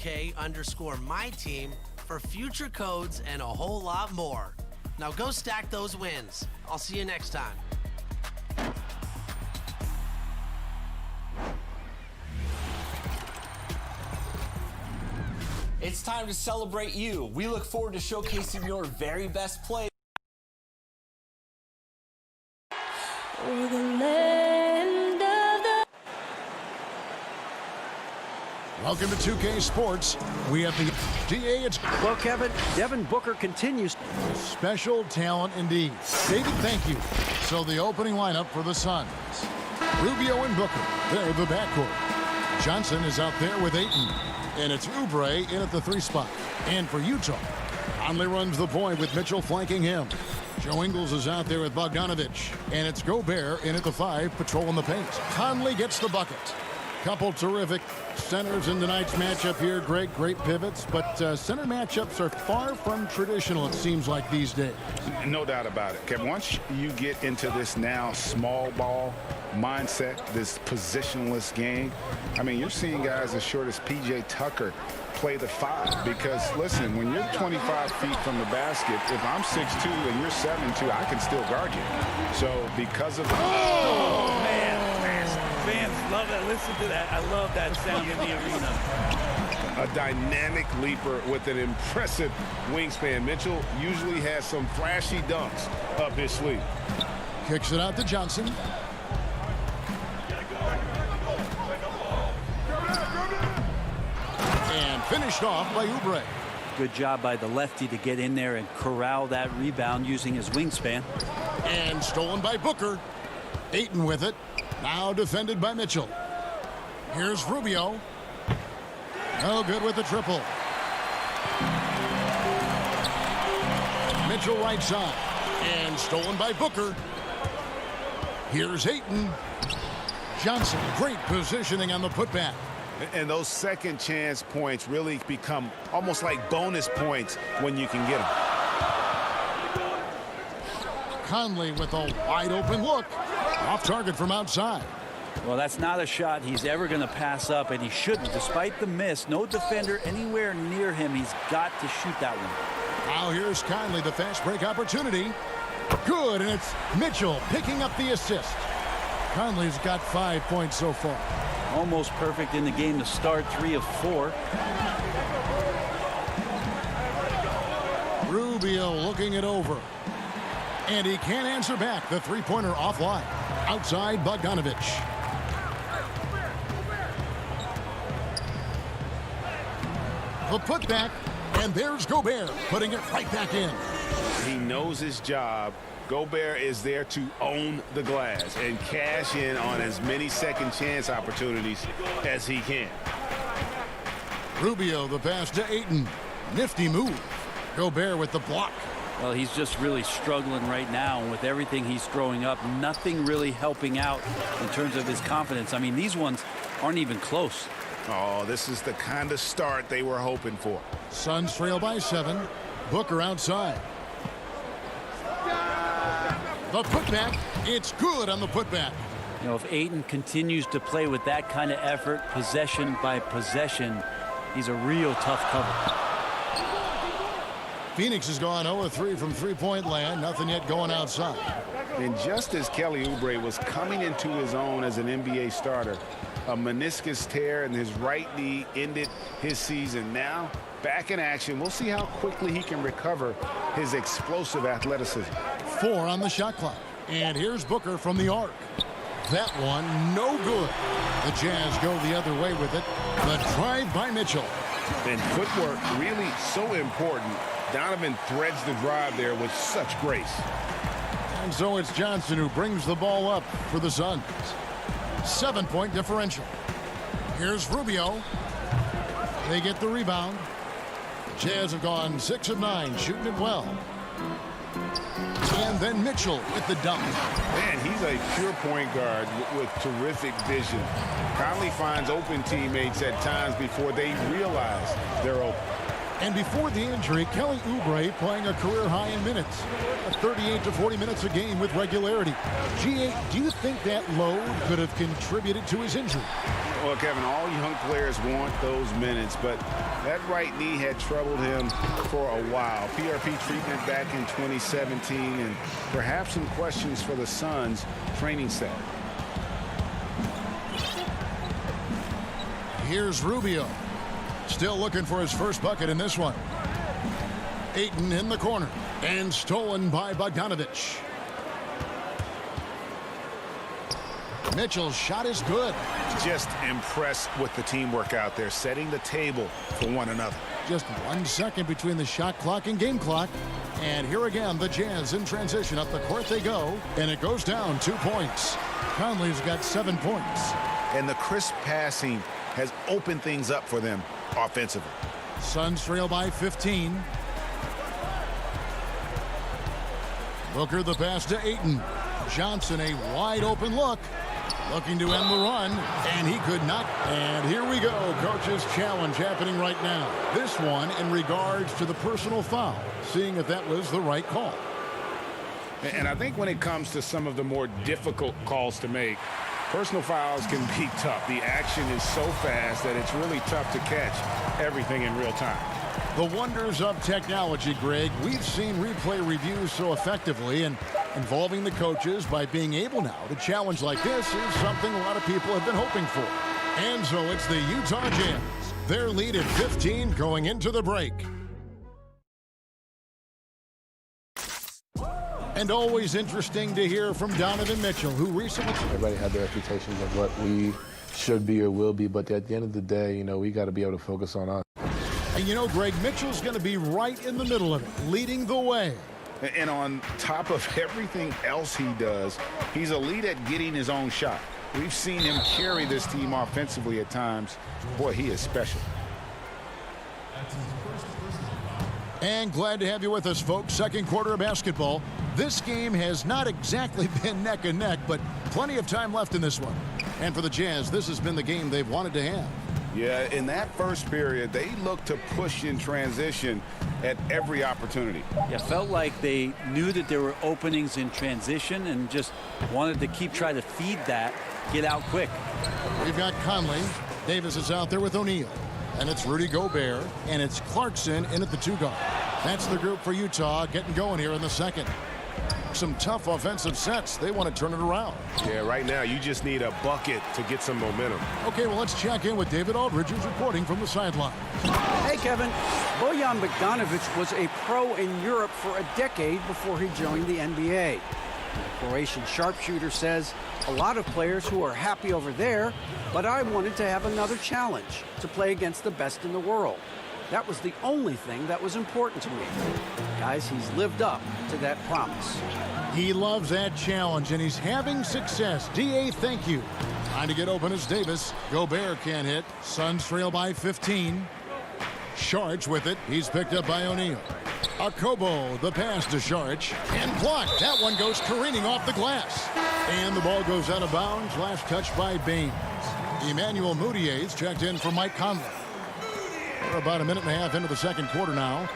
OK_my team for future codes and a whole lot more. Now go stack those wins. I'll see you next time. It's time to celebrate you. We look forward to showcasing your very best play. Over the land of the... Welcome to 2K Sports. We have the DA. Well, Kevin, Devin Booker continues. Special talent indeed. David, thank you. So the opening lineup for the Suns. Rubio and Booker. They're the backcourt. Johnson is out there with Ayton. And it's Oubre in at the 3 spot. And for Utah, Conley runs the point with Mitchell flanking him. Joe Ingles is out there with Bogdanovich. And it's Gobert in at the 5, patrolling the paint. Conley gets the bucket. Couple terrific centers in tonight's matchup here, Greg. Great pivots, but center matchups are far from traditional, it seems like, these days. No doubt about it, Kevin. Once you get into this now small ball mindset, this positionless game, I mean, you're seeing guys as short as P.J. Tucker play the 5 because, listen, when you're 25 feet from the basket, if I'm 6'2" and you're 7'2", I can still guard you. So because of... Oh, man. Fans love that. Listen to that. I love that sound in the arena. A dynamic leaper with an impressive wingspan. Mitchell usually has some flashy dunks up his sleeve. Kicks it out to Johnson. And finished off by Oubre. Good job by the lefty to get in there and corral that rebound using his wingspan. And stolen by Booker. Ayton with it. Now defended by Mitchell. Here's Rubio. No good with the triple. Mitchell right side. And stolen by Booker. Here's Ayton. Johnson, great positioning on the putback. And those second chance points really become almost like bonus points when you can get them. Conley with a wide open look. Off target from outside. Well, that's not a shot he's ever going to pass up, and he shouldn't. Despite the miss, no defender anywhere near him. He's got to shoot that one. Now here's Conley, the fast break opportunity. Good, and it's Mitchell picking up the assist. Conley's got 5 points so far. Almost perfect in the game to start, 3 of 4. Rubio looking it over. And he can't answer back. The three-pointer offline. Outside Bogdanovich. The putback, and there's Gobert putting it right back in. He knows his job. Gobert is there to own the glass and cash in on as many second chance opportunities as he can. Rubio, the pass to Ayton. Nifty move. Gobert with the block. Well, he's just really struggling right now. And with everything he's throwing up, nothing really helping out in terms of his confidence. I mean, these ones aren't even close. Oh, this is the kind of start they were hoping for. Suns trail by 7. Booker outside. The putback. It's good on the putback. You know, if Ayton continues to play with that kind of effort, possession by possession, he's a real tough cover. Phoenix has gone 0-3 from three-point land. Nothing yet going outside. And just as Kelly Oubre was coming into his own as an NBA starter, a meniscus tear in his right knee ended his season. Now, back in action. We'll see how quickly he can recover his explosive athleticism. 4 on the shot clock. And here's Booker from the arc. That one, no good. The Jazz go the other way with it. The drive by Mitchell. And footwork really so important. Donovan threads the drive there with such grace. And so it's Johnson who brings the ball up for the Suns. 7-point differential. Here's Rubio. They get the rebound. Jazz have gone 6 of 9, shooting it well. And then Mitchell with the dunk. Man, he's a pure point guard with terrific vision. Conley finds open teammates at times before they realize they're open. And before the injury, Kelly Oubre playing a career high in minutes, 38 to 40 minutes a game with regularity. GA, do you think that load could have contributed to his injury? Well, Kevin, all young players want those minutes, but that right knee had troubled him for a while. PRP treatment back in 2017, and perhaps some questions for the Suns training set. Here's Rubio. Still looking for his first bucket in this one. Ayton in the corner and stolen by Bogdanovich. Mitchell's shot is good. Just impressed with the teamwork out there, setting the table for one another. Just 1 second between the shot clock and game clock. And here again, the Jazz in transition. Up the court they go, and it goes down 2 points. Conley's got 7 points. And the crisp passing has opened things up for them offensively. Suns trail by 15. Booker the pass to Ayton. Johnson a wide open look. Looking to end the run, and he could not. And here we go. Coach's challenge happening right now. This one in regards to the personal foul, seeing if that was the right call. And I think when it comes to some of the more difficult calls to make, personal fouls can be tough. The action is so fast that it's really tough to catch everything in real time. The wonders of technology, Greg. We've seen replay reviews so effectively, and involving the coaches by being able now to challenge like this is something a lot of people have been hoping for. And so it's the Utah Jazz. Their lead at 15 going into the break. And always interesting to hear from Donovan Mitchell, who recently... Everybody had their expectations of what we should be or will be, but at the end of the day, you know, we got to be able to focus on us. And you know, Greg, Mitchell's going to be right in the middle of it, leading the way. And on top of everything else he does, he's elite at getting his own shot. We've seen him carry this team offensively at times. Boy, he is special. And glad to have you with us, folks. Second quarter of basketball. This game has not exactly been neck and neck, but plenty of time left in this one. And for the Jazz, this has been the game they've wanted to have. Yeah, in that first period, they looked to push in transition at every opportunity. Yeah, felt like they knew that there were openings in transition and just wanted to keep trying to feed that, get out quick. We've got Conley. Davis is out there with O'Neal. And it's Rudy Gobert, and it's Clarkson in at the 2-guard. That's the group for Utah getting going here in the second. Some tough offensive sets. They want to turn it around. Yeah, right now you just need a bucket to get some momentum. Okay, well, let's check in with David Aldridge, who's reporting from the sideline. Hey, Kevin. Bojan Bogdanović was a pro in Europe for a decade before he joined the NBA. The Croatian sharpshooter says, a lot of players who are happy over there, but I wanted to have another challenge, to play against the best in the world. That was the only thing that was important to me. Guys, he's lived up to that promise. He loves that challenge, and he's having success. D.A., thank you. Trying to get open is Davis. Gobert can't hit. Suns trail by 15. Sharch with it. He's picked up by O'Neal. Akobo, the pass to Sharch. And blocked. That one goes careening off the glass. And the ball goes out of bounds. Last touch by Baines. Emmanuel Mudiay's checked in for Mike Conley. We're about a minute and a half into the second quarter now.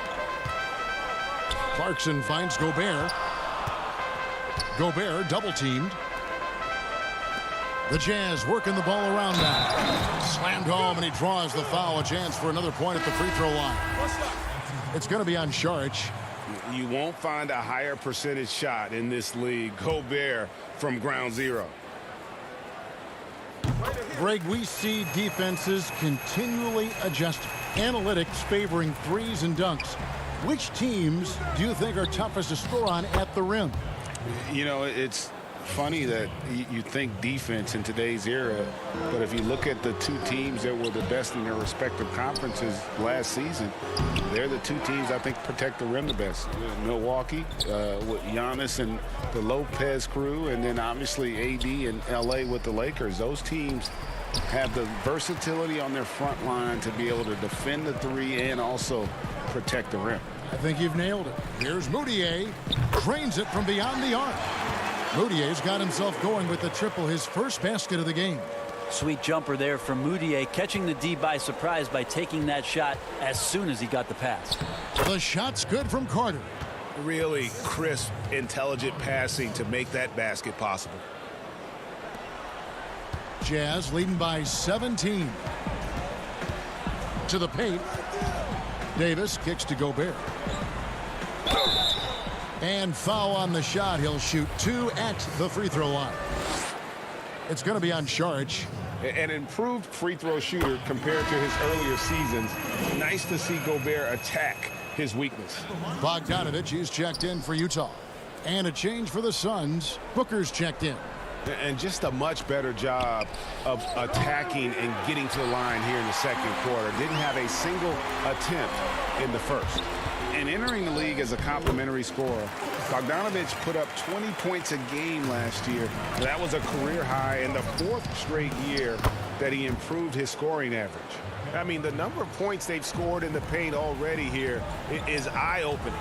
Clarkson finds Gobert. Gobert double-teamed. The Jazz working the ball around now. Slammed home, and he draws the foul. A chance for another point at the free throw line. It's going to be on Sharch. You won't find a higher percentage shot in this league. Gobert from ground zero. Greg, we see defenses continually adjusting. Analytics favoring threes and dunks. Which teams do you think are toughest to score on at the rim? You know, it's funny that you think defense in today's era, but if you look at the two teams that were the best in their respective conferences last season, they're the two teams I think protect the rim the best. Milwaukee with Giannis and the Lopez crew, and then obviously AD and LA with the Lakers. Those teams have the versatility on their front line to be able to defend the three and also protect the rim. I think you've nailed it. Here's Mudiay. Drains it from beyond the arc. Moutier's got himself going with the triple, his first basket of the game. Sweet jumper there from Moutier, catching the D by surprise by taking that shot as soon as he got the pass. The shot's good from Carter. Really crisp, intelligent passing to make that basket possible. Jazz leading by 17. To the paint. Davis kicks to Gobert. And foul on the shot. He'll shoot 2 at the free throw line. It's going to be on Saric. An improved free throw shooter compared to his earlier seasons. Nice to see Gobert attack his weakness. Bogdanovich is checked in for Utah. And a change for the Suns. Booker's checked in. And just a much better job of attacking and getting to the line here in the second quarter. Didn't have a single attempt in the first. And entering the league as a complimentary scorer, Bogdanovich put up 20 points a game last year. That was a career high in the 4th straight year that he improved his scoring average. I mean, the number of points they've scored in the paint already here is eye-opening.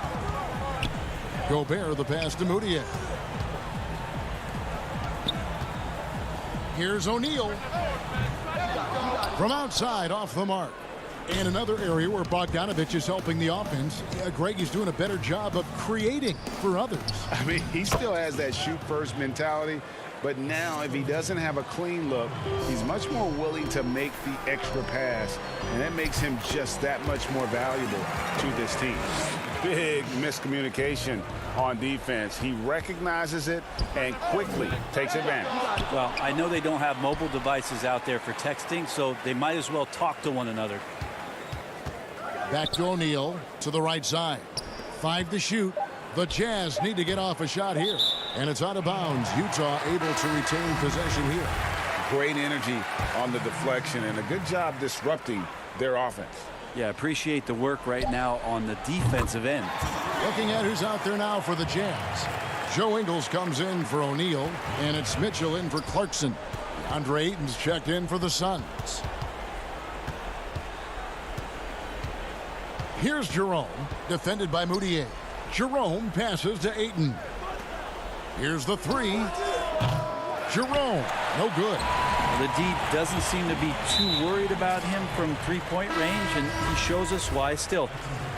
Gobert the pass to Moutier. Here's O'Neal. From outside, off the mark. And another area where Bogdanovich is helping the offense. Greg is doing a better job of creating for others. I mean, he still has that shoot-first mentality. But now, if he doesn't have a clean look, he's much more willing to make the extra pass. And that makes him just that much more valuable to this team. Big miscommunication on defense. He recognizes it and quickly takes advantage. Well, I know they don't have mobile devices out there for texting, so they might as well talk to one another. Back to O'Neal to the right side. 5 to shoot. The Jazz need to get off a shot here. And it's out of bounds. Utah able to retain possession here. Great energy on the deflection and a good job disrupting their offense. Yeah, appreciate the work right now on the defensive end. Looking at who's out there now for the Jazz. Joe Ingles comes in for O'Neal, and it's Mitchell in for Clarkson. Andre Ayton's checked in for the Suns. Here's Jerome, defended by Moutier. Jerome passes to Ayton. Here's the 3. Jerome, no good. The D doesn't seem to be too worried about him from three-point range, and he shows us why. Still,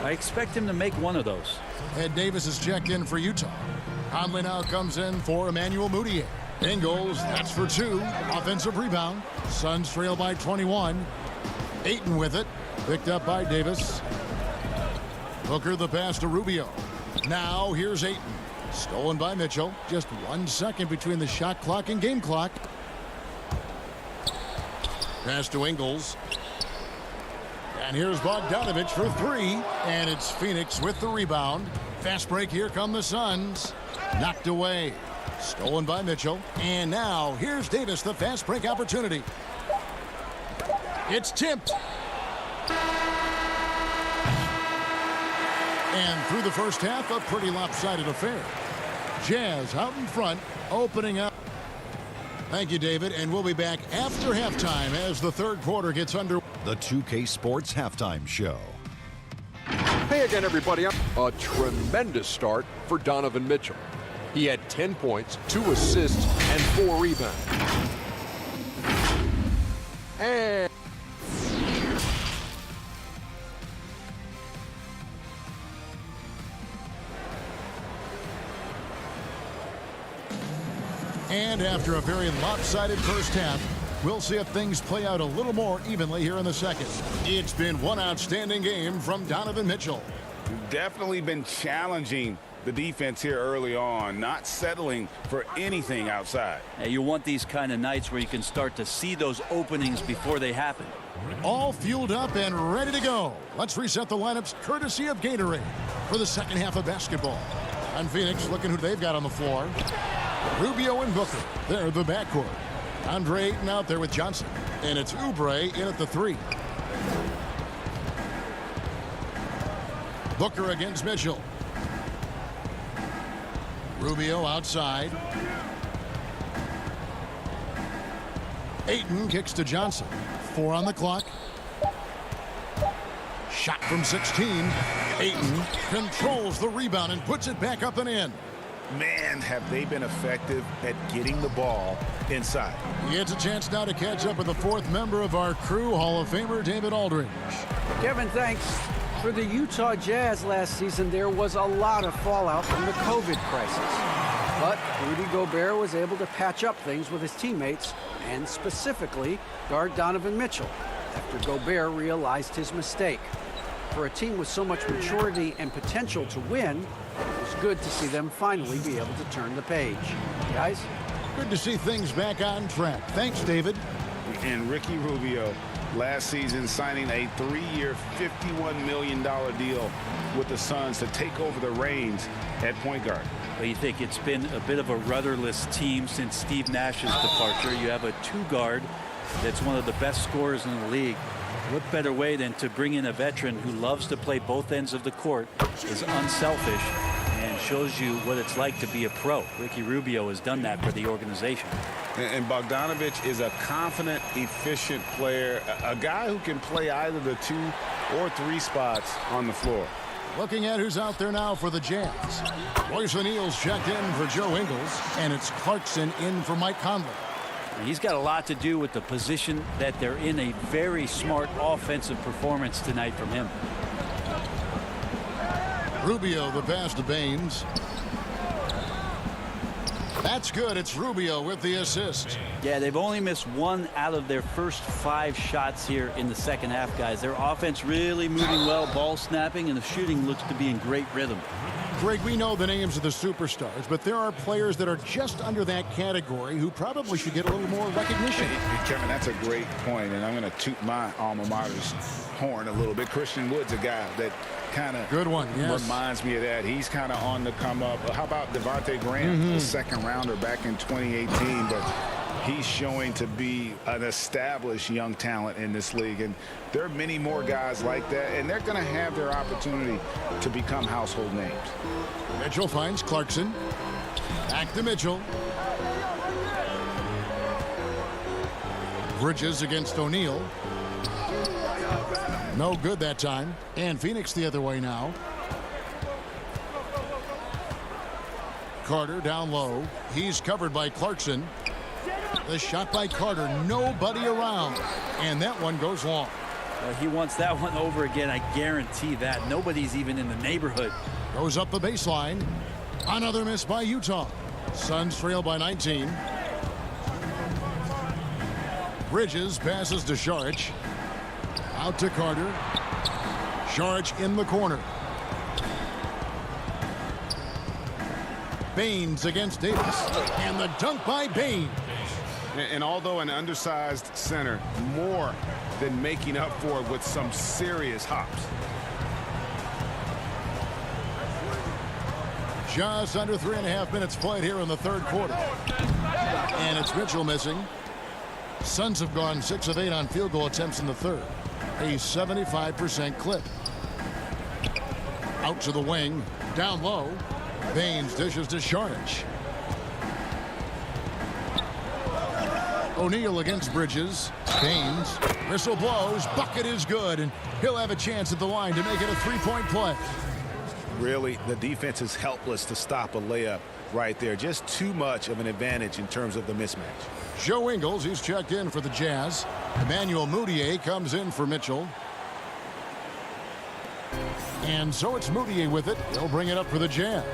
I expect him to make one of those. Ed Davis is checked in for Utah. Conley now comes in for Emmanuel Moutier. Ingles, that's for 2. Offensive rebound. Suns trail by 21. Ayton with it. Picked up by Davis. Booker the pass to Rubio. Now here's Ayton. Stolen by Mitchell. Just 1 second between the shot clock and game clock. Pass to Ingles. And here's Bogdanovich for 3. And it's Phoenix with the rebound. Fast break. Here come the Suns. Knocked away. Stolen by Mitchell. And now here's Davis, the fast break opportunity. It's tipped. And through the first half, a pretty lopsided affair. Jazz out in front, opening up. Thank you, David, and we'll be back after halftime as the third quarter gets under. The 2K Sports Halftime Show. Hey again, everybody. A tremendous start for Donovan Mitchell. He had 10 points, 2 assists, and 4 rebounds. And after a very lopsided first half, we'll see if things play out a little more evenly here in the second. It's been one outstanding game from Donovan Mitchell. Definitely been challenging the defense here early on, not settling for anything outside. Hey, you want these kind of nights where you can start to see those openings before they happen. All fueled up and ready to go. Let's reset the lineups courtesy of Gatorade for the second half of basketball. And Phoenix looking who they've got on the floor. Rubio and Booker, they're the backcourt. Andre Ayton out there with Johnson. And it's Oubre in at the 3. Booker against Mitchell. Rubio outside. Ayton kicks to Johnson. 4 on the clock. Shot from 16. Ayton controls the rebound and puts it back up and in. man, have they been effective at getting the ball inside. It's a chance now to catch up with the fourth member of our crew, Hall of Famer David Aldridge. Kevin, thanks. For the Utah Jazz last season, there was a lot of fallout from the COVID crisis. But Rudy Gobert was able to patch up things with his teammates, and specifically guard Donovan Mitchell, after Gobert realized his mistake. For a team with so much maturity and potential to win, it was good to see them finally be able to turn the page. Guys? Good to see things back on track. Thanks, David. And Ricky Rubio last season signing a 3-year, $51 million deal with the Suns to take over the reins at point guard. Well, you think it's been a bit of a rudderless team since Steve Nash's departure. You have a 2-guard that's one of the best scorers in the league. What better way than to bring in a veteran who loves to play both ends of the court, is unselfish, and shows you what it's like to be a pro. Ricky Rubio has done that for the organization. And Bogdanovich is a confident, efficient player, a guy who can play either the 2 or 3 spots on the floor. Looking at who's out there now for the Jazz. Royce O'Neal's checked in for Joe Ingles, and it's Clarkson in for Mike Conley. He's got a lot to do with the position that they're in. A very smart offensive performance tonight from him. Rubio, the pass to Baines. That's good. It's Rubio with the assist. Yeah, they've only missed 1 out of their first 5 shots here in the second half, guys. Their offense really moving well, ball snapping, and the shooting looks to be in great rhythm. Greg, we know the names of the superstars, but there are players that are just under that category who probably should get a little more recognition. Hey, Kevin, that's a great point, and I'm going to toot my alma mater's horn a little bit. Christian Wood's a guy that kind of reminds me of that. He's kind of on the come up. How about Devontae Graham, the second rounder back in 2018, but he's showing to be an established young talent in this league, and there are many more guys like that, and they're going to have their opportunity to become household names. Mitchell finds Clarkson. Back to Mitchell. Bridges against O'Neal. No good that time. And Phoenix the other way now. Carter down low. He's covered by Clarkson. The shot by Carter. Nobody around. And that one goes long. Well, he wants that one over again. I guarantee that. Nobody's even in the neighborhood. Goes up the baseline. Another miss by Utah. Suns trail by 19. Bridges passes to Šarić. Out to Carter. Šarić in the corner. Baines against Davis. And the dunk by Baines. And although an undersized center, more than making up for it with some serious hops. Just under 3.5 minutes played here in the third quarter. And it's Mitchell missing. Suns have gone 6 of 8 on field goal attempts in the third. A 75% clip. Out to the wing. Down low. Baines dishes to Šarić. O'Neal against Bridges. Baines. Whistle blows. Bucket is good. And he'll have a chance at the line to make it a 3-point play. Really, the defense is helpless to stop a layup right there. Just too much of an advantage in terms of the mismatch. Joe Ingles, he's checked in for the Jazz. Emmanuel Mudiay comes in for Mitchell. And so it's Mudiay with it. They'll bring it up for the Jazz.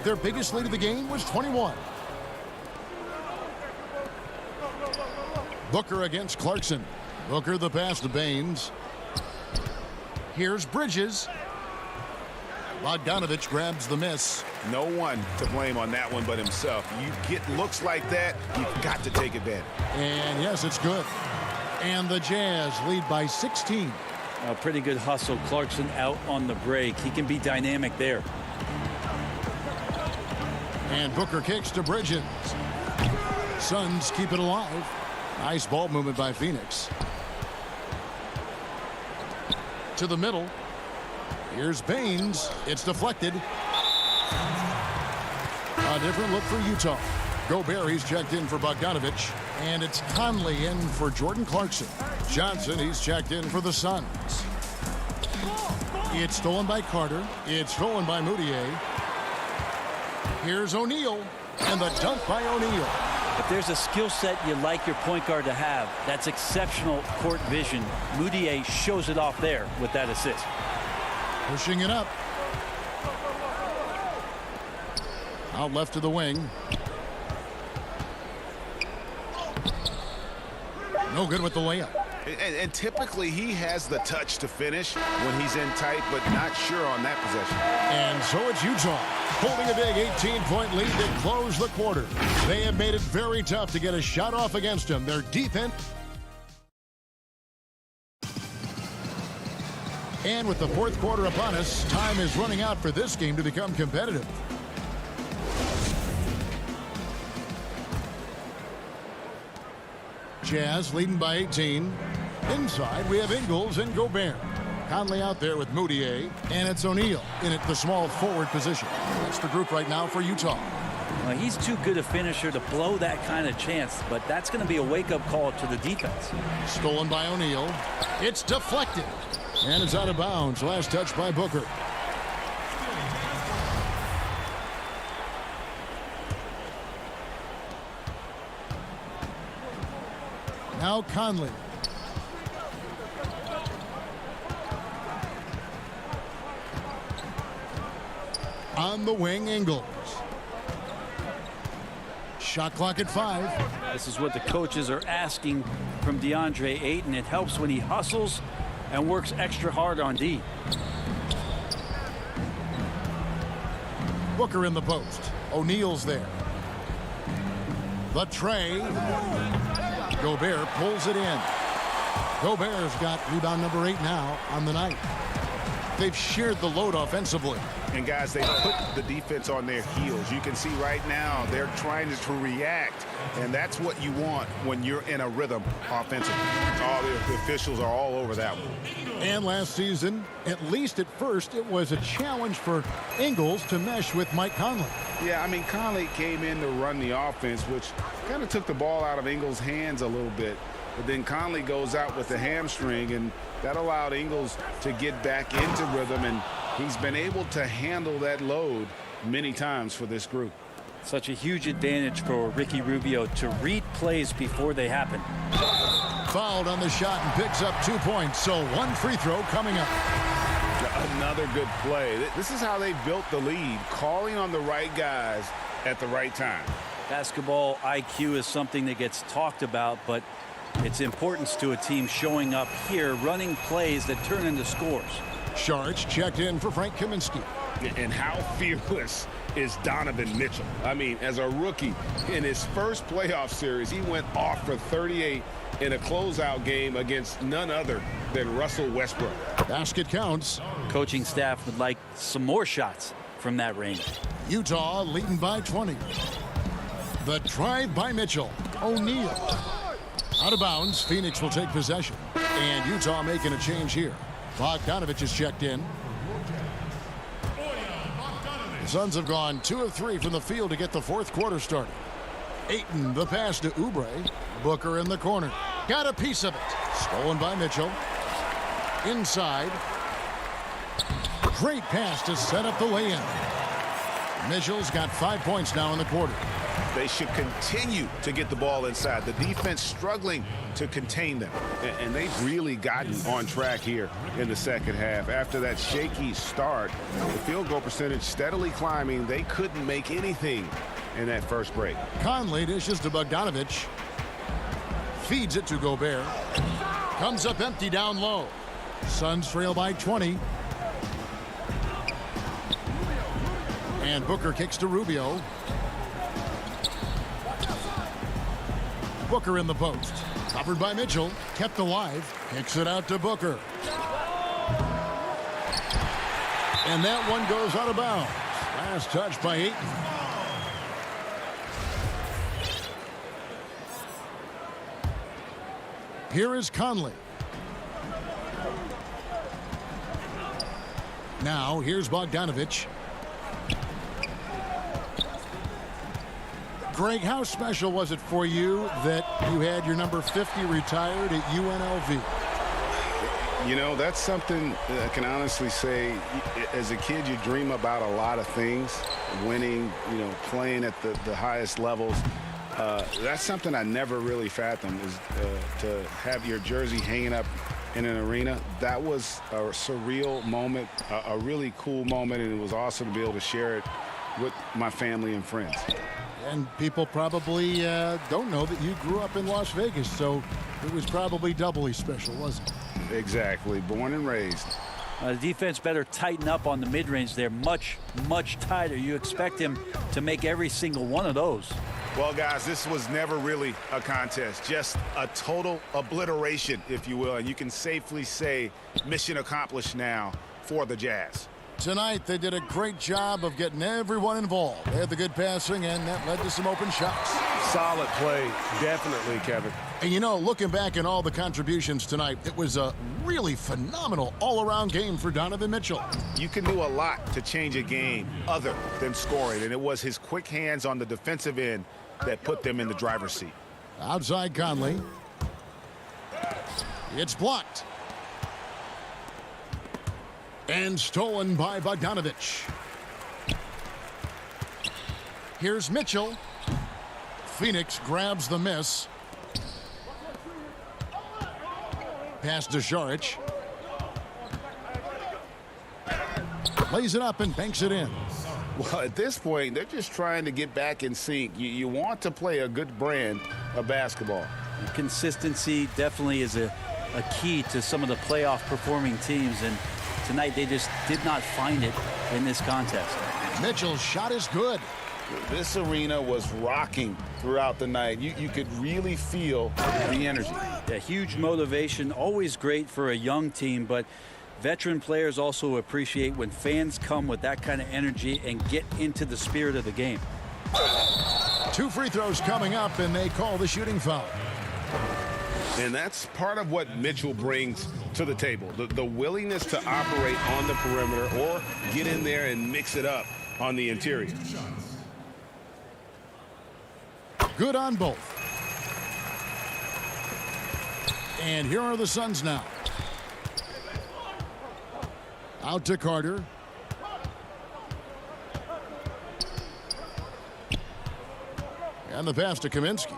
Their biggest lead of the game was 21. Booker against Clarkson. Booker the pass to Baines. Here's Bridges. Bogdanovich grabs the miss. No one to blame on that one but himself. You get looks like that, you've got to take advantage. And yes, it's good. And the Jazz lead by 16. A pretty good hustle. Clarkson out on the break. He can be dynamic there. And Booker kicks to Bridges. Suns keep it alive. Nice ball movement by Phoenix. To the middle. Here's Baines. It's deflected. A different look for Utah. Gobert, he's checked in for Bogdanovich. And it's Conley in for Jordan Clarkson. Johnson, he's checked in for the Suns. It's stolen by Carter. It's stolen by Mudiay. Here's O'Neal, and the dunk by O'Neal. If there's a skill set you'd like your point guard to have, that's exceptional court vision. Moutier shows it off there with that assist. Pushing it up. Out left to the wing. No good with the layup. And typically he has the touch to finish when he's in tight, but not sure on that possession. And so it's Utah holding a big 18-point lead to close the quarter. They have made it very tough to get a shot off against them. Their defense. And with the fourth quarter upon us, time is running out for this game to become competitive. Jazz leading by 18. Inside, we have Ingles and Gobert. Conley out there with Moutier, and it's O'Neal in at the small forward position. That's the group right now for Utah. Well, he's too good a finisher to blow that kind of chance, but that's going to be a wake-up call to the defense. Stolen by O'Neal. It's deflected, and it's out of bounds. Last touch by Booker. Now Conley. On the wing, Ingles. Shot clock at 5. This is what the coaches are asking from DeAndre Ayton. It helps when he hustles and works extra hard on D. Booker in the post. O'Neal's there. The tray. Gobert pulls it in. Gobert's got rebound number 8 now on the night. They've shared the load offensively. And guys, they put the defense on their heels. You can see right now they're trying to react, and that's what you want when you're in a rhythm offensively. All the officials are all over that one. And last season, at least at first, it was a challenge for Ingles to mesh with Mike Conley. Yeah, I mean, Conley came in to run the offense, which kind of took the ball out of Ingles' hands a little bit. But then Conley goes out with the hamstring, and that allowed Ingles to get back into rhythm, and he's been able to handle that load many times for this group. Such a huge advantage for Ricky Rubio to read plays before they happen. Fouled on the shot and picks up 2 points, so one free throw coming up. Another good play. This is how they built the lead, calling on the right guys at the right time. Basketball IQ is something that gets talked about, but its importance to a team showing up here, running plays that turn into scores. Sharch checked in for Frank Kaminsky. And how fearless is Donovan Mitchell? I mean, as a rookie, in his first playoff series, he went off for 38 in a closeout game against none other than Russell Westbrook. Basket counts. Coaching staff would like some more shots from that range. Utah leading by 20. The drive by Mitchell. O'Neal. Out of bounds. Phoenix will take possession. And Utah making a change here. Bogdanovich is checked in. The Suns have gone 2 of 3 from the field to get the fourth quarter started. Ayton, the pass to Oubre. Booker in the corner. Got a piece of it. Stolen by Mitchell. Inside. Great pass to set up the lay-in. Mitchell's got 5 points now in the quarter. They should continue to get the ball inside. The defense struggling to contain them. And they've really gotten on track here in the second half. After that shaky start, the field goal percentage steadily climbing. They couldn't make anything in that first break. Conley dishes to Bogdanovich. Feeds it to Gobert. Comes up empty down low. Suns trail by 20. And Booker kicks to Rubio. Booker in the post. Covered by Mitchell. Kept alive. Kicks it out to Booker. And that one goes out of bounds. Last touch by Ayton. Here is Conley. Now here's Bogdanovich. Greg, how special was it for you that you had your number 50 retired at UNLV? You know, that's something I can honestly say. As a kid, you dream about a lot of things, winning, you know, playing at the highest levels. That's something I never really fathomed, is to have your jersey hanging up in an arena. That was a surreal moment, a really cool moment, and it was awesome to be able to share it with my family and friends. And people probably don't know that you grew up in Las Vegas, so it was probably doubly special, wasn't it? Exactly. Born and raised. The defense better tighten up on the mid-range. They're much, much tighter. You expect him to make every single one of those. Well, guys, this was never really a contest, just a total obliteration, if you will. And you can safely say mission accomplished now for the Jazz. Tonight, they did a great job of getting everyone involved. They had the good passing, and that led to some open shots. Solid play, definitely, Kevin. And you know, looking back at all the contributions tonight, it was a really phenomenal all-around game for Donovan Mitchell. You can do a lot to change a game other than scoring, and it was his quick hands on the defensive end that put them in the driver's seat. Outside Conley. It's blocked. And stolen by Bogdanovich. Here's Mitchell. Phoenix grabs the miss. Pass to Šarić. Lays it up and banks it in. Well, at this point, they're just trying to get back in sync. You want to play a good brand of basketball. Consistency definitely is a key to some of the playoff performing teams, and tonight they just did not find it in this contest. Mitchell's shot is good. This arena was rocking throughout the night. You could really feel the energy. A huge motivation, always great for a young team, but veteran players also appreciate when fans come with that kind of energy and get into the spirit of the game. 2 free throws coming up, and they call the shooting foul. And that's part of what Mitchell brings to the table, the willingness to operate on the perimeter or get in there and mix it up on the interior. Good on both. And here are the Suns now. Out to Carter. And the pass to Kaminsky.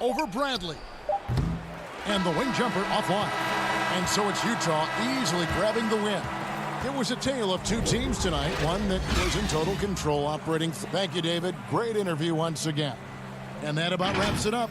Over Bradley. And the wing jumper offline. And so it's Utah easily grabbing the win. It was a tale of two teams tonight, one that was in total control operating. Thank you, David. Great interview once again. And that about wraps it up.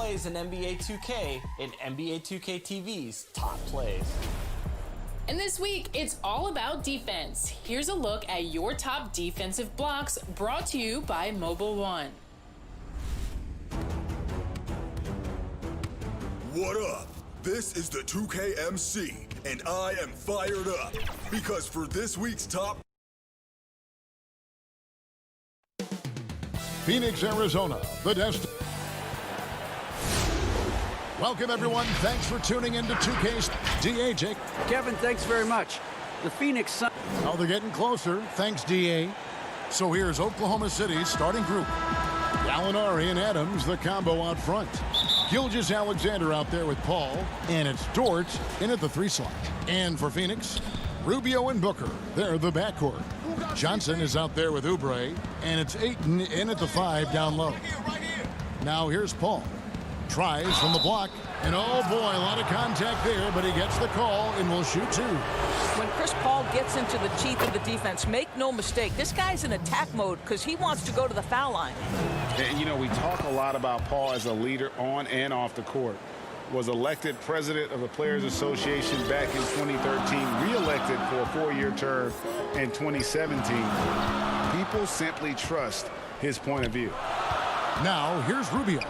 plays in NBA 2K and NBA 2K TV's top plays. And this week, it's all about defense. Here's a look at your top defensive blocks brought to you by Mobile One. What up? This is the 2K MC, and I am fired up because for this week's top Phoenix, Arizona, the destination. Welcome, everyone. Thanks for tuning in to 2K's DA, Jake. Kevin, thanks very much. The Phoenix Suns. Oh, they're getting closer. Thanks, DA. So here's Oklahoma City's starting group. Gallinari and Adams, the combo out front. Gilgeous-Alexander out there with Paul. And it's Dort in at the 3 slot. And for Phoenix, Rubio and Booker. They're the backcourt. Johnson is out there with Oubre. And it's Ayton in at the 5 down low. Now here's Paul. Tries from the block, and oh boy, a lot of contact there, but he gets the call and will shoot 2. When Chris Paul gets into the teeth of the defense, make no mistake, this guy's in attack mode because he wants to go to the foul line. And, you know, we talk a lot about Paul as a leader on and off the court. Was elected president of the Players Association back in 2013, re-elected for a 4-year term in 2017. People simply trust his point of view. Now, here's Rubio.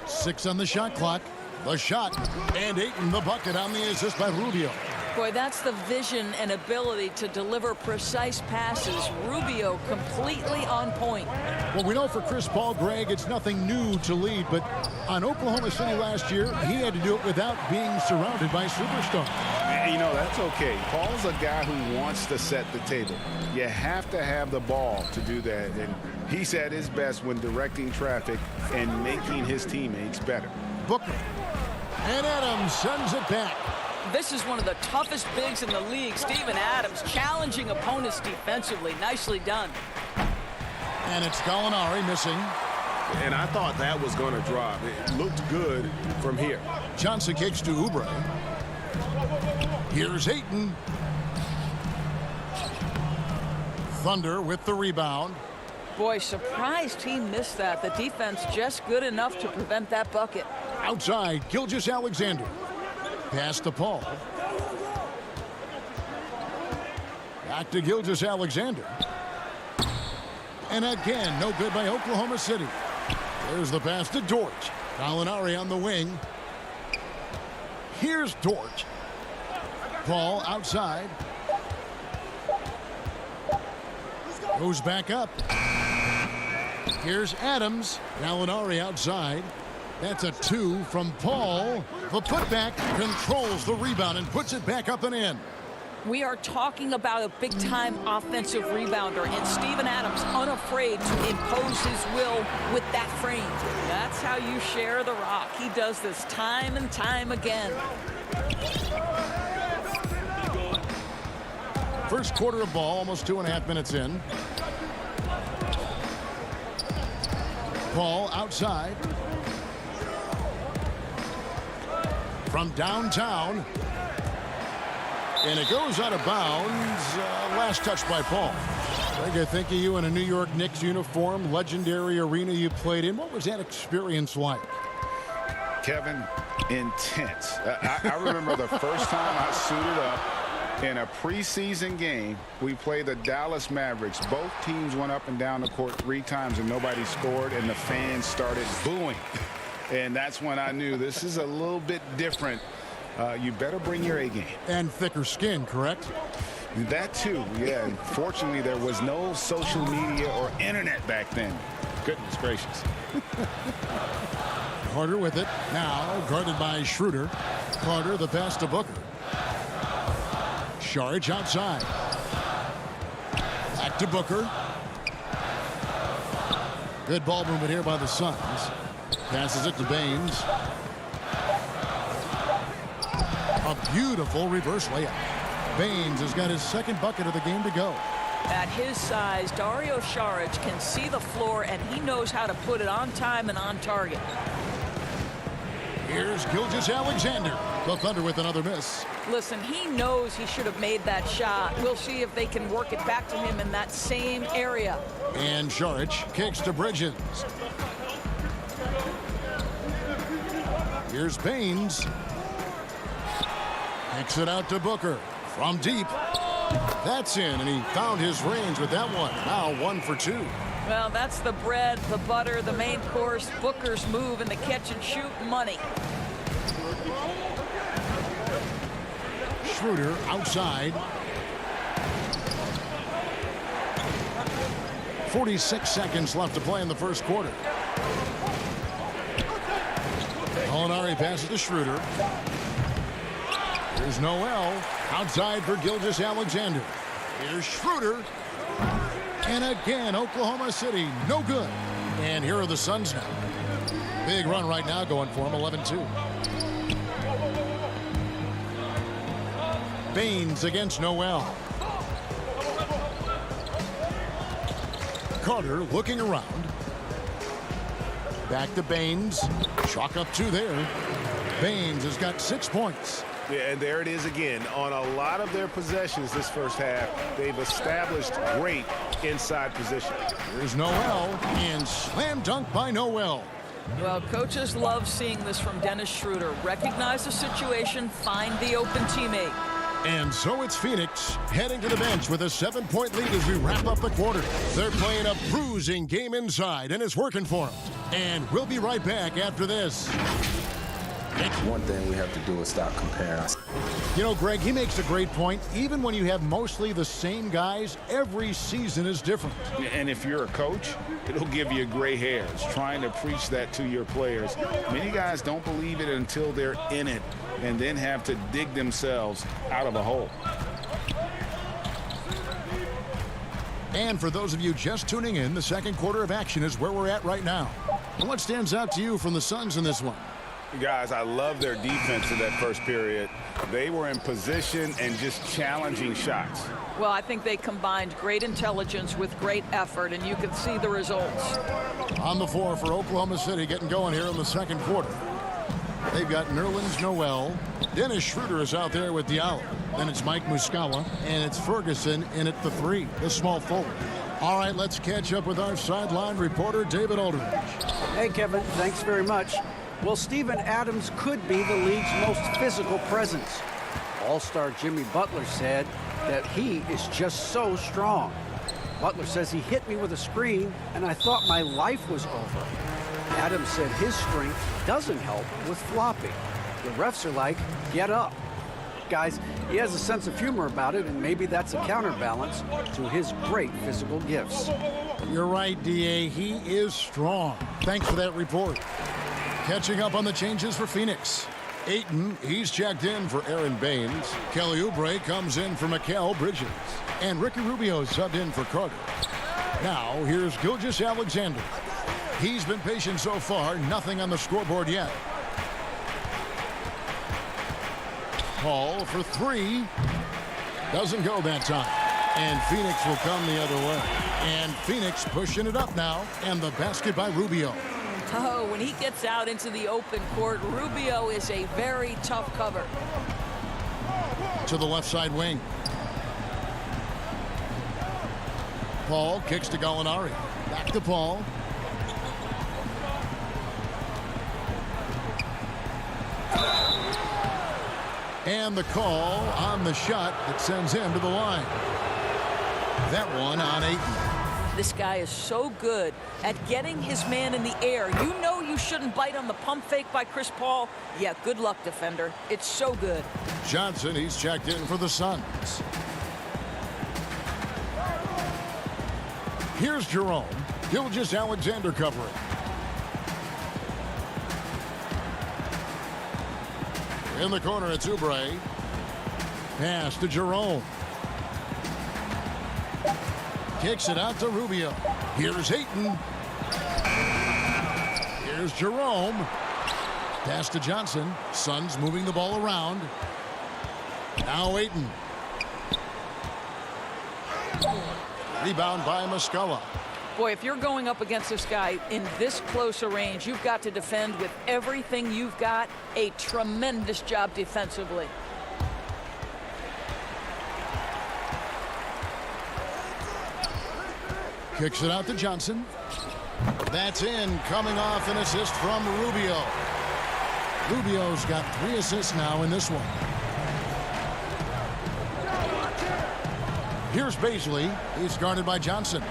Six on the shot clock. The shot. And Ayton the bucket on the assist by Rubio. Boy, that's the vision and ability to deliver precise passes. Rubio completely on point. Well, we know for Chris Paul, Greg, it's nothing new to lead, but on Oklahoma City last year, he had to do it without being surrounded by superstars. You know, that's okay. Paul's a guy who wants to set the table. You have to have the ball to do that, and he's at his best when directing traffic and making his teammates better. Booker. And Adams sends it back. This is one of the toughest bigs in the league. Steven Adams challenging opponents defensively. Nicely done. And it's Gallinari missing. And I thought that was going to drop. It looked good from here. Johnson kicks to Oubre. Here's Ayton. Thunder with the rebound. Boy, surprised he missed that. The defense just good enough to prevent that bucket. Outside, Gilgeous-Alexander. Pass to Paul. Back to Gilgeous-Alexander. And again, no good by Oklahoma City. There's the pass to Dort. Gallinari on the wing. Here's Dort. Paul outside. Goes back up. Here's Adams. Gallinari outside. That's a 2 from Paul. The putback controls the rebound and puts it back up and in. We are talking about a big-time offensive rebounder, and Steven Adams unafraid to impose his will with that frame. That's how you share the rock. He does this time and time again. First quarter of ball, almost 2.5 minutes in. Paul outside. From downtown. And it goes out of bounds. Last touch by Paul. Greg, I think of you in a New York Knicks uniform, legendary arena you played in. What was that experience like? Kevin, intense. I remember the first time I suited up in a preseason game. We played the Dallas Mavericks. Both teams went up and down the court 3 times and nobody scored, and the fans started booing. And that's when I knew this is a little bit different. You better bring your A game. And thicker skin, correct? That too, yeah. Fortunately, there was no social media or internet back then. Goodness gracious. Carter with it. Now guarded by Schroeder. Carter the pass to Booker. Saric outside. Back to Booker. Good ball movement here by the Suns. Passes it to Baines. A beautiful reverse layup. Baines has got his second bucket of the game to go. At his size, Dario Saric can see the floor, and he knows how to put it on time and on target. Here's Gilgeous-Alexander. The Thunder with another miss. Listen, he knows he should have made that shot. We'll see if they can work it back to him in that same area. And Saric kicks to Bridges. Here's Baines. Kicks it out to Booker from deep. That's in, and he found his range with that one. Now 1 for 2. Well, that's the bread, the butter, the main course, Booker's move, and the catch and shoot money. Schroeder outside. 46 seconds left to play in the first quarter. Molinari passes to Schroeder. Here's Noel outside for Gilgeous-Alexander. Here's Schroeder. And again, Oklahoma City, no good. And here are the Suns now. Big run right now going for them, 11-2. Baines against Noel. Carter looking around. Back to Baines. Chalk up 2 there. Baines has got 6 points. Yeah, and there it is again. On a lot of their possessions this first half, they've established great inside position. Here's Noel, and slam dunk by Noel. Well, coaches love seeing this from Dennis Schroeder. Recognize the situation, find the open teammate. And so it's Phoenix heading to the bench with a 7-point lead as we wrap up the quarter. They're playing a bruising game inside, and it's working for them. And we'll be right back after this. One thing we have to do is stop comparing. You know, Greg, he makes a great point. Even when you have mostly the same guys, every season is different. And if you're a coach, it'll give you gray hairs trying to preach that to your players. Many guys don't believe it until they're in it and then have to dig themselves out of a hole. And for those of you just tuning in, the second quarter of action is where we're at right now. And what stands out to you from the Suns in this one? Guys, I love their defense in that first period. They were in position and just challenging shots. Well, I think they combined great intelligence with great effort, and you can see the results. On the floor for Oklahoma City getting going here in the second quarter. They've got Nerlens Noel. Dennis Schroeder is out there with Diallo. Then it's Mike Muscala, and it's Ferguson in at the 3, the small forward. All right, let's catch up with our sideline reporter, David Aldridge. Hey, Kevin, thanks very much. Well, Steven Adams could be the league's most physical presence. All-star Jimmy Butler said that he is just so strong. Butler says he hit me with a screen, and I thought my life was over. Adams said his strength doesn't help with flopping. The refs are like, get up. Guys, he has a sense of humor about it, and maybe that's a counterbalance to his great physical gifts. You're right, D.A. He is strong. Thanks for that report. Catching up on the changes for Phoenix. Ayton, he's checked in for Aaron Baines. Kelly Oubre comes in for Mikal Bridges. And Ricky Rubio subbed in for Carter. Now, here's Gilgeous-Alexander. He's been patient so far, nothing on the scoreboard yet. Paul for 3. Doesn't go that time. And Phoenix will come the other way. And Phoenix pushing it up now. And the basket by Rubio. Oh, when he gets out into the open court, Rubio is a very tough cover. To the left side wing. Paul kicks to Gallinari. Back to Paul. And the call on the shot that sends him to the line. That one on Ayton. This guy is so good at getting his man in the air. You know you shouldn't bite on the pump fake by Chris Paul. Yeah, good luck, defender. It's so good. Johnson, he's checked in for the Suns. Here's Jerome. Gilgeous-Alexander covering. In the corner, it's Oubre. Pass to Jerome. Kicks it out to Rubio. Here's Ayton. Here's Jerome. Pass to Johnson. Suns moving the ball around. Now Ayton. Rebound by Muscala. Boy, if you're going up against this guy in this close a range, you've got to defend with everything you've got. A tremendous job defensively. Kicks it out to Johnson. That's in, coming off an assist from Rubio. Rubio's got 3 assists now in this one. Here's Baisley. He's guarded by Johnson.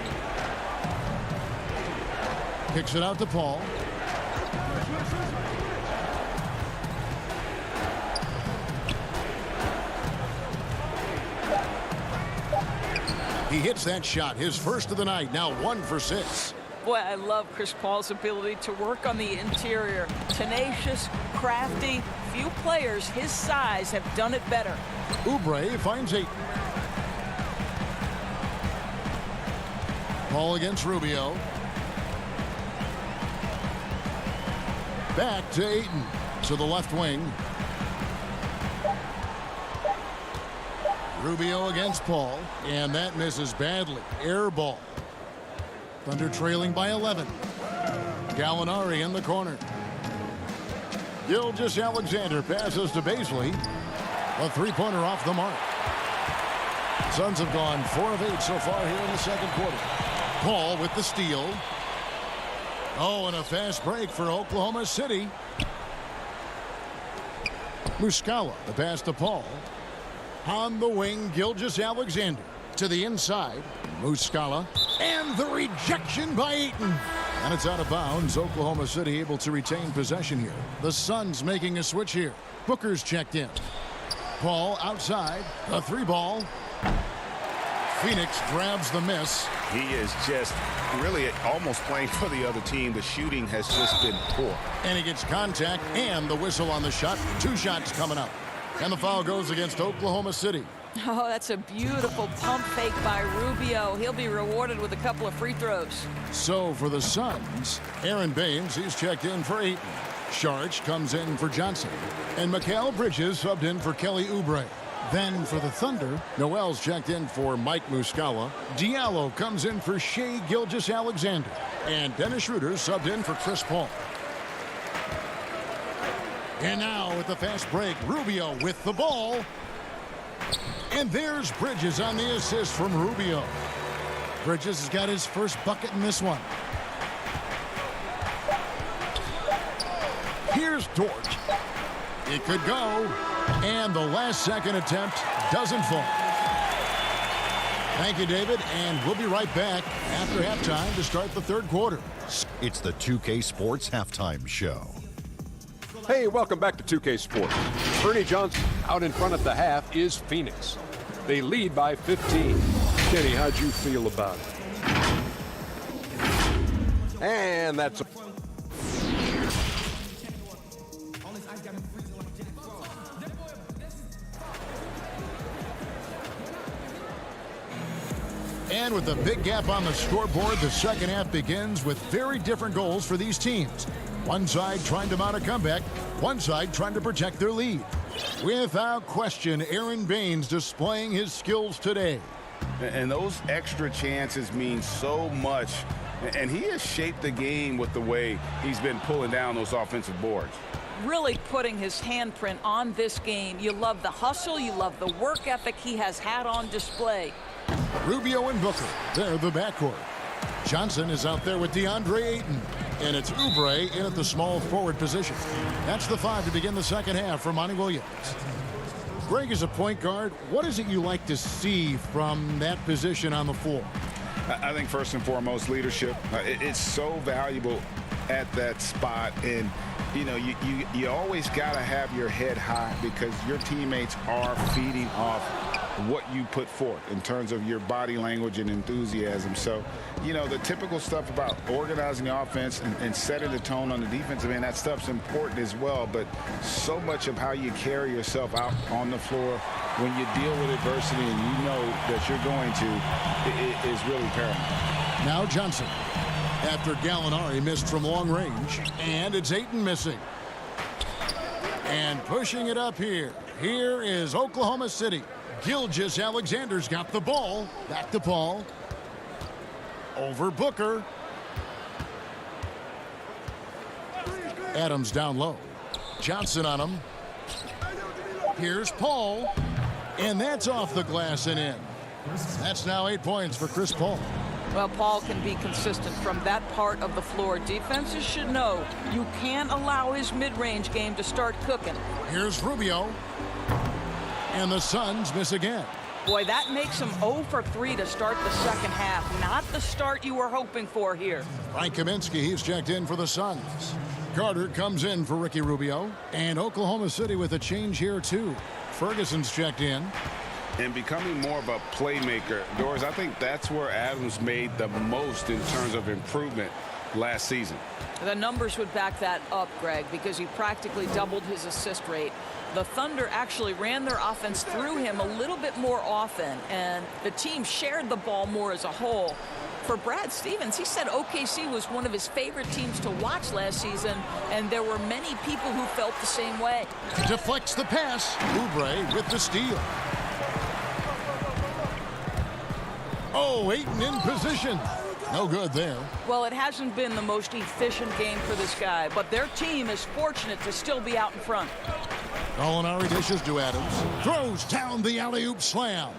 Kicks it out to Paul. He hits that shot, his first of the night, now 1 for 6. Boy, I love Chris Paul's ability to work on the interior. Tenacious, crafty. Few players his size have done it better. Oubre finds Ayton. Paul against Rubio. Back to Ayton, to the left wing. Rubio against Paul, and that misses badly. Air ball. Thunder trailing by 11. Gallinari in the corner. Gilgeous-Alexander passes to Baisley. A 3-pointer off the mark. Suns have gone 4 of 8 so far here in the second quarter. Paul with the steal. Oh, and a fast break for Oklahoma City. Muscala, the pass to Paul. On the wing, Gilgeous-Alexander to the inside. Muscala, and the rejection by Ayton. And it's out of bounds. Oklahoma City able to retain possession here. The Suns making a switch here. Booker's checked in. Paul outside. A 3-ball. Phoenix grabs the miss. He is just really almost playing for the other team. The shooting has just been poor. And he gets contact and the whistle on the shot. 2 shots coming up. And the foul goes against Oklahoma City. Oh, that's a beautiful pump fake by Rubio. He'll be rewarded with a couple of free throws. So for the Suns, Aaron Baines, he's checked in for Ayton. Sharch comes in for Johnson. And Mikal Bridges subbed in for Kelly Oubre. Then for the Thunder, Noel's checked in for Mike Muscala. Diallo comes in for Shai Gilgeous-Alexander. And Dennis Schroeder subbed in for Chris Paul. And now with the fast break, Rubio with the ball. And there's Bridges on the assist from Rubio. Bridges has got his first bucket in this one. Here's Dort. It could go. And the last second attempt doesn't fall. Thank you, David. And we'll be right back after halftime to start the third quarter. It's the 2K Sports Halftime Show. Hey, welcome back to 2K Sports. Ernie Johnson out in front at the half is Phoenix. They lead by 15. Kenny, how'd you feel about it? And that's a... And with the big gap on the scoreboard, the second half begins with very different goals for these teams. One side trying to mount a comeback, one side trying to protect their lead. Without question, Aaron Baines displaying his skills today. And those extra chances mean so much. And he has shaped the game with the way he's been pulling down those offensive boards. Really putting his handprint on this game. You love the hustle, you love the work ethic he has had on display. Rubio and Booker, they're the backcourt. Johnson is out there with DeAndre Ayton. And it's Oubre in at the small forward position. That's the 5 to begin the second half for Monty Williams. Greg, is a point guard, what is it you like to see from that position on the floor? I think first and foremost, leadership. It's so valuable at that spot. And, you know, you always got to have your head high because your teammates are feeding off what you put forth in terms of your body language and enthusiasm. So, you know, the typical stuff about organizing the offense and setting the tone on the defensive end, that stuff's important as well. But so much of how you carry yourself out on the floor when you deal with adversity and you know that you're going to is really paramount. Now Johnson, after Gallinari missed from long range, and it's Ayton missing. And pushing it up here. Here is Oklahoma City. Gilgeous-Alexander's got the ball. Back to Paul. Over Booker. Adams down low. Johnson on him. Here's Paul. And that's off the glass and in. That's now 8 points for Chris Paul. Well, Paul can be consistent from that part of the floor. Defenses should know you can't allow his mid-range game to start cooking. Here's Rubio. And the Suns miss again. Boy, that makes him 0 for 3 to start the second half. Not the start you were hoping for here. Frank Kaminsky, he's checked in for the Suns. Carter comes in for Ricky Rubio. And Oklahoma City with a change here, too. Ferguson's checked in. And becoming more of a playmaker. Doris, I think that's where Adams made the most in terms of improvement last season. The numbers would back that up, Greg, because he practically doubled his assist rate. The Thunder actually ran their offense through him a little bit more often, and the team shared the ball more as a whole. For Brad Stevens, he said OKC was one of his favorite teams to watch last season, and there were many people who felt the same way. Deflects the pass. Oubre with the steal. Oh, Ayton in position. No good there. Well, it hasn't been the most efficient game for this guy, but their team is fortunate to still be out in front. Gallinari dishes to Adams. Throws down the alley-oop slam.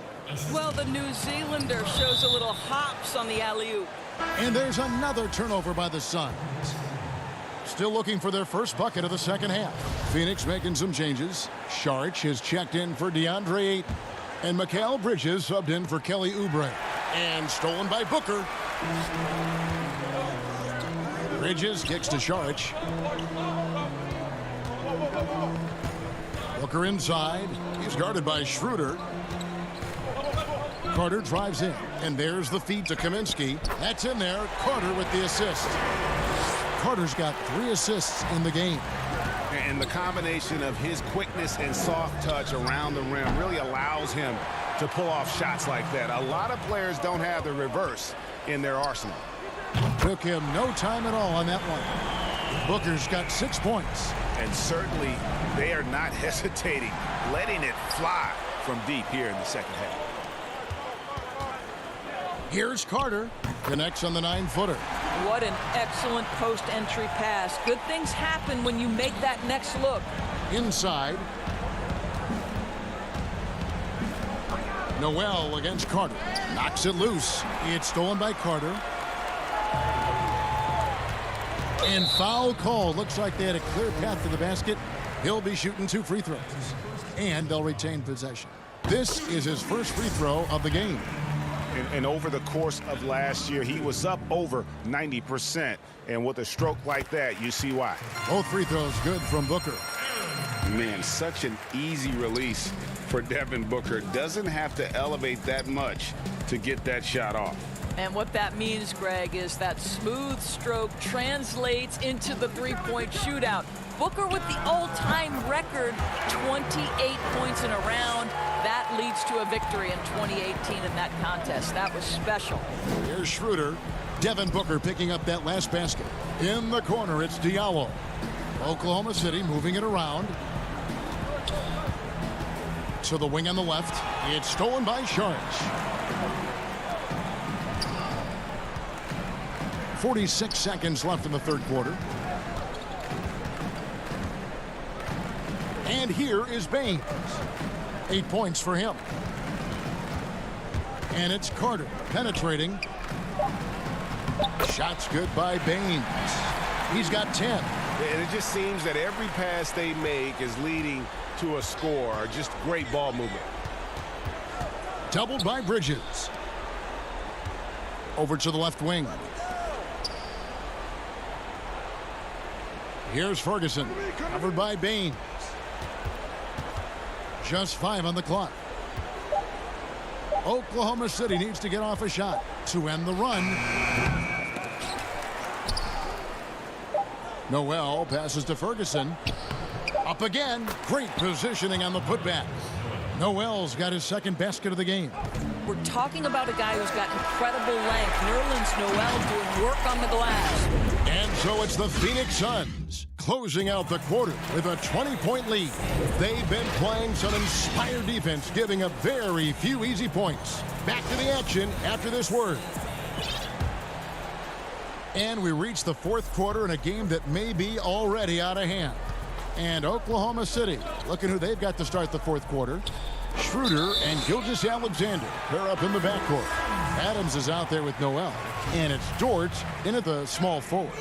Well, the New Zealander shows a little hops on the alley-oop. And there's another turnover by the Suns. Still looking for their first bucket of the second half. Phoenix making some changes. Saric has checked in for DeAndre Ayton. And Mikal Bridges subbed in for Kelly Oubre. And stolen by Booker. Bridges kicks to Saric. Booker inside. He's guarded by Schroeder. Carter drives in. And there's the feed to Kaminsky. That's in there. Carter with the assist. Carter's got 3 assists in the game. And the combination of his quickness and soft touch around the rim really allows him to pull off shots like that. A lot of players don't have the reverse in their arsenal. Took him no time at all on that one. Booker's got 6 points. And certainly they are not hesitating, letting it fly from deep here in the second half. Here's Carter. Connects on the 9-footer. What an excellent post-entry pass. Good things happen when you make that next look. Inside. Noel against Carter. Knocks it loose. It's stolen by Carter. And foul call. Looks like they had a clear path to the basket. He'll be shooting 2 free throws. And they'll retain possession. This is his first free throw of the game. And over the course of last year, he was up over 90%. And with a stroke like that, you see why. Both free throws good from Booker. Man, such an easy release for Devin Booker. Doesn't have to elevate that much to get that shot off. And what that means, Greg, is that smooth stroke translates into the three-point shootout. Booker with the all-time record, 28 points in a round. That leads to a victory in 2018 in that contest. That was special. Here's Schroeder. Devin Booker picking up that last basket. In the corner, it's Diallo. Oklahoma City moving it around. To the wing on the left. It's stolen by Saric. 46 seconds left in the third quarter. And here is Baines. 8 points for him. And it's Carter penetrating. Shots good by Baines. He's got 10. And it just seems that every pass they make is leading to a score. Just great ball movement. Doubled by Bridges. Over to the left wing. Here's Ferguson. Covered by Baines. Just 5 on the clock. Oklahoma City needs to get off a shot to end the run. Noel passes to Ferguson. Up again. Great positioning on the putback. Noel's got his second basket of the game. We're talking about a guy who's got incredible length. Nerlens Noel doing work on the glass. And so it's the Phoenix Suns closing out the quarter with a 20-point lead. They've been playing some inspired defense, giving up very few easy points. Back to the action after this word. And we reach the fourth quarter in a game that may be already out of hand. And Oklahoma City, looking who they've got to start the fourth quarter. Schroeder and Gilgeous-Alexander pair up in the backcourt. Adams is out there with Noel. And it's George in at the small forward.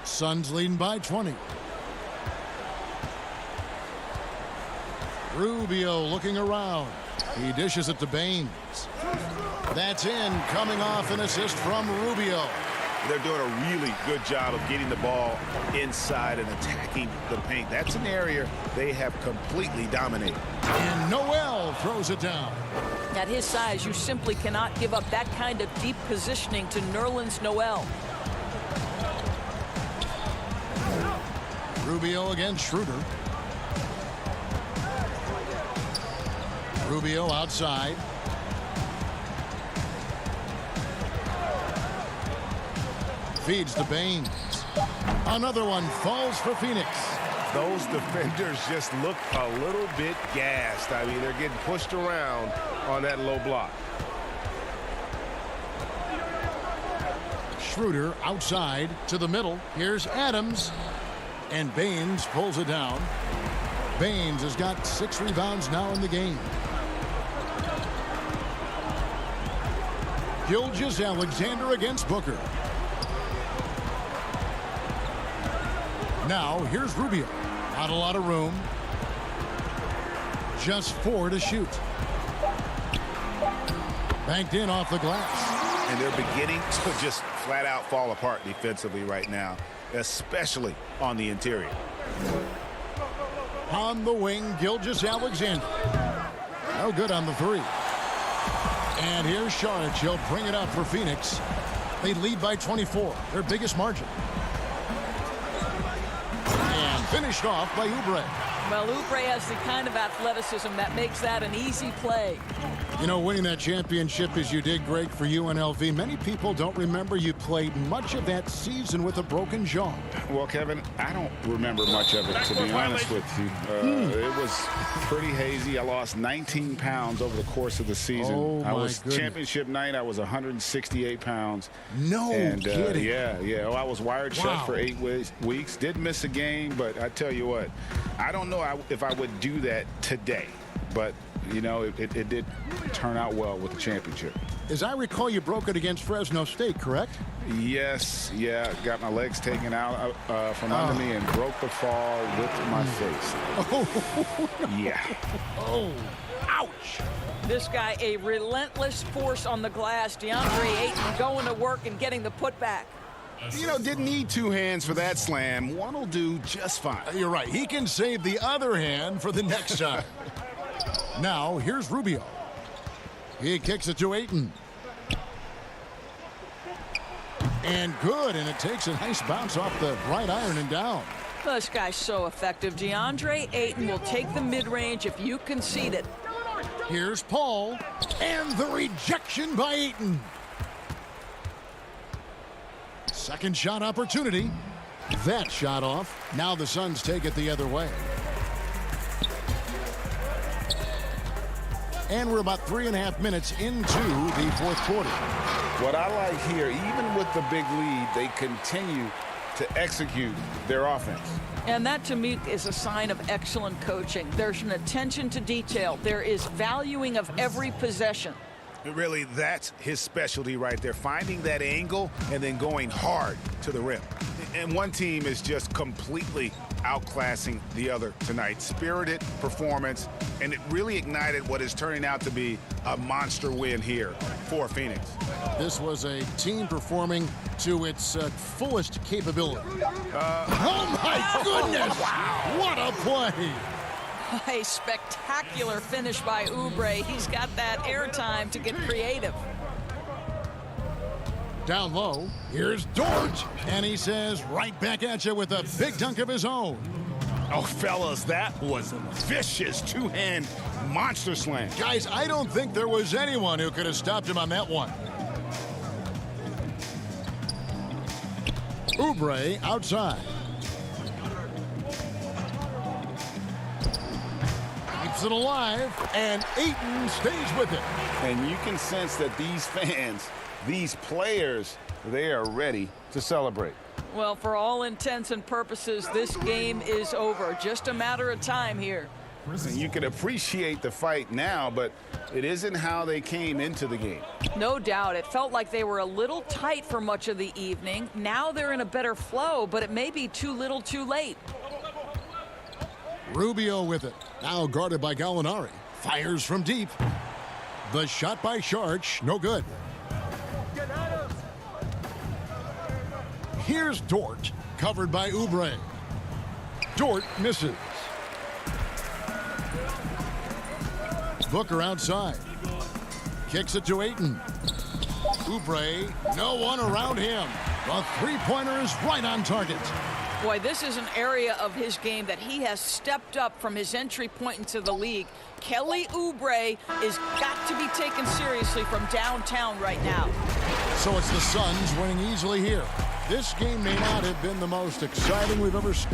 Suns leading by 20. Rubio looking around. He dishes it to Baines. That's in, coming off an assist from Rubio. They're doing a really good job of getting the ball inside and attacking the paint. That's an area they have completely dominated. And Noel throws it down. At his size, you simply cannot give up that kind of deep positioning to Nerlens Noel. Rubio against Schroeder. Rubio outside. Feeds to Baines. Another one falls for Phoenix. Those defenders just look a little bit gassed. I mean, they're getting pushed around on that low block. Schroeder outside to the middle. Here's Adams. And Baines pulls it down. Baines has got 6 rebounds now in the game. Gilgeous-Alexander against Booker. Now, here's Rubio. Not a lot of room. Just 4 to shoot. Banked in off the glass. And they're beginning to just flat out fall apart defensively right now, especially on the interior. On the wing, Gilgeous-Alexander. No good on the 3. And here's Saric. He'll bring it up for Phoenix. They lead by 24, their biggest margin. And finished off by Oubre. Well, Oubre has the kind of athleticism that makes that an easy play. You know, winning that championship as you did, Greg, for UNLV, many people don't remember you played much of that season with a broken jaw. Well, Kevin, I don't remember much of it, to be honest with you. It was pretty hazy. I lost 19 pounds over the course of the season. Oh, my goodness. Championship night, I was 168 pounds. No kidding. Yeah. Oh, I was wired shut for 8 weeks. Did miss a game, but I tell you what, I don't know if I would do that today. But, you know, it did turn out well with the championship. As I recall, you broke it against Fresno State, correct? Yes, yeah. Got my legs taken out from under me and broke the fall with my face. Oh, yeah. Oh, ouch. This guy, a relentless force on the glass. DeAndre Ayton going to work and getting the putback. You know, didn't need 2 hands for that slam. One will do just fine. You're right. He can save the other hand for the next time. Now, here's Rubio. He kicks it to Ayton. And good, and it takes a nice bounce off the right iron and down. This guy's so effective. DeAndre Ayton will take the mid-range if you concede it. Here's Paul, and the rejection by Ayton. Second shot opportunity. That shot off. Now the Suns take it the other way. And we're about 3.5 minutes into the fourth quarter. What I like here, even with the big lead, they continue to execute their offense. And that, to me, is a sign of excellent coaching. There's an attention to detail. There is valuing of every possession. Really, that's his specialty right there, finding that angle and then going hard to the rim. And one team is just completely outclassing the other tonight. Spirited performance, and it really ignited what is turning out to be a monster win here for Phoenix. This was a team performing to its fullest capability. Oh, my goodness! Wow. What a play! A spectacular finish by Oubre. He's got that airtime to get creative. Down low, here's Dort, and he says right back at you with a big dunk of his own. Oh, fellas, that was a vicious 2-hand monster slam. Guys, I don't think there was anyone who could have stopped him on that one. Oubre outside. Keeps it alive, and Ayton stays with it. And you can sense that these fans, these players, they are ready to celebrate. Well, for all intents and purposes, this game is over. Just a matter of time here. And you can appreciate the fight now, but it isn't how they came into the game. No doubt. It felt like they were a little tight for much of the evening. Now they're in a better flow, but it may be too little too late. Rubio with it. Now guarded by Gallinari. Fires from deep. The shot by Sharch, no good. Here's Dort, covered by Oubre. Dort misses. Booker outside. Kicks it to Ayton. Oubre, no one around him. The three-pointer is right on target. Boy, this is an area of his game that he has stepped up from his entry point into the league. Kelly Oubre is got to be taken seriously from downtown right now. So it's the Suns winning easily here. This game may not have been the most exciting we've ever seen.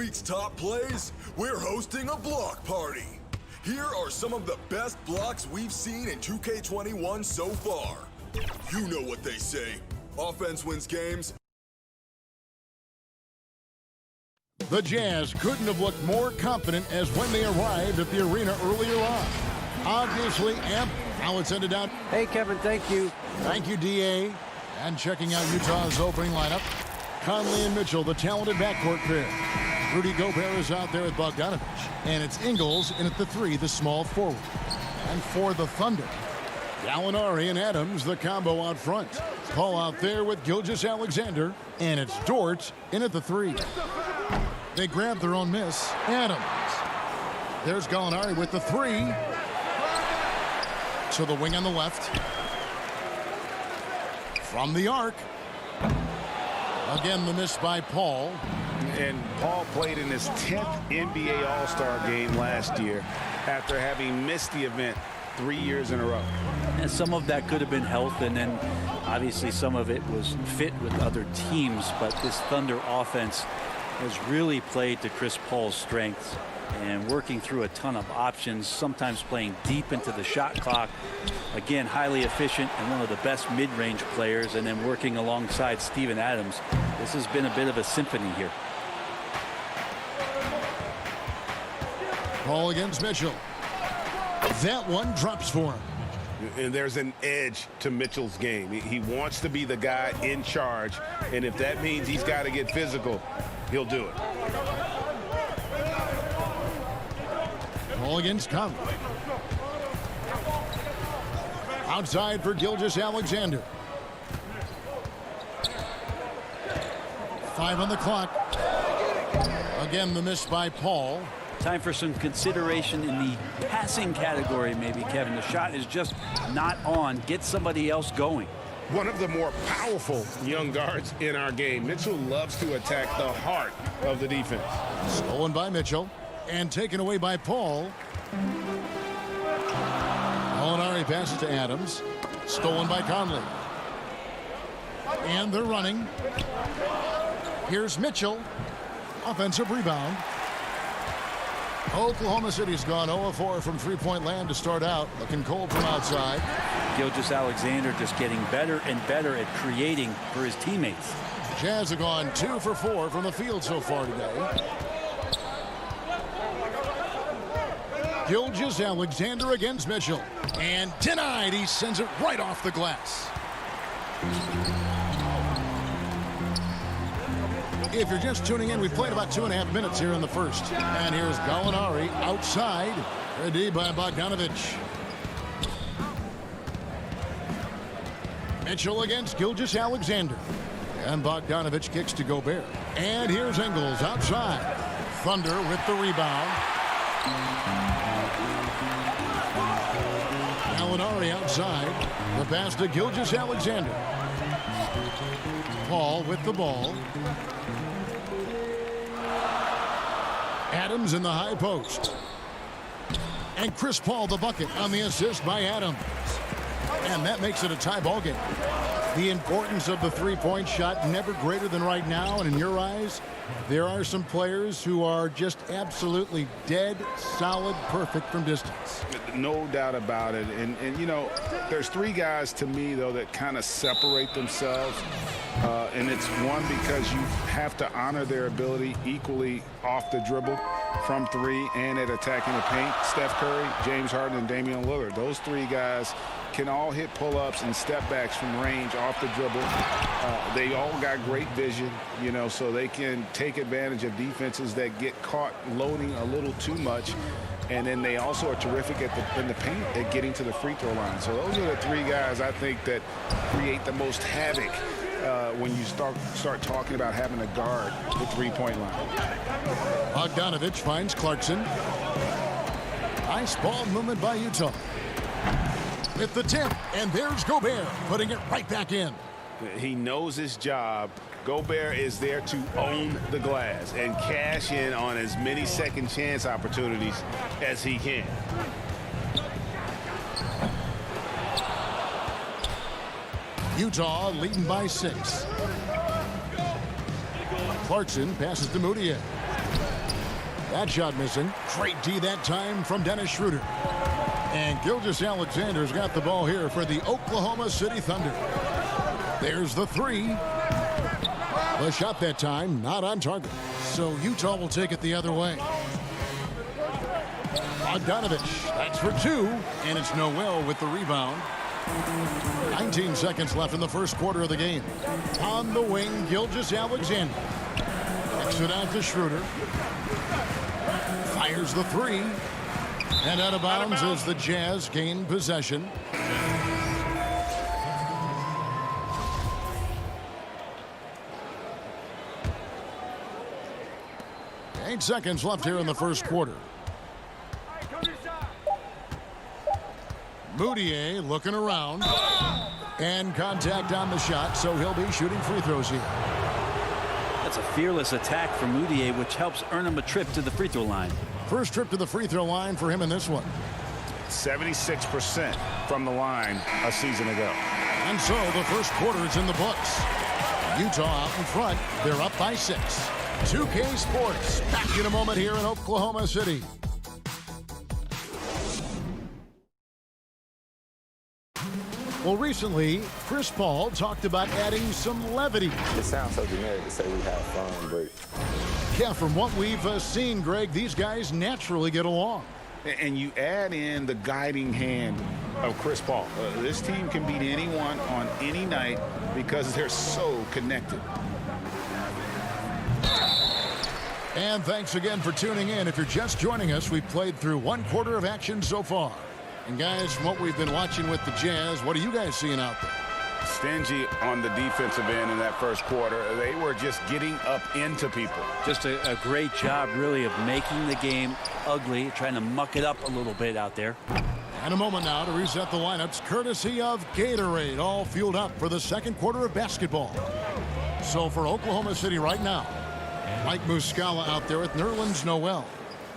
week's top plays, we're hosting a block party. Here are some of the best blocks we've seen in 2K21 so far. You know what they say. Offense wins games. The Jazz couldn't have looked more confident as when they arrived at the arena earlier on. Obviously, Amp, now it's ended out. Hey, Kevin, thank you. Thank you, D.A. And checking out Utah's opening lineup, Conley and Mitchell, the talented backcourt pair. Rudy Gobert is out there with Bogdanovich. And it's Ingles in at the 3, the small forward. And for the Thunder, Gallinari and Adams, the combo out front. Paul out there with Gilgeous-Alexander. And it's Dort in at the 3. They grab their own miss. Adams. There's Gallinari with the 3. To the wing on the left. From the arc. Again, the miss by Paul. And Paul played in his 10th NBA All-Star game last year after having missed the event 3 years in a row. And some of that could have been health, and then obviously some of it was fit with other teams. But this Thunder offense has really played to Chris Paul's strengths and working through a ton of options, sometimes playing deep into the shot clock. Again, highly efficient and one of the best mid-range players, and then working alongside Steven Adams. This has been a bit of a symphony here. Paul against Mitchell. That one drops for him. And there's an edge to Mitchell's game. He wants to be the guy in charge, and if that means he's got to get physical, he'll do it. Paul against Conley. Outside for Gilgeous-Alexander. 5 on the clock. Again, the miss by Paul. Time for some consideration in the passing category, maybe, Kevin. The shot is just not on. Get somebody else going. One of the more powerful young guards in our game. Mitchell loves to attack the heart of the defense. Stolen by Mitchell and taken away by Paul. Gallinari passes to Adams. Stolen by Conley. And they're running. Here's Mitchell. Offensive rebound. Oklahoma City's gone 0-4 from three-point land to start out. Looking cold from outside. Gilgeous-Alexander just getting better and better at creating for his teammates. Jazz have gone 2 for 4 from the field so far today. Gilgeous-Alexander against Mitchell. And denied. He sends it right off the glass. If you're just tuning in, we've played about 2.5 minutes here in the first. And here's Gallinari outside. Ready by Bogdanovich. Mitchell against Gilgeous-Alexander. And Bogdanovich kicks to Gobert. And here's Ingles outside. Thunder with the rebound. Gallinari outside. The pass to Gilgeous-Alexander. Paul with the ball. Adams in the high post. And Chris Paul the bucket on the assist by Adams. And that makes it a tie ball game. The importance of the three-point shot never greater than right now. And in your eyes, there are some players who are just absolutely dead, solid, perfect from distance. No doubt about it. And you know, there's 3 guys to me, though, that kind of separate themselves. And it's one, because you have to honor their ability equally off the dribble, from 3, and at attacking the paint. Steph Curry, James Harden, and Damian Lillard. Those 3 guys can all hit pull-ups and step-backs from range off the dribble. They all got great vision, you know, so they can take advantage of defenses that get caught loading a little too much. And then they also are terrific in the paint at getting to the free throw line. So those are the 3 guys I think that create the most havoc when you start talking about having a guard the three-point line. Bogdanovich finds Clarkson. Nice ball movement by Utah. With the tip, and there's Gobert putting it right back in. He knows his job. Gobert is there to own the glass and cash in on as many second chance opportunities as he can. Utah leading by 6. Clarkson passes to Moutier. That shot missing. Great D that time from Dennis Schroeder. And Gilgeous-Alexander's got the ball here for the Oklahoma City Thunder. There's the three. The shot that time not on target. So Utah will take it the other way. Bogdanovich, that's for two. And it's Noel with the rebound. 19 seconds left in the first quarter of the game. On the wing, Gilgeous-Alexander. Exit out to Schroeder. Fires the three. And out of bounds as the Jazz gain possession. Eight seconds left here in the first quarter. Moutier looking around. And contact on the shot, so he'll be shooting free throws here. That's a fearless attack from Moutier, which helps earn him a trip to the free throw line. First trip to the free throw line for him in this one. 76% from the line a season ago. And so the first quarter is in the books. Utah out in front. They're up by 6. 2K Sports back in a moment here in Oklahoma City. Well, recently, Chris Paul talked about adding some levity. It sounds so generic to say we have fun, but... Yeah, from what we've seen, Greg, these guys naturally get along. And you add in the guiding hand of Chris Paul. This team can beat anyone on any night because they're so connected. And thanks again for tuning in. If you're just joining us, we've played through one quarter of action so far. And guys, from what we've been watching with the Jazz, what are you guys seeing out there? Stingy on the defensive end in that first quarter. They were just getting up into people. Just a great job, really, of making the game ugly, trying to muck it up a little bit out there. And a moment now to reset the lineups, courtesy of Gatorade, all fueled up for the second quarter of basketball. So for Oklahoma City right now, Mike Muscala out there with Nerlens Noel.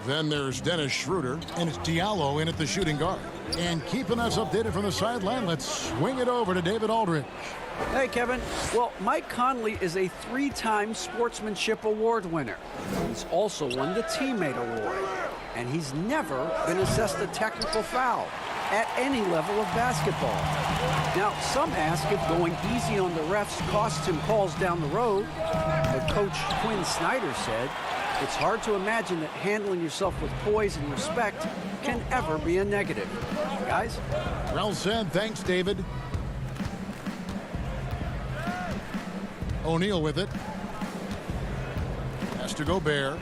Then there's Dennis Schroeder, and it's Diallo in at the shooting guard. And keeping us updated from the sideline, let's swing it over to David Aldridge. Hey, Kevin. Well, Mike Conley is a 3-time Sportsmanship Award winner. He's also won the Teammate Award. And he's never been assessed a technical foul at any level of basketball. Now, some ask if going easy on the refs costs him calls down the road. But Coach Quinn Snyder said, it's hard to imagine that handling yourself with poise and respect can ever be a negative. Guys? Well said. Thanks, David. O'Neal with it. Has to Gobert.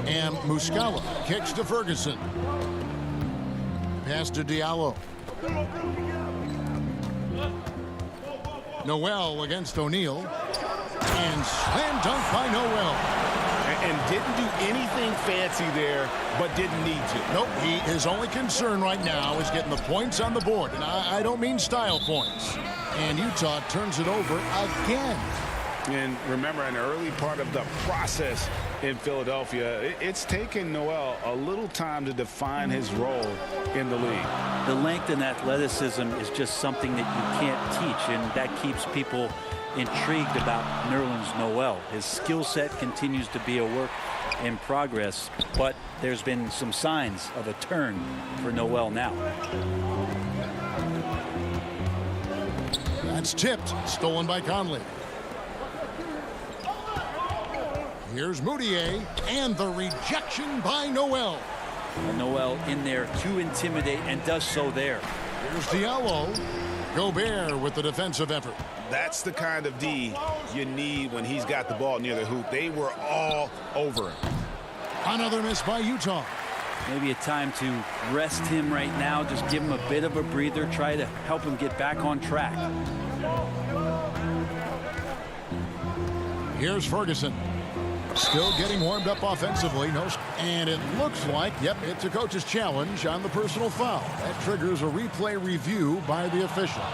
And Muscala kicks to Ferguson. Pass to Diallo. Noel against O'Neal. And slam dunk by Noel. And didn't do anything fancy there, but didn't need to. Nope, his only concern right now is getting the points on the board. And I don't mean style points. And Utah turns it over again. And remember, in the early part of the process in Philadelphia, it's taken Noel a little time to define his role in the league. The length and athleticism is just something that you can't teach, and that keeps people intrigued about Nerlens Noel. His skill set continues to be a work in progress, but there's been some signs of a turn for Noel now. That's tipped, stolen by Conley. Here's Moutier, and the rejection by Noel. Noel in there to intimidate, and does so there. Here's Diallo. Gobert with the defensive effort. That's the kind of D you need when he's got the ball near the hoop. They were all over him. Another miss by Utah. Maybe a time to rest him right now. Just give him a bit of a breather. Try to help him get back on track. Here's Ferguson. Still getting warmed up offensively. And it looks like, yep, it's a coach's challenge on the personal foul. That triggers a replay review by the officials.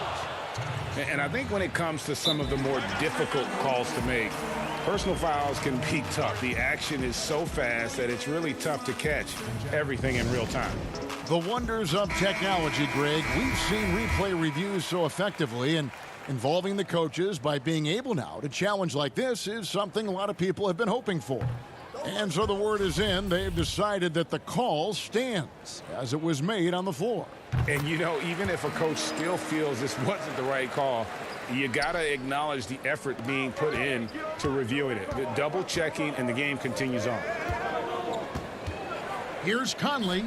And I think when it comes to some of the more difficult calls to make, personal fouls can be tough. The action is so fast that it's really tough to catch everything in real time. The wonders of technology, Greg. We've seen replay reviews so effectively, and Involving the coaches by being able now to challenge like this is something a lot of people have been hoping for. And so the word is in. They've decided that the call stands as it was made on the floor. And, you know, even if a coach still feels this wasn't the right call, you got to acknowledge the effort being put in to reviewing it. The double checking, and the game continues on. Here's Conley.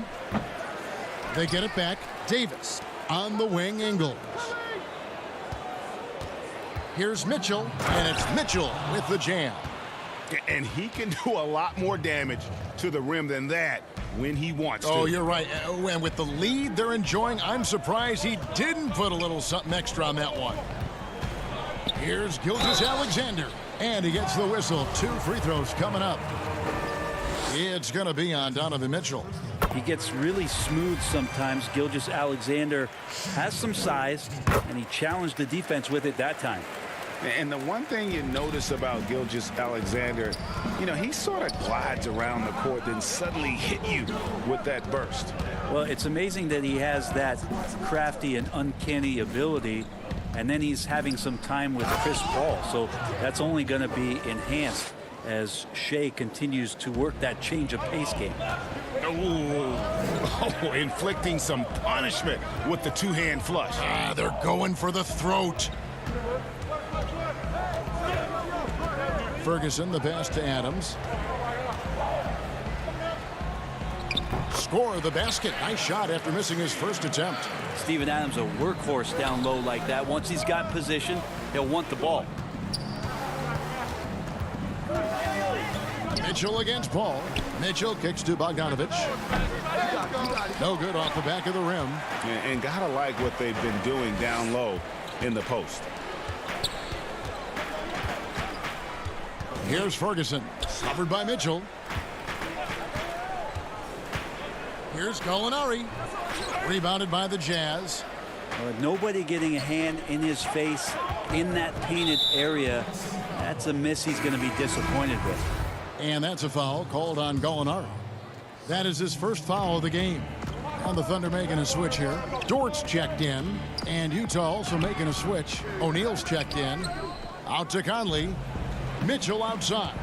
They get it back. Davis on the wing. Ingles. Here's Mitchell, and it's Mitchell with the jam. And he can do a lot more damage to the rim than that when he wants to. Oh, you're right. And with the lead they're enjoying, I'm surprised he didn't put a little something extra on that one. Here's Gilgeous-Alexander, and he gets the whistle. 2 free throws coming up. It's going to be on Donovan Mitchell. He gets really smooth sometimes. Gilgeous-Alexander has some size, and he challenged the defense with it that time. And the one thing you notice about Gilgeous-Alexander, you know, he sort of glides around the court, then suddenly hit you with that burst. Well, it's amazing that he has that crafty and uncanny ability, and then he's having some time with Chris Paul. So that's only going to be enhanced as Shea continues to work that change of pace game. Oh, inflicting some punishment with the two-hand flush. They're going for the throat. Ferguson, the pass to Adams. Score the basket. Nice shot after missing his first attempt. Steven Adams, a workhorse down low like that. Once he's got position, he'll want the ball. Mitchell against Paul. Mitchell kicks to Bogdanovich. No good off the back of the rim. And gotta like what they've been doing down low in the post. Here's Ferguson, covered by Mitchell. Here's Gallinari, rebounded by the Jazz. Nobody getting a hand in his face in that painted area. That's a miss he's going to be disappointed with. And that's a foul called on Gallinari. That is his first foul of the game. And the Thunder making a switch here. Dort's checked in, and Utah also making a switch. O'Neal's checked in. Out to Conley. Mitchell outside.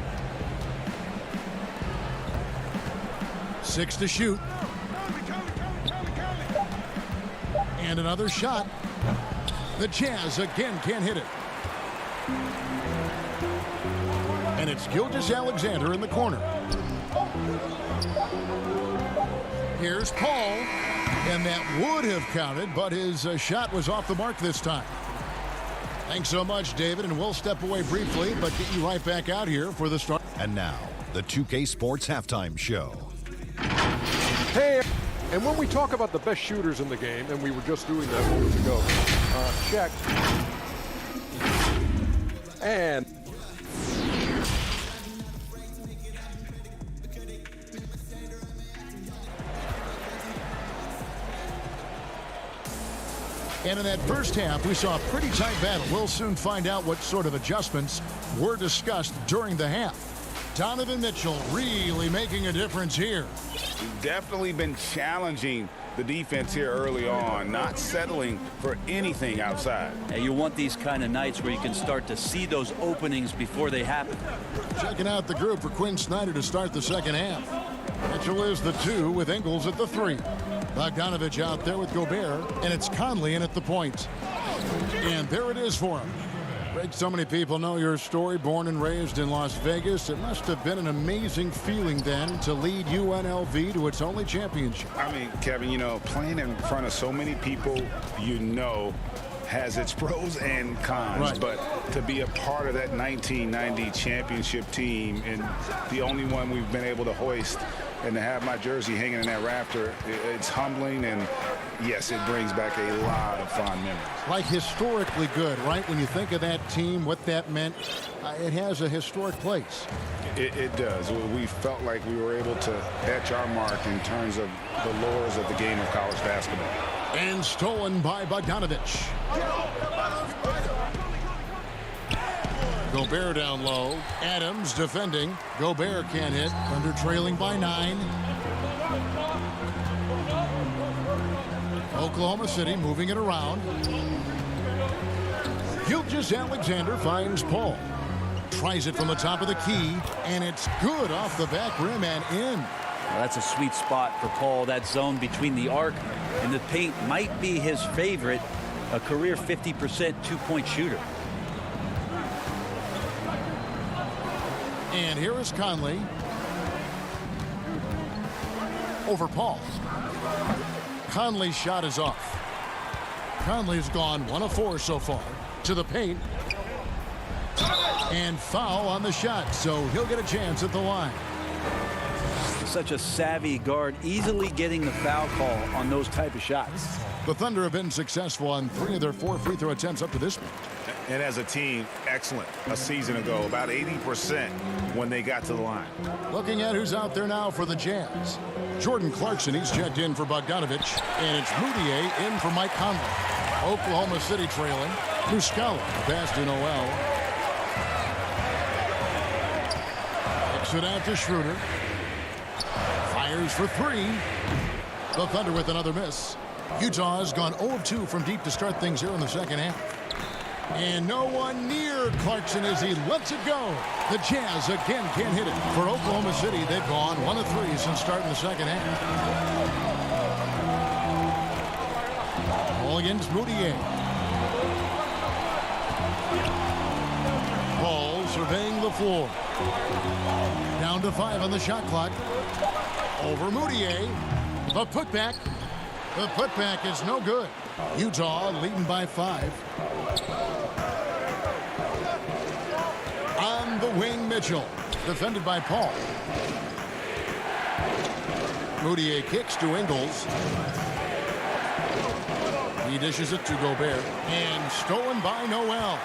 6 to shoot. And another shot. The Jazz again can't hit it. And it's Gilgeous-Alexander in the corner. Here's Paul. And that would have counted, but his shot was off the mark this time. Thanks so much, David, and we'll step away briefly, but get you right back out here for the start. And now, the 2K Sports Halftime Show. Hey, and when we talk about the best shooters in the game, and we were just doing that moments ago, check. And And in that first half, we saw a pretty tight battle. We'll soon find out what sort of adjustments were discussed during the half. Donovan Mitchell really making a difference here. Definitely been challenging the defense here early on, not settling for anything outside. Yeah, you want these kind of nights where you can start to see those openings before they happen. Checking out the group for Quinn Snyder to start the second half. Mitchell is the 2 with Ingles at the 3. Bogdanovich out there with Gobert, and it's Conley in at the point. And there it is for him. Greg, so many people know your story. Born and raised in Las Vegas, it must have been an amazing feeling then to lead UNLV to its only championship. I mean, Kevin, you know, playing in front of so many people you know has its pros and cons, right. But to be a part of that 1990 championship team and the only one we've been able to hoist and to have my jersey hanging in that rafter, it's humbling, and yes, it brings back a lot of fond memories. Like historically good, right? When you think of that team, what that meant, it has a historic place. It does. We felt like we were able to etch our mark in terms of the lures of the game of college basketball. And stolen by Bogdanovich. Gobert down low. Adams defending. Gobert can't hit. Thunder trailing by 9. Oklahoma City moving it around. Gilgeous-Alexander finds Paul. Tries it from the top of the key, and it's good off the back rim and in. Well, that's a sweet spot for Paul. That zone between the arc and the paint might be his favorite. A career 50% two-point shooter. And here is Conley. Over Paul. Conley's shot is off. Conley's gone 1 of 4 so far. To the paint. And foul on the shot, so he'll get a chance at the line. Such a savvy guard, easily getting the foul call on those type of shots. The Thunder have been successful on 3 of their 4 free throw attempts up to this point. And as a team, excellent. A season ago, about 80% when they got to the line. Looking at who's out there now for the Jazz. Jordan Clarkson, he's checked in for Bogdanovich. And it's Moutier in for Mike Conley. Oklahoma City trailing. Muscala pass to Noel. Kicks it out to Schroeder. Fires for 3. The Thunder with another miss. Utah has gone 0 of 2 from deep to start things here in the second half. And no one near Clarkson as he lets it go. The Jazz again can't hit it. For Oklahoma City, they've gone 1 of 3 since starting the second half. Ball against Moutier. Paul surveying the floor. Down to 5 on the shot clock. Over Moutier. The putback. The putback is no good. Utah leading by 5. On the wing, Mitchell. Defended by Paul. Moutier kicks to Ingles. He dishes it to Gobert. And stolen by Noel.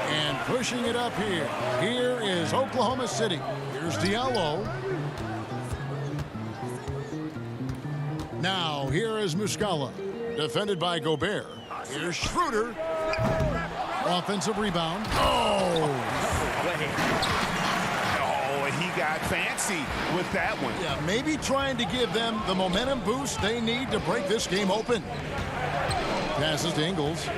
And pushing it up here. Here is Oklahoma City. Here's Diallo. Now, here is Muscala. Defended by Gobert. Here's Schroeder. Offensive rebound. Oh, he got fancy with that one. Yeah, maybe trying to give them the momentum boost they need to break this game open. Passes to Ingles.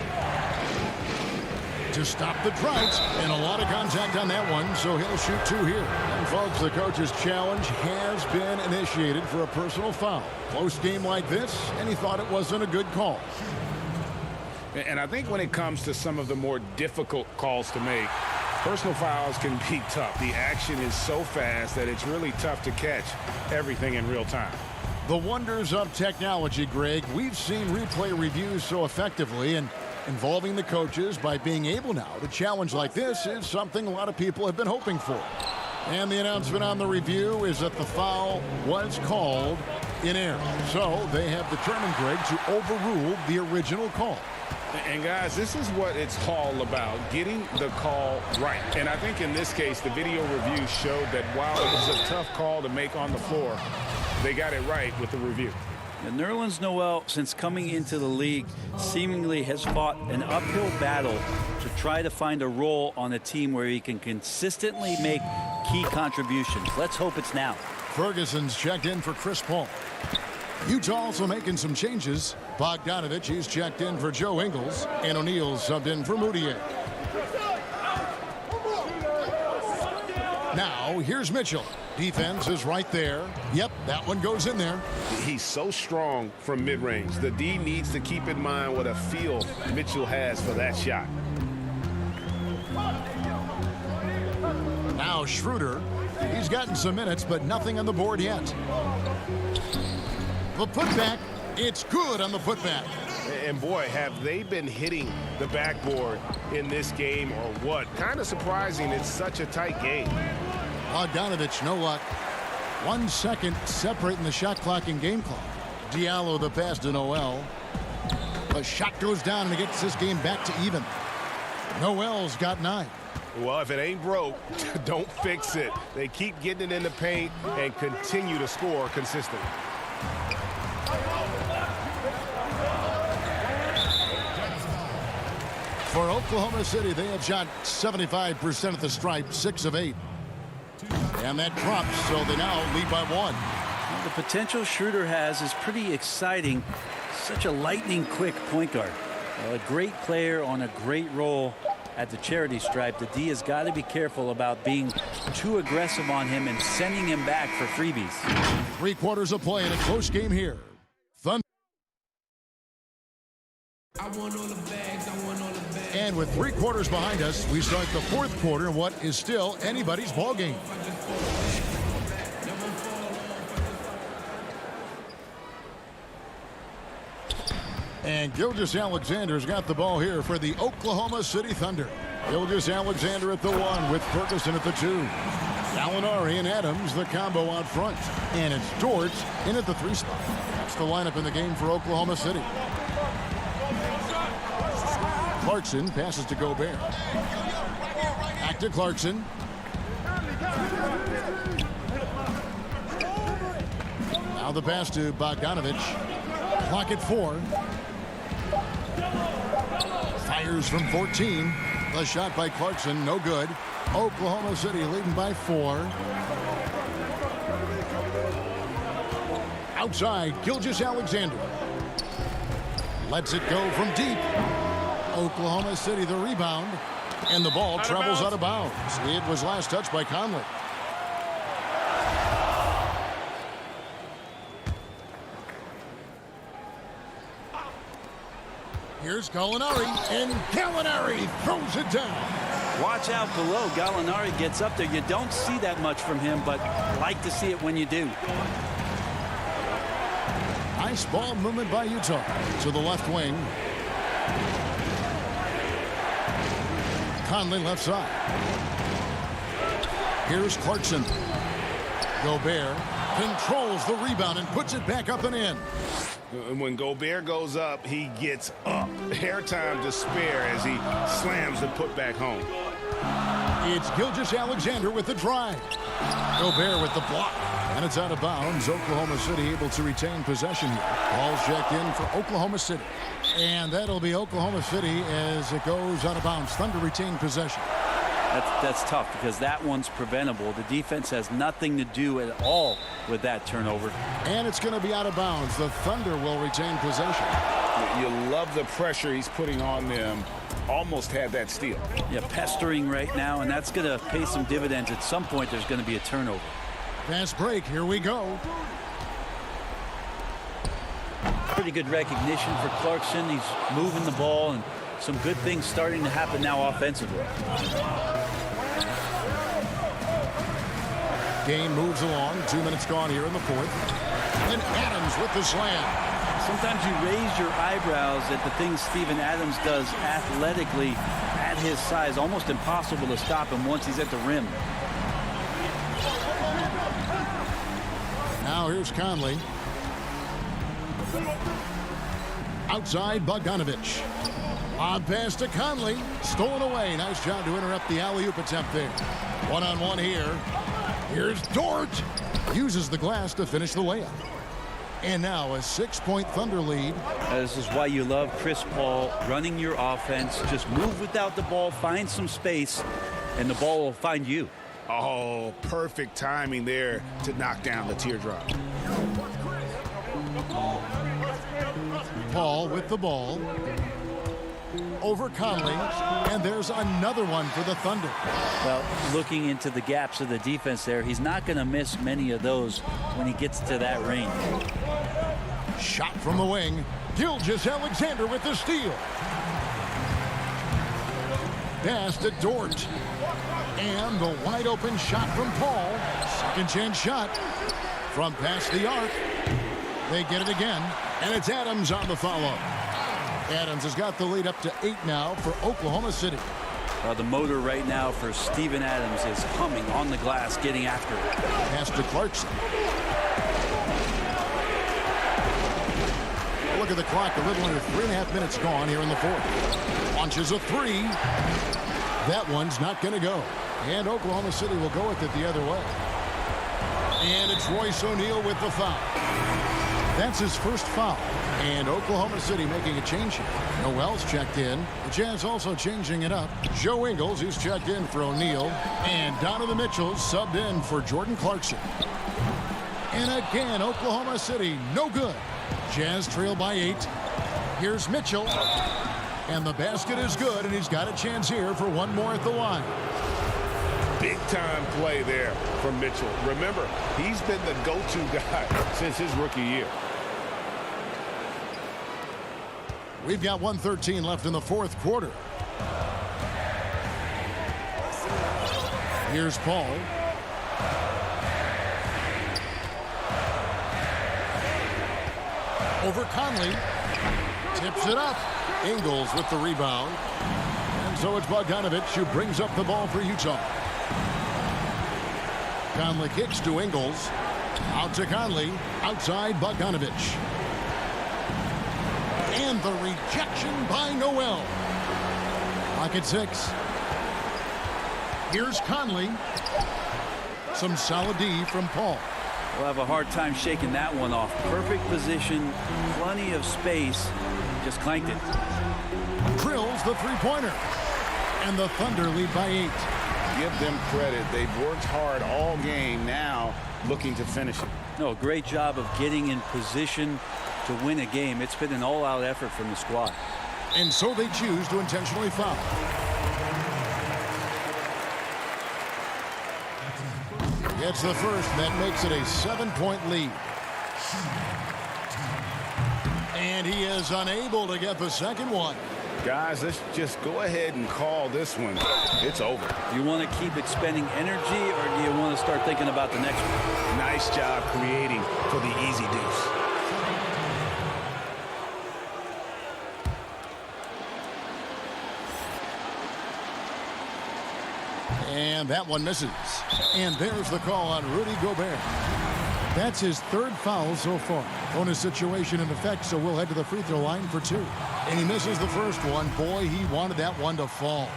To stop the drought, and a lot of contact on that one, so he'll shoot 2 here. And folks, the coach's challenge has been initiated for a personal foul. Close game like this, and he thought it wasn't a good call. And I think when it comes to some of the more difficult calls to make, personal fouls can be tough. The action is so fast that it's really tough to catch everything in real time. The wonders of technology, Greg. We've seen replay reviews so effectively, and involving the coaches by being able now to challenge like this is something a lot of people have been hoping for. And the announcement on the review is that the foul was called in error. So they have determined, Greg, to overrule the original call. And guys, this is what it's all about, getting the call right. And I think in this case, the video review showed that while it was a tough call to make on the floor, they got it right with the review. And Nerlens Noel, since coming into the league, seemingly has fought an uphill battle to try to find a role on a team where he can consistently make key contributions. Let's hope it's now. Ferguson's checked in for Chris Paul. Utah also making some changes. Bogdanovich, he's checked in for Joe Ingles, and O'Neal subbed in for Moutier. Now, here's Mitchell. Defense is right there. Yep, that one goes in there. He's so strong from mid-range. The D needs to keep in mind what a feel Mitchell has for that shot. Now Schroeder. He's gotten some minutes, but nothing on the board yet. The putback. It's good on the putback. And boy, have they been hitting the backboard in this game or what? Kind of surprising it's such a tight game. Bogdanovich, no luck. 1 second separating the shot clock and game clock. Diallo the pass to Noel. The shot goes down and it gets this game back to even. Noel's got 9. Well, if it ain't broke, don't fix it. They keep getting it in the paint and continue to score consistently. For Oklahoma City, they have shot 75% at the stripe, 6 of 8. And that drops, so they now lead by 1. Well, the potential Schroeder has is pretty exciting. Such a lightning quick point guard. A great player on a great role at the charity stripe. The D has got to be careful about being too aggressive on him and sending him back for freebies. 3 quarters of play in a close game here. Thunder. And with 3 quarters behind us, we start the 4th quarter in what is still anybody's ball game. And Gilgeous-Alexander's got the ball here for the Oklahoma City Thunder. Gilgeous-Alexander at the 1 with Ferguson at the 2. Gallinari and Adams, the combo out front. And it's Dort in at the 3 spot. That's the lineup in the game for Oklahoma City. Clarkson passes to Gobert. Back to Clarkson. Now the pass to Bogdanovich. Clock at 4. Fires from 14. The shot by Clarkson, no good. Oklahoma City leading by 4. Outside, Gilgeous-Alexander. Lets it go from deep. Oklahoma City the rebound. And the ball travels out of bounds. It was last touched by Conley. Here's Gallinari, and Gallinari throws it down. Watch out below. Gallinari gets up there. You don't see that much from him, but like to see it when you do. Nice ball movement by Utah to the left wing. Conley left side. Here's Clarkson. Gobert controls the rebound and puts it back up and in. When Gobert goes up, he gets up. Hair time to spare as he slams the putback home. It's Gilgeous-Alexander with the drive. Gobert with the block. And it's out of bounds. Oklahoma City able to retain possession here. Ball's checked in for Oklahoma City. And that'll be Oklahoma City as it goes out of bounds. Thunder retain possession. That's tough because that one's preventable. The defense has nothing to do at all with that turnover. And it's going to be out of bounds. The Thunder will retain possession. You love the pressure he's putting on them. Almost had that steal. Yeah, pestering right now, and that's going to pay some dividends. At some point, there's going to be a turnover. Fast break. Here we go. Pretty good recognition for Clarkson. He's moving the ball, and some good things starting to happen now offensively. Game moves along. 2 minutes gone here in the 4th. And Adams with the slam. Sometimes you raise your eyebrows at the things Steven Adams does athletically at his size. Almost impossible to stop him once he's at the rim. Now here's Conley. Outside, Bogdanovich. Odd pass to Conley. Stolen away. Nice job to interrupt the alley-oop attempt there. One-on-one here. Here's Dort. Uses the glass to finish the layup. And now a 6-point Thunder lead. This is why you love Chris Paul running your offense. Just move without the ball, find some space, and the ball will find you. Oh, perfect timing there to knock down the teardrop. Paul with the ball. Over Conley, and there's another one for the Thunder. Well, looking into the gaps of the defense there, he's not going to miss many of those when he gets to that range. Shot from the wing. Gilgeous-Alexander with the steal. Pass to Dort. And the wide open shot from Paul. Second chance shot from past the arc. They get it again, and it's Adams on the follow. Adams has got the lead up to 8 now for Oklahoma City. The motor right now for Steven Adams is humming on the glass, getting after it. Pass to Clarkson. Look at the clock. A little under 3.5 minutes gone here in the 4th. Launches a 3. That one's not going to go. And Oklahoma City will go with it the other way. And it's Royce O'Neal with the foul. That's his first foul. And Oklahoma City making a change here. Noel's checked in. The Jazz also changing it up. Joe Ingles, he's checked in for O'Neal. And Donovan Mitchell subbed in for Jordan Clarkson. And again, Oklahoma City, no good. Jazz trail by 8. Here's Mitchell. And the basket is good, and he's got a chance here for one more at the line. Big-time play there from Mitchell. Remember, he's been the go-to guy since his rookie year. We've got 1:13 left in the fourth quarter. Here's Paul. Over Conley. Tips it up. Ingles with the rebound. And so it's Bogdanovich who brings up the ball for Utah. Conley kicks to Ingles. Out to Conley. Outside Bogdanovich. And the rejection by Noel. Clock at 6. Here's Conley. Some solid D from Paul. We'll have a hard time shaking that one off. Perfect position, plenty of space. Just clanked it. Drills the three-pointer. And the Thunder lead by 8. Give them credit. They've worked hard all game, now looking to finish it. No, great job of getting in position to win a game. It's been an all-out effort from the squad. And so they choose to intentionally foul. Gets the first. That makes it a 7-point lead. And he is unable to get the second one. Guys, let's just go ahead and call this one. It's over. Do you want to keep expending energy, or do you want to start thinking about the next one? Nice job creating for the easy deuce. And that one misses. And there's the call on Rudy Gobert. That's his third foul so far. Bonus situation in effect, so we'll head to the free throw line for 2. And he misses the first one. Boy, he wanted that one to fall.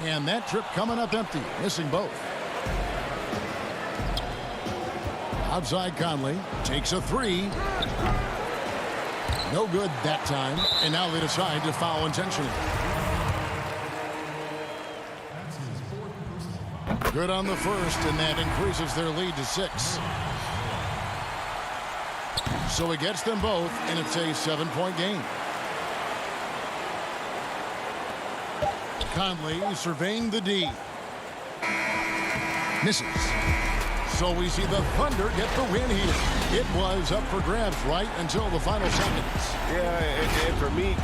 And that trip coming up empty, missing both. Outside Conley, takes a 3. No good that time, and now they decide to foul intentionally. Good on the first, and that increases their lead to 6. So he gets them both, and it's a 7-point game. Conley surveying the D. Misses. So we see the Thunder get the win here. It was up for grabs right until the final seconds. Yeah, and for me,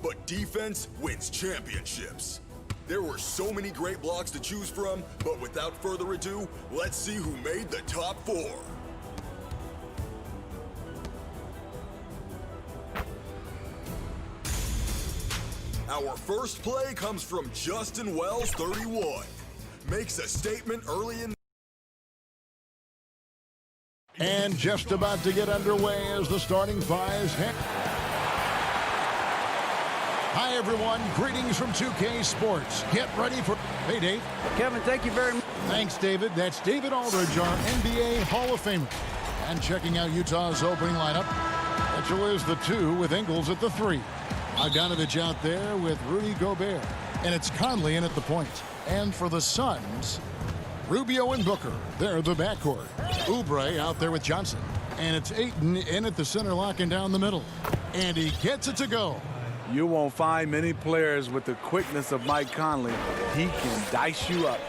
but defense wins championships. There were so many great blocks to choose from, but without further ado, let's see who made the top 4. Our first play comes from Justin Wells, 31. Makes a statement early in. And just about to get underway as the starting fives head. Hi, everyone. Greetings from 2K Sports. Get ready for... Hey, Dave. Kevin, thank you very much. Thanks, David. That's David Aldridge, our NBA Hall of Famer. And checking out Utah's opening lineup, Mitchell is the 2 with Ingles at the 3. Bogdanovich out there with Rudy Gobert. And it's Conley in at the point. And for the Suns, Rubio and Booker. They're the backcourt. Oubre out there with Johnson. And it's Ayton in at the center, locking down the middle. And he gets it to go. You won't find many players with the quickness of Mike Conley. He can dice you up.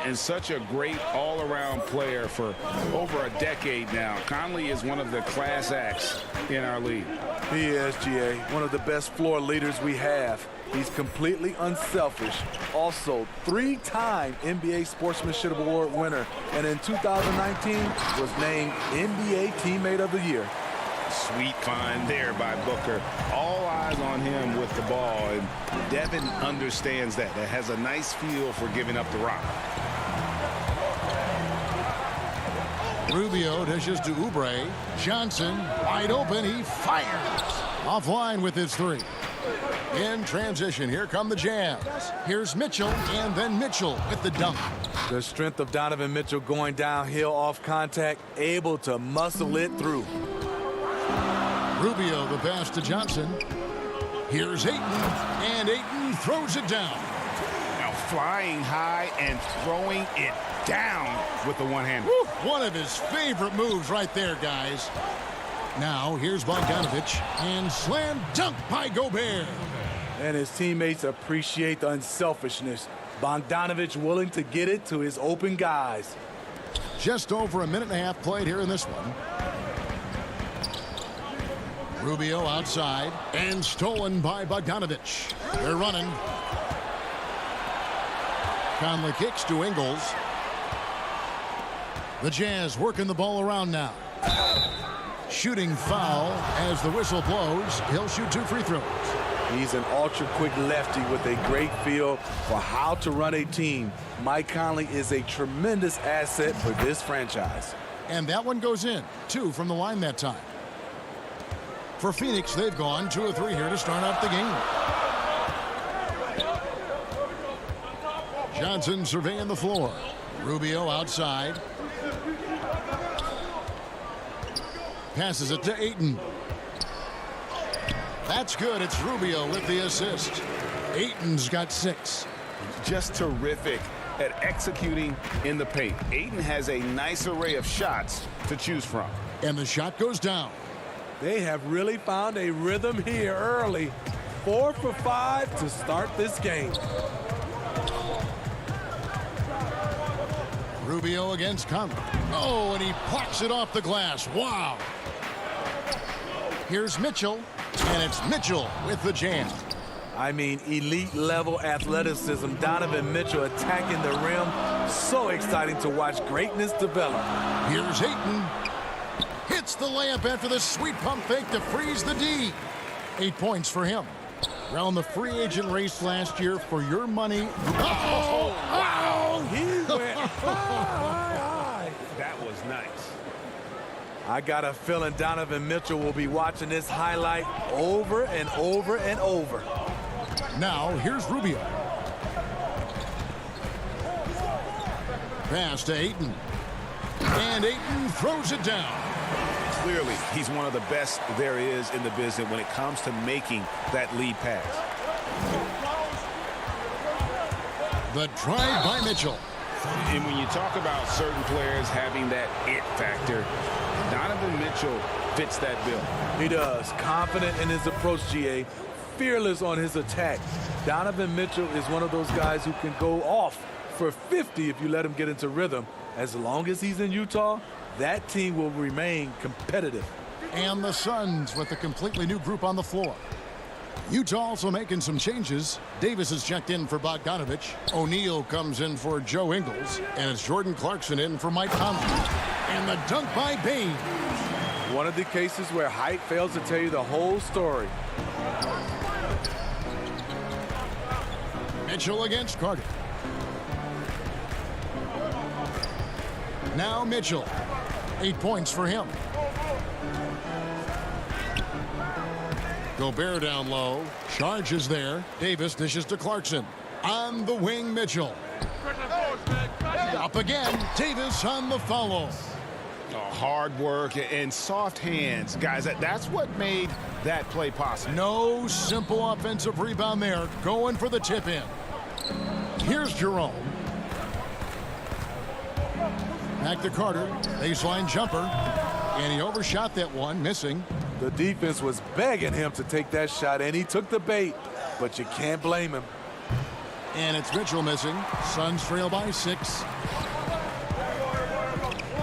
And such a great all-around player for over a decade now. Conley is one of the class acts in our league. He is, GA, one of the best floor leaders we have. He's completely unselfish. Also, 3-time NBA Sportsmanship Award winner. And in 2019 was named NBA Teammate of the Year. Sweet find there by Booker. All eyes on him with the ball, and Devin understands that. That has a nice feel for giving up the rock. Rubio dishes to Oubre. Johnson wide open. He fires. Offline with his 3. In transition, here come the Jazz. Here's Mitchell, and then Mitchell with the dunk. The strength of Donovan Mitchell going downhill off contact, able to muscle it through. Rubio the pass to Johnson. Here's Ayton, and Ayton throws it down. Now flying high and throwing it down with the one-hander. One of his favorite moves right there, guys. Now here's Bogdanovich, and slam dunk by Gobert. And his teammates appreciate the unselfishness. Bogdanovich willing to get it to his open guys. Just over a minute and a half played here in this one. Rubio outside, and stolen by Bogdanovich. They're running. Conley kicks to Ingles. The Jazz working the ball around now. Shooting foul as the whistle blows. He'll shoot 2 free throws. He's an ultra-quick lefty with a great feel for how to run a team. Mike Conley is a tremendous asset for this franchise. And that one goes in. 2 from the line that time. For Phoenix, they've gone 2 of 3 here to start out the game. Johnson surveying the floor. Rubio outside. Passes it to Ayton. That's good. It's Rubio with the assist. Ayton's got 6. Just terrific at executing in the paint. Ayton has a nice array of shots to choose from. And the shot goes down. They have really found a rhythm here early. 4 for 5 to start this game. Rubio against Conley. Oh, and he plucks it off the glass. Wow. Here's Mitchell, and it's Mitchell with the jam. I mean, elite level athleticism. Donovan Mitchell attacking the rim. So exciting to watch greatness develop. Here's Ayton. Hits the layup after the sweet pump fake to freeze the D. 8 points for him. Around the free agent race last year for your money. Oh, wow! He went high. That was nice. I got a feeling Donovan Mitchell will be watching this highlight over and over and over. Now, here's Rubio. Pass to Ayton. And Ayton throws it down. Clearly, he's one of the best there is in the business when it comes to making that lead pass. The drive by Mitchell. And when you talk about certain players having that it factor, Donovan Mitchell fits that bill. He does. Confident in his approach, GA. Fearless on his attack. Donovan Mitchell is one of those guys who can go off for 50 if you let him get into rhythm. As long as he's in Utah, that team will remain competitive. And the Suns with a completely new group on the floor. Utah also making some changes. Davis is checked in for Bogdanovich. O'Neal comes in for Joe Ingles. And it's Jordan Clarkson in for Mike Conley. And the dunk by Bain. One of the cases where height fails to tell you the whole story. Mitchell against Carter. Now Mitchell. 8 points for him. Gobert down low. Charge is there. Davis dishes to Clarkson. On the wing, Mitchell. Up again. Davis on the follow. Hard work and soft hands. Guys, that's what made that play possible. No simple offensive rebound there. Going for the tip in. Here's Jerome. Back to Carter. Baseline jumper. And he overshot that one, missing. The defense was begging him to take that shot, and he took the bait. But you can't blame him. And it's Mitchell missing. Suns trail by 6.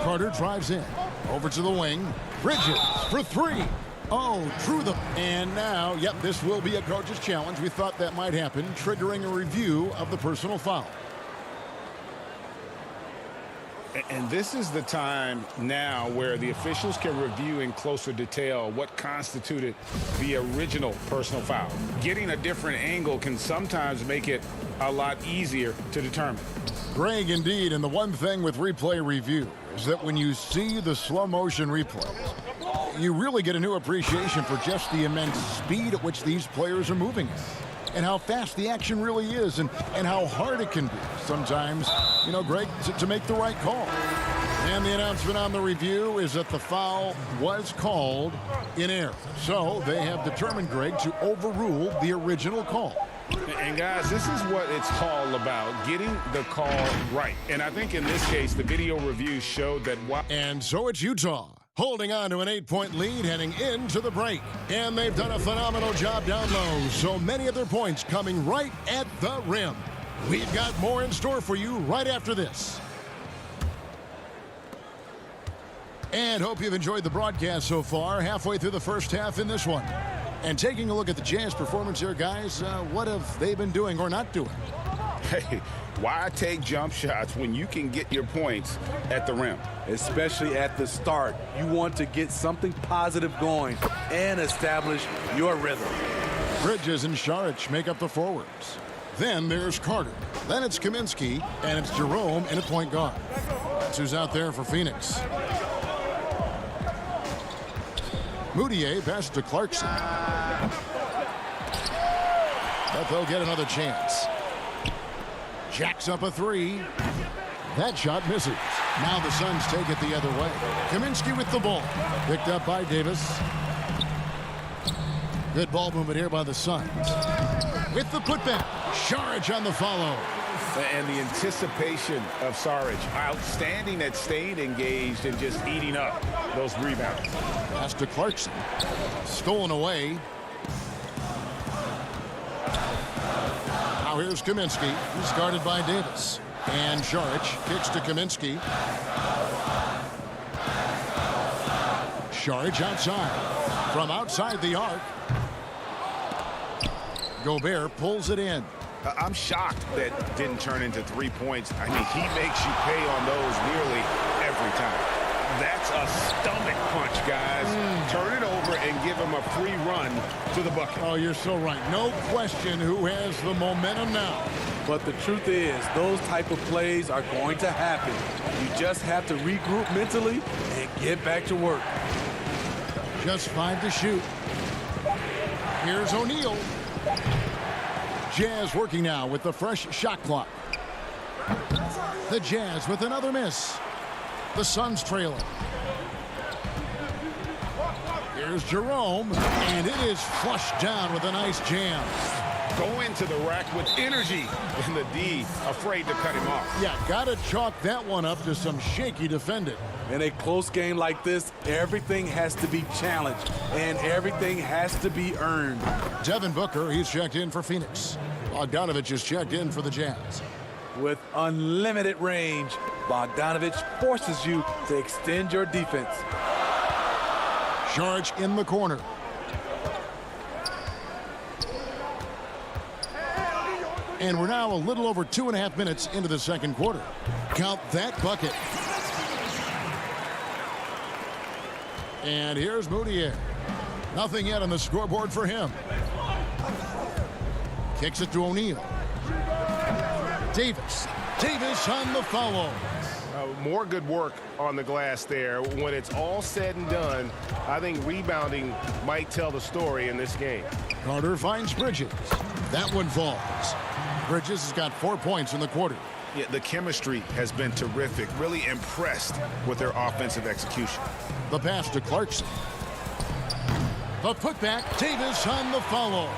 Carter drives in. Over to the wing. Bridges for 3. Oh, through the... And now, yep, this will be a coach's challenge. We thought that might happen, triggering a review of the personal foul. And this is the time now where the officials can review in closer detail what constituted the original personal foul. Getting a different angle can sometimes make it a lot easier to determine. Greg, indeed, and the one thing with replay review is that when you see the slow motion replays, you really get a new appreciation for just the immense speed at which these players are moving and how fast the action really is and how hard it can be sometimes, you know, Greg, to make the right call. And the announcement on the review is that the foul was called in error. So they have determined, Greg, to overrule the original call. And guys, this is what it's all about, getting the call right. And I think in this case, the video review showed that. And so it's Utah holding on to an 8-point lead heading into the break. And they've done a phenomenal job down low. So many of their points coming right at the rim. We've got more in store for you right after this. And hope you've enjoyed the broadcast so far. Halfway through the first half in this one. And taking a look at the Jazz performance here, guys, what have they been doing or not doing? Hey, why take jump shots when you can get your points at the rim? Especially at the start. You want to get something positive going and establish your rhythm. Bridges and Saric make up the forwards. Then there's Carter. Then it's Kaminsky, and it's Jerome in a point guard. That's who's out there for Phoenix. Moutier passes to Clarkson. But they'll get another chance. Jacks up a 3. That shot misses. Now the Suns take it the other way. Kaminsky with the ball. Picked up by Davis. Good ball movement here by the Suns. With the putback. Saric on the follow. And the anticipation of Saric. Outstanding at staying engaged and just eating up those rebounds. Pass to Clarkson. Stolen away. Now here's Kaminsky. He's guarded by Davis. And Saric kicks to Kaminsky. Saric outside. From outside the arc. Gobert pulls it in. I'm shocked that didn't turn into 3 points. I mean, he makes you pay on those nearly every time. That's a stomach punch, guys. Turn it over and give him a free run to the bucket. Oh, you're so right. No question who has the momentum now. But the truth is, those type of plays are going to happen. You just have to regroup mentally and get back to work. Just 5 to shoot. Here's O'Neal. Jazz working now with the fresh shot clock. The Jazz with another miss. The Suns trailing. Here's Jerome, and it is flushed down with a nice jam. Go into the rack with energy, and the D afraid to cut him off. Yeah, gotta chalk that one up to some shaky defending. In a close game like this, everything has to be challenged, and everything has to be earned. Devin Booker, he's checked in for Phoenix. Bogdanovich is checked in for the Jazz. With unlimited range, Bogdanovich forces you to extend your defense. Saric in the corner. And we're now a little over 2.5 minutes into the second quarter. Count that bucket. And here's Moutier. Nothing yet on the scoreboard for him. Kicks it to O'Neal. Davis. Davis on the follow. More good work on the glass there. When it's all said and done, I think rebounding might tell the story in this game. Carter finds Bridges. That one falls. Bridges has got 4 points in the quarter. Yeah, the chemistry has been terrific. Really impressed with their offensive execution. The pass to Clarkson. The putback. Davis on the follow.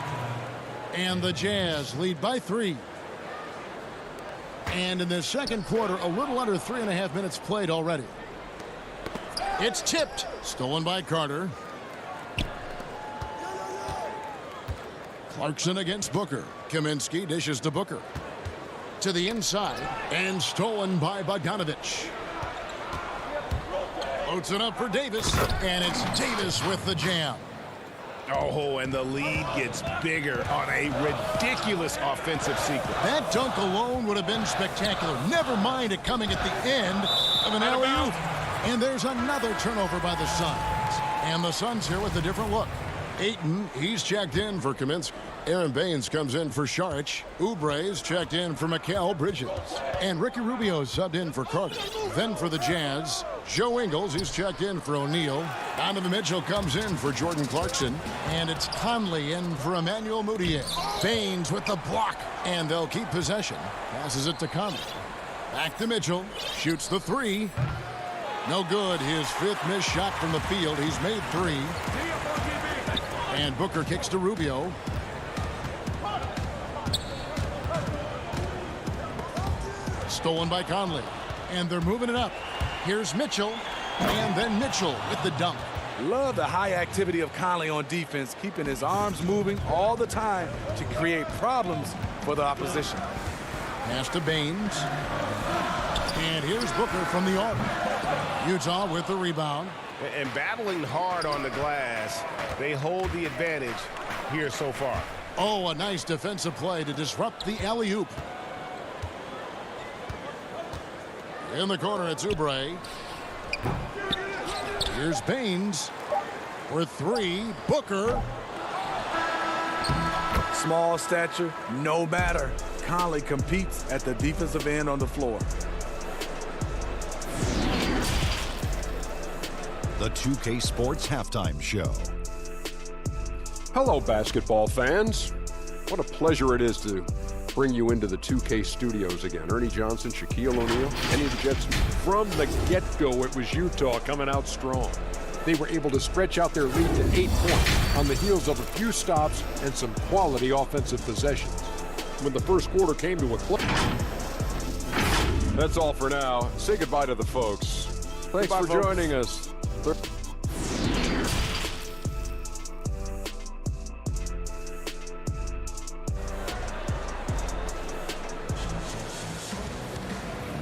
And the Jazz lead by 3. And in the second quarter, a little under 3.5 minutes played already. It's tipped. Stolen by Carter. Clarkson against Booker. Kaminsky dishes to Booker. To the inside. And stolen by Bogdanovich. Loads it up for Davis. And it's Davis with the jam. Oh, and the lead gets bigger on a ridiculous offensive sequence. That dunk alone would have been spectacular. Never mind it coming at the end of an alley-oop. And there's another turnover by the Suns. And the Suns here with a different look. Ayton, he's checked in for Kaminsky. Aaron Baines comes in for Saric. Oubre's checked in for Mikal Bridges. And Ricky Rubio subbed in for Carter. Then for the Jazz, Joe Ingles, he's checked in for O'Neal. Donovan Mitchell comes in for Jordan Clarkson. And it's Conley in for Emmanuel Mudiay. Baines with the block. And they'll keep possession. Passes it to Conley. Back to Mitchell. Shoots the 3. No good. His 5th missed shot from the field. He's made 3. And Booker kicks to Rubio. Stolen by Conley. And they're moving it up. Here's Mitchell. And then Mitchell with the dunk. Love the high activity of Conley on defense, keeping his arms moving all the time to create problems for the opposition. Pass to Baines. And here's Booker from the arc. Utah with the rebound. And battling hard on the glass, they hold the advantage here so far. Oh, a nice defensive play to disrupt the alley-oop. In the corner, it's Oubre. Here's Baines for 3. Booker. Small stature, no matter. Conley competes at the defensive end on the floor. The 2K Sports Halftime Show. Hello, basketball fans. What a pleasure it is to bring you into the 2K studios again. Ernie Johnson, Shaquille O'Neal, any of the Jets. From the get-go, it was Utah coming out strong. They were able to stretch out their lead to 8 points on the heels of a few stops and some quality offensive possessions. When the first quarter came to a close. That's all for now. Say goodbye to the folks. Thanks for joining us.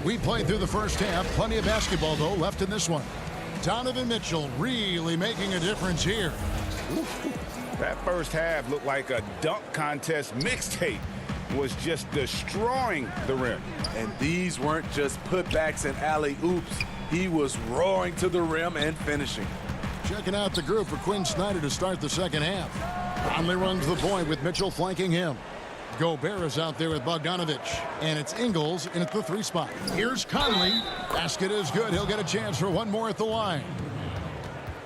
We played through the first half. Plenty of basketball, though, left in this one. Donovan Mitchell really making a difference here. That first half looked like a dunk contest mixtape. Was just destroying the rim. And these weren't just putbacks and alley-oops. He was roaring to the rim and finishing. Checking out the group for Quinn Snyder to start the second half. Conley runs the point with Mitchell flanking him. Gobert is out there with Bogdanovich. And it's Ingles in at the 3 spot. Here's Conley. Basket is good. He'll get a chance for one more at the line.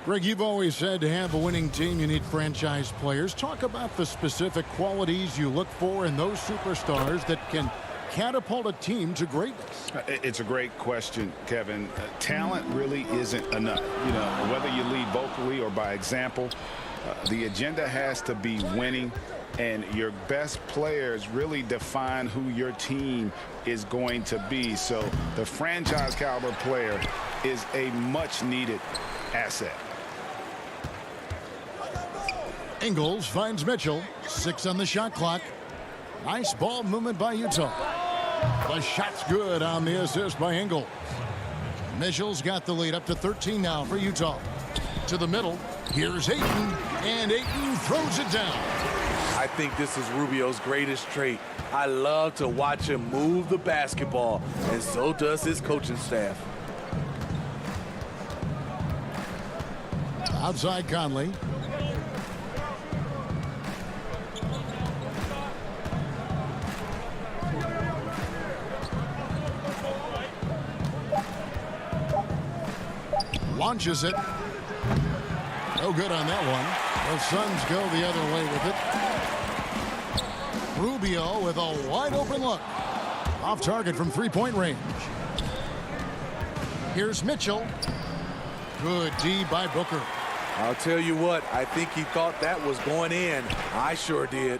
Greg, you've always said to have a winning team, you need franchise players. Talk about the specific qualities you look for in those superstars that can catapult a team to greatness. It's a great question, Kevin. Talent really isn't enough. You know, whether you lead vocally or by example, the agenda has to be winning, and your best players really define who your team is going to be. So the franchise caliber player is a much needed asset. Ingles finds Mitchell. 6 on the shot clock. Nice ball movement by Utah. The shot's good on the assist by Ingles. Mitchell's got the lead up to 13 now for Utah. To the middle. Here's Ayton. And Ayton throws it down. I think this is Rubio's greatest trait. I love to watch him move the basketball, and so does his coaching staff. Outside Conley. Launches it. No good on that one. The Suns go the other way with it. Rubio with a wide open look. Off target from three-point range. Here's Mitchell. Good D by Booker. I'll tell you what, I think he thought that was going in. I sure did.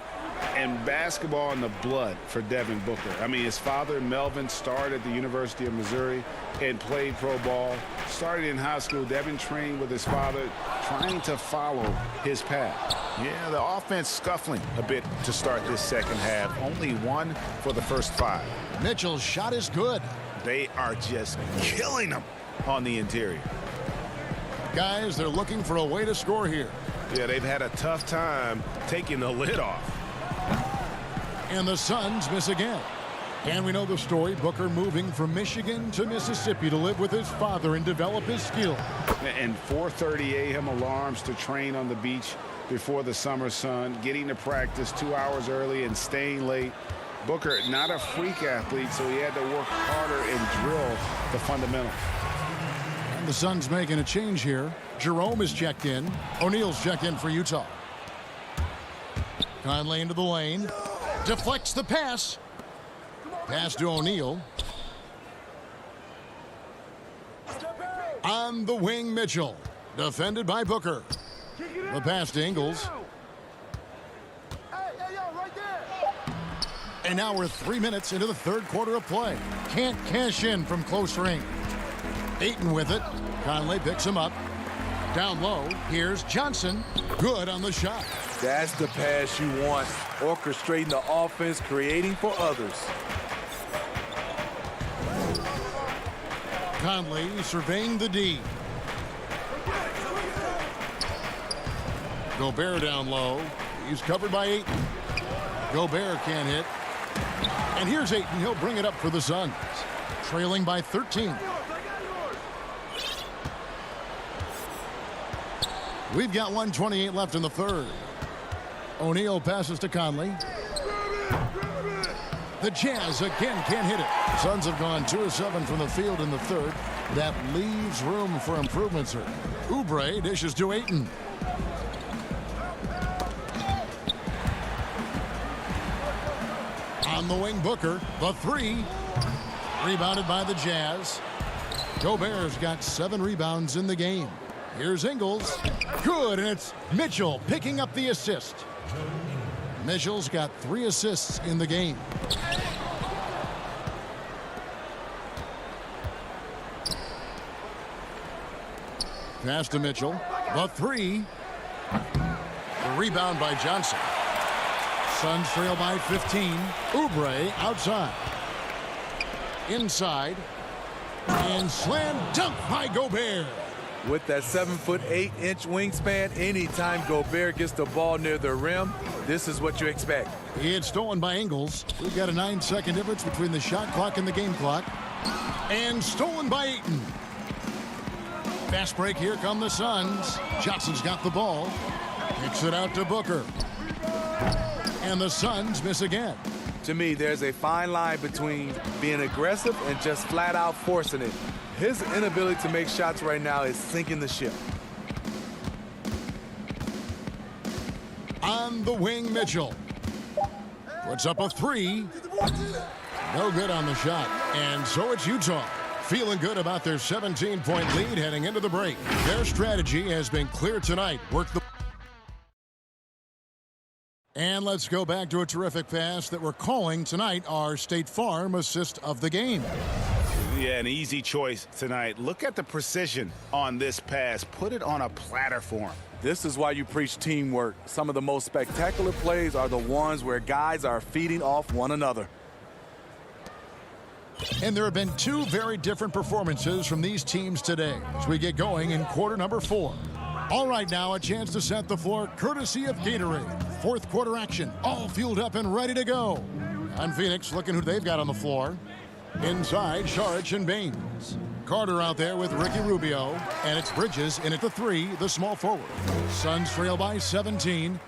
And basketball in the blood for Devin Booker. I mean, his father, Melvin, started at the University of Missouri and played pro ball. Started in high school. Devin trained with his father, trying to follow his path. Yeah, the offense scuffling a bit to start this second half. Only one for the first 5. Mitchell's shot is good. They are just killing them on the interior. Guys, they're looking for a way to score here. Yeah, they've had a tough time taking the lid off. And the Suns miss again. And we know the story. Booker moving from Michigan to Mississippi to live with his father and develop his skill. And 4:30 a.m. alarms to train on the beach before the summer sun. Getting to practice 2 hours early and staying late. Booker, not a freak athlete, so he had to work harder and drill the fundamentals. And the Suns making a change here. Jerome is checked in. O'Neal's checked in for Utah. Conley into the lane. Deflects the pass. Pass to O'Neal. On the wing, Mitchell. Defended by Booker. The pass to Ingles. And now we're 3 minutes into the third quarter of play. Can't cash in from close range. Ayton with it. Conley picks him up. Down low, here's Johnson. Good on the shot. That's the pass you want. Orchestrating the offense, creating for others. Conley surveying the D. Gobert down low. He's covered by Ayton. Gobert can't hit. And here's Ayton. He'll bring it up for the Suns. Trailing by 13. We've got 1:28 left in the third. O'Neal passes to Conley. The Jazz again can't hit it. Suns have gone 2 of 7 from the field in the third. That leaves room for improvement, sir. Oubre dishes to Ayton. On the wing, Booker. The 3. Rebounded by the Jazz. Gobert's got 7 rebounds in the game. Here's Ingles. Good, and it's Mitchell picking up the assist. Mitchell's got 3 assists in the game. Pass to Mitchell. The 3. The rebound by Johnson. Suns trail by 15. Oubre outside. Inside. And slam dunk by Gobert. With that 7'8" wingspan, anytime Gobert gets the ball near the rim, this is what you expect. It's stolen by Ingles. We've got a 9-second difference between the shot clock and the game clock. And stolen by Ayton. Fast break, here come the Suns. Johnson's got the ball. Kicks it out to Booker. And the Suns miss again. To me, there's a fine line between being aggressive and just flat out forcing it. His inability to make shots right now is sinking the ship. On the wing, Mitchell. Puts up a 3. No good on the shot. And so it's Utah. Feeling good about their 17-point lead heading into the break. Their strategy has been clear tonight. Work the... And let's go back to a terrific pass that we're calling tonight our State Farm assist of the game. Yeah, an easy choice tonight. Look at the precision on this pass. Put it on a platter for him. This is why you preach teamwork. Some of the most spectacular plays are the ones where guys are feeding off one another. And there have been 2 very different performances from these teams today as we get going in quarter number 4. All right, now a chance to set the floor courtesy of Gatorade. fourth quarter action, all fueled up and ready to go. And Phoenix looking who they've got on the floor. Inside, Saric and Baines. Carter out there with Ricky Rubio. And it's Bridges in at the 3, the small forward. Suns trail by 17.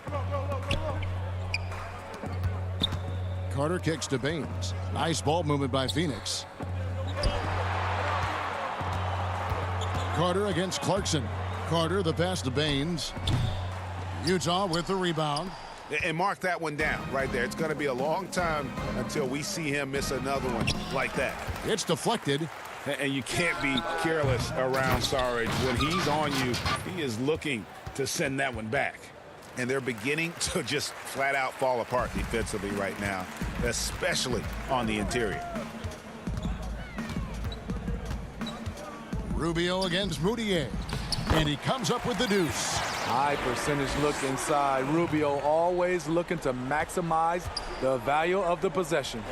Carter kicks to Baines. Nice ball movement by Phoenix. Carter against Clarkson. Carter the pass to Baines. Utah with the rebound. And mark that one down right there. It's going to be a long time until we see him miss another one like that. It's deflected. And you can't be careless around Saric. When he's on you, he is looking to send that one back. And they're beginning to just flat out fall apart defensively right now, especially on the interior. Rubio against Moutier. And he comes up with the deuce. High percentage look inside. Rubio always looking to maximize the value of the possession.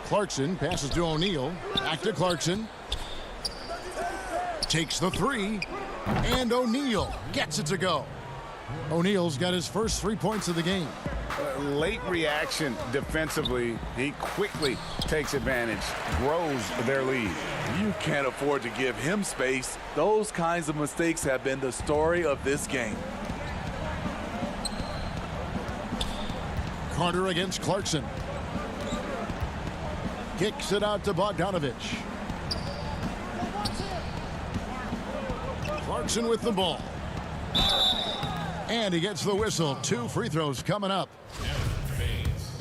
Clarkson passes to O'Neal. Back to Clarkson. Takes the 3. And O'Neal gets it to go. O'Neal's got his first 3 points of the game. Late reaction defensively. He quickly takes advantage, grows their lead. You can't afford to give him space. Those kinds of mistakes have been the story of this game. Carter against Clarkson. Kicks it out to Bogdanovich. Clarkson with the ball. And he gets the whistle. 2 free throws coming up.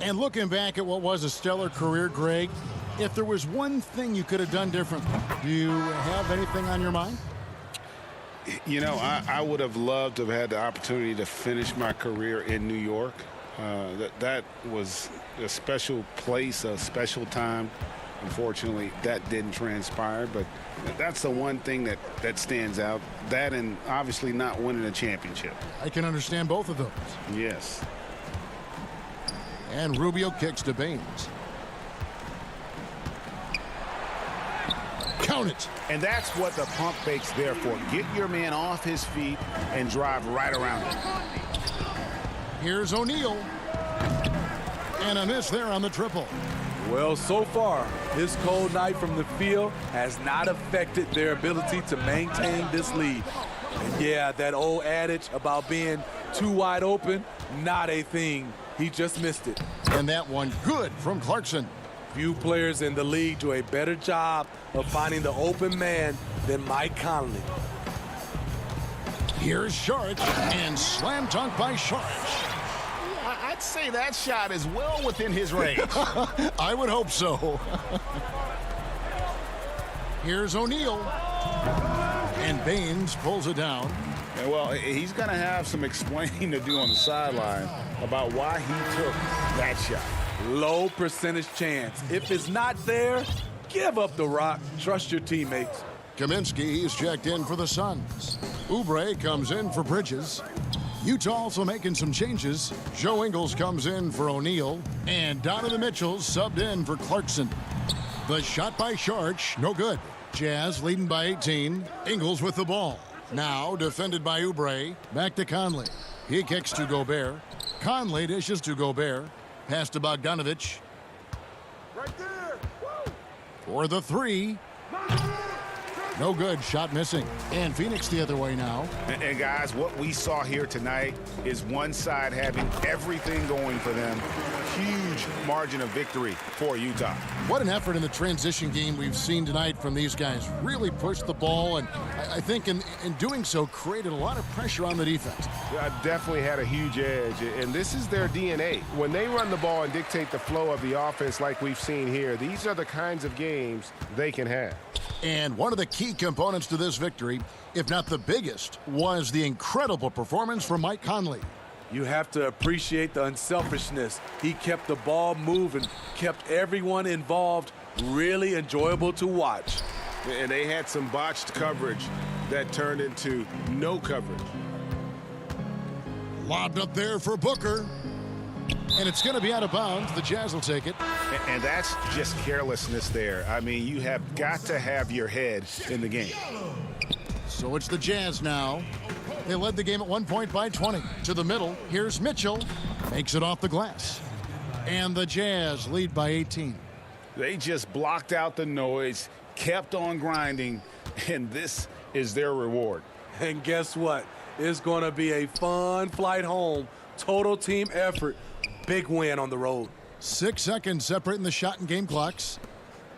And looking back at what was a stellar career, Greg, if there was one thing you could have done differently, do you have anything on your mind? You know, I would have loved to have had the opportunity to finish my career in New York. That was a special place, a special time. Unfortunately, that didn't transpire, but that's the one thing that stands out. That and obviously not winning a championship. I can understand both of those. Yes. And Rubio kicks to Baines. Count it. And that's what the pump fake's there for. Get your man off his feet and drive right around him. Here's O'Neal. And a miss there on the triple. Well, so far, this cold night from the field has not affected their ability to maintain this lead. And yeah, that old adage about being too wide open, not a thing. He just missed it. And that one good from Clarkson. Few players in the league do a better job of finding the open man than Mike Conley. Here's Saric, and slam dunk by Saric. I'd say that shot is well within his range. I would hope so. Here's O'Neal. And Baines pulls it down. And well, he's going to have some explaining to do on the sideline about why he took that shot. Low percentage chance. If it's not there, give up the rock. Trust your teammates. Kaminsky is checked in for the Suns. Oubre comes in for Bridges. Utah also making some changes. Joe Ingles comes in for O'Neal. And Donovan Mitchell subbed in for Clarkson. The shot by Saric, no good. Jazz leading by 18. Ingles with the ball. Now defended by Oubre. Back to Conley. He kicks to Gobert. Conley dishes to Gobert. Pass to Bogdanovich. Right there. For the 3. No good. Shot missing. And Phoenix the other way now. And guys, what we saw here tonight is one side having everything going for them. Huge margin of victory for Utah. What an effort in the transition game we've seen tonight from these guys. Really pushed the ball, and I think in doing so created a lot of pressure on the defense. Definitely had a huge edge, and this is their DNA. When they run the ball and dictate the flow of the offense like we've seen here, these are the kinds of games they can have. And one of the key components to this victory, if not the biggest, was the incredible performance from Mike Conley. You have to appreciate the unselfishness. He kept the ball moving, kept everyone involved really enjoyable to watch. And they had some botched coverage that turned into no coverage. Lobbed up there for Booker. And it's going to be out of bounds. The Jazz will take it. And that's just carelessness there. I mean, you have got to have your head in the game. So it's the Jazz now. They led the game at 1 point by 20. To the middle, here's Mitchell. Makes it off the glass. And the Jazz lead by 18. They just blocked out the noise, kept on grinding, and this is their reward. And guess what? It's going to be a fun flight home. Total team effort. Big win on the road. 6 seconds separating the shot and game clocks.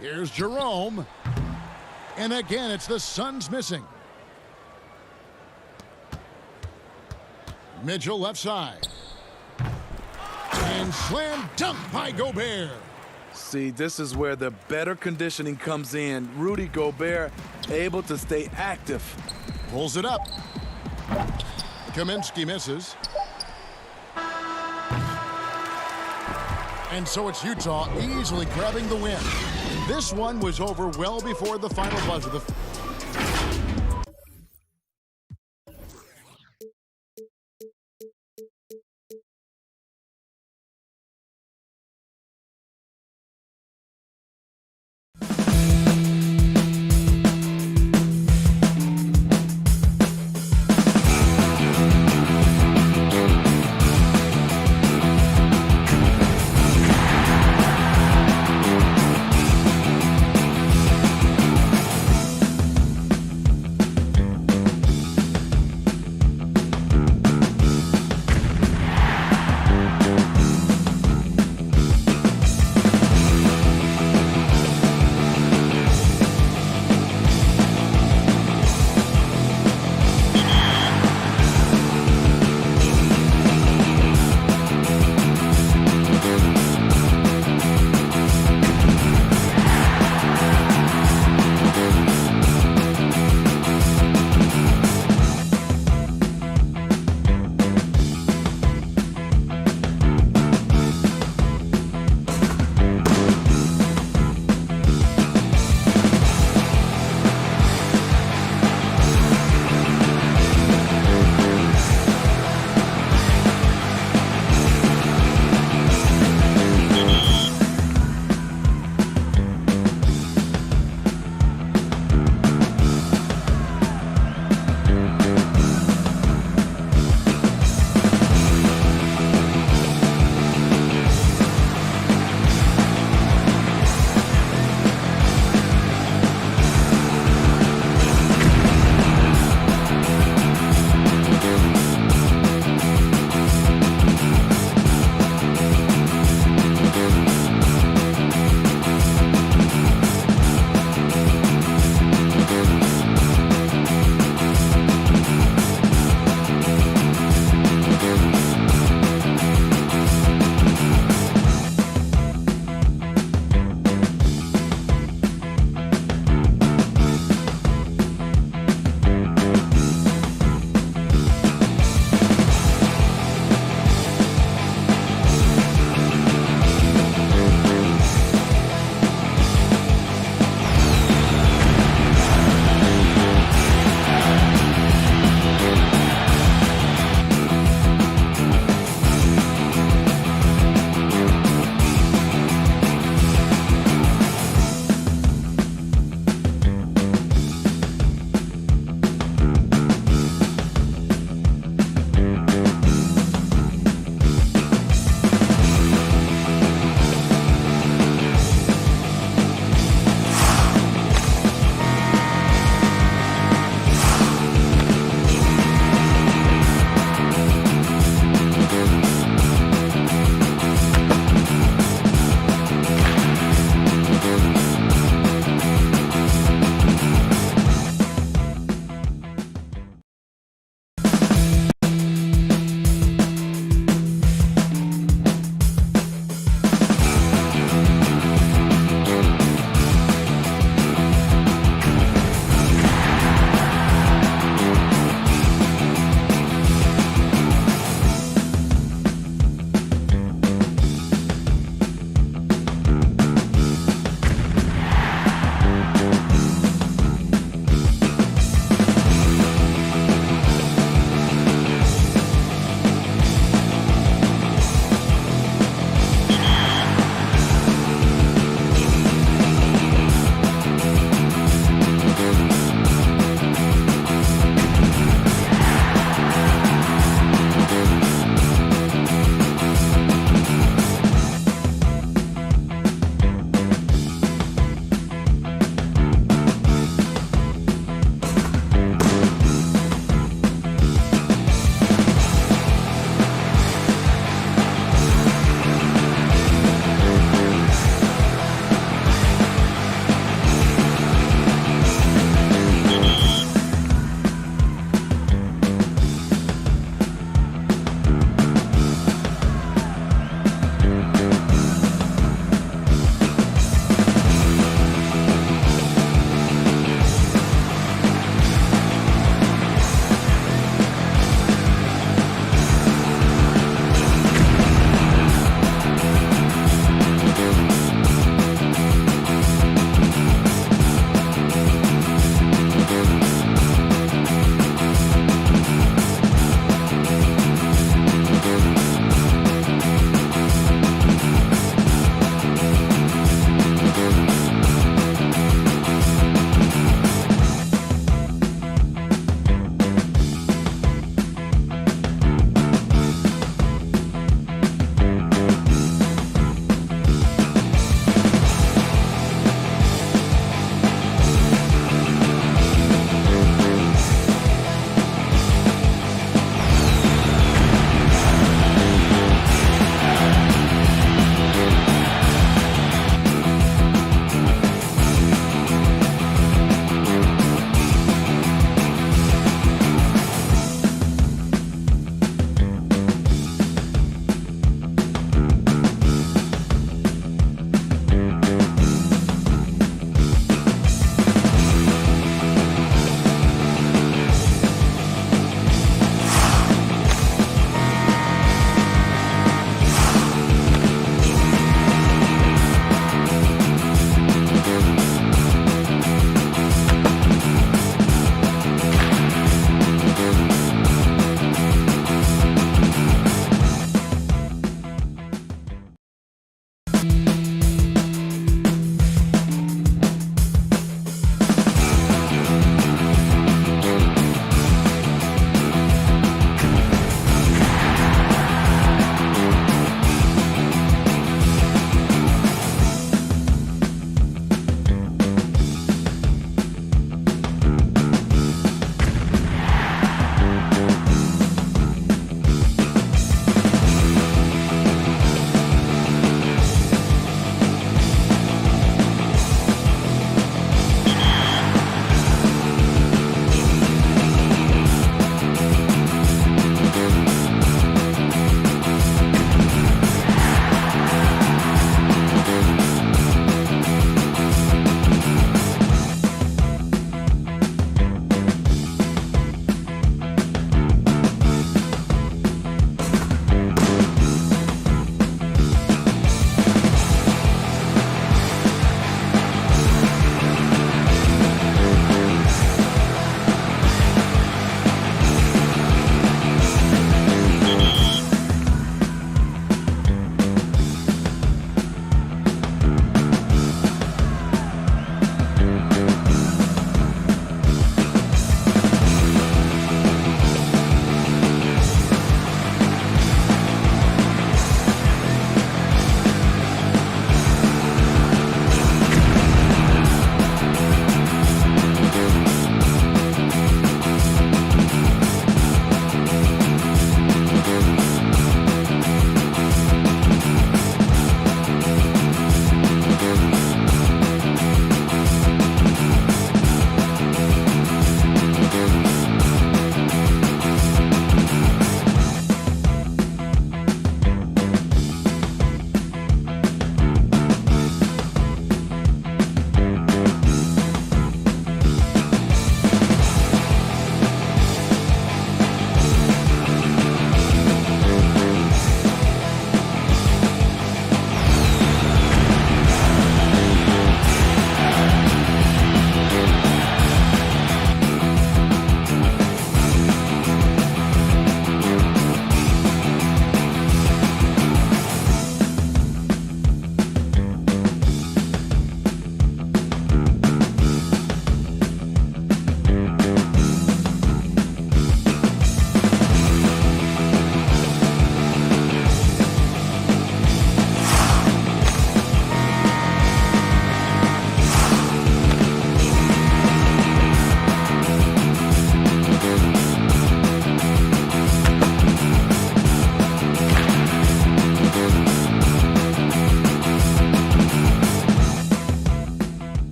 Here's Jerome. And again, it's the Suns missing. Mitchell left side. And slam dunk by Gobert. See, this is where the better conditioning comes in. Rudy Gobert able to stay active. Pulls it up. Kaminsky misses. And so it's Utah easily grabbing the win. This one was over well before the final buzzer.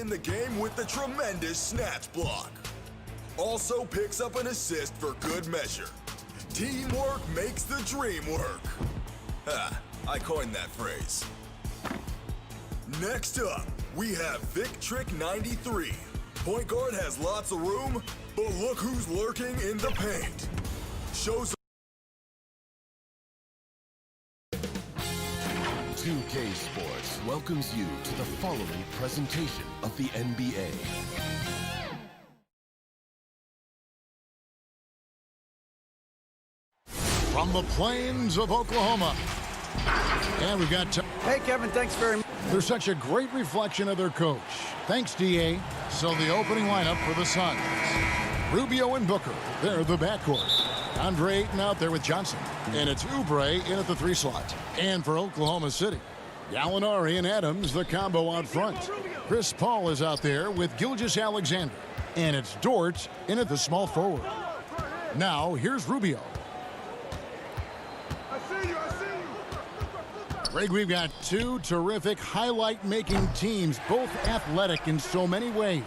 in the game with the tremendous snatch block. Also picks up an assist for good measure. Teamwork makes the dream work. I coined that phrase. Next up, we have Vic Trick 93. Point guard has lots of room, but look who's lurking in the paint. Shows 2K Sports welcomes you to the following presentation of the NBA. From the plains of Oklahoma. And we've got... Hey, Kevin, thanks very much. They're such a great reflection of their coach. Thanks, D.A. So the opening lineup for the Suns. Rubio and Booker, they're the backcourt. Andre Ayton out there with Johnson. And it's Oubre in at the 3 slot. And for Oklahoma City, Gallinari and Adams, the combo out front. Chris Paul is out there with Gilgeous-Alexander. And it's Dort in at the small forward. Now, here's Rubio. Greg, we've got two terrific highlight-making teams, both athletic in so many ways.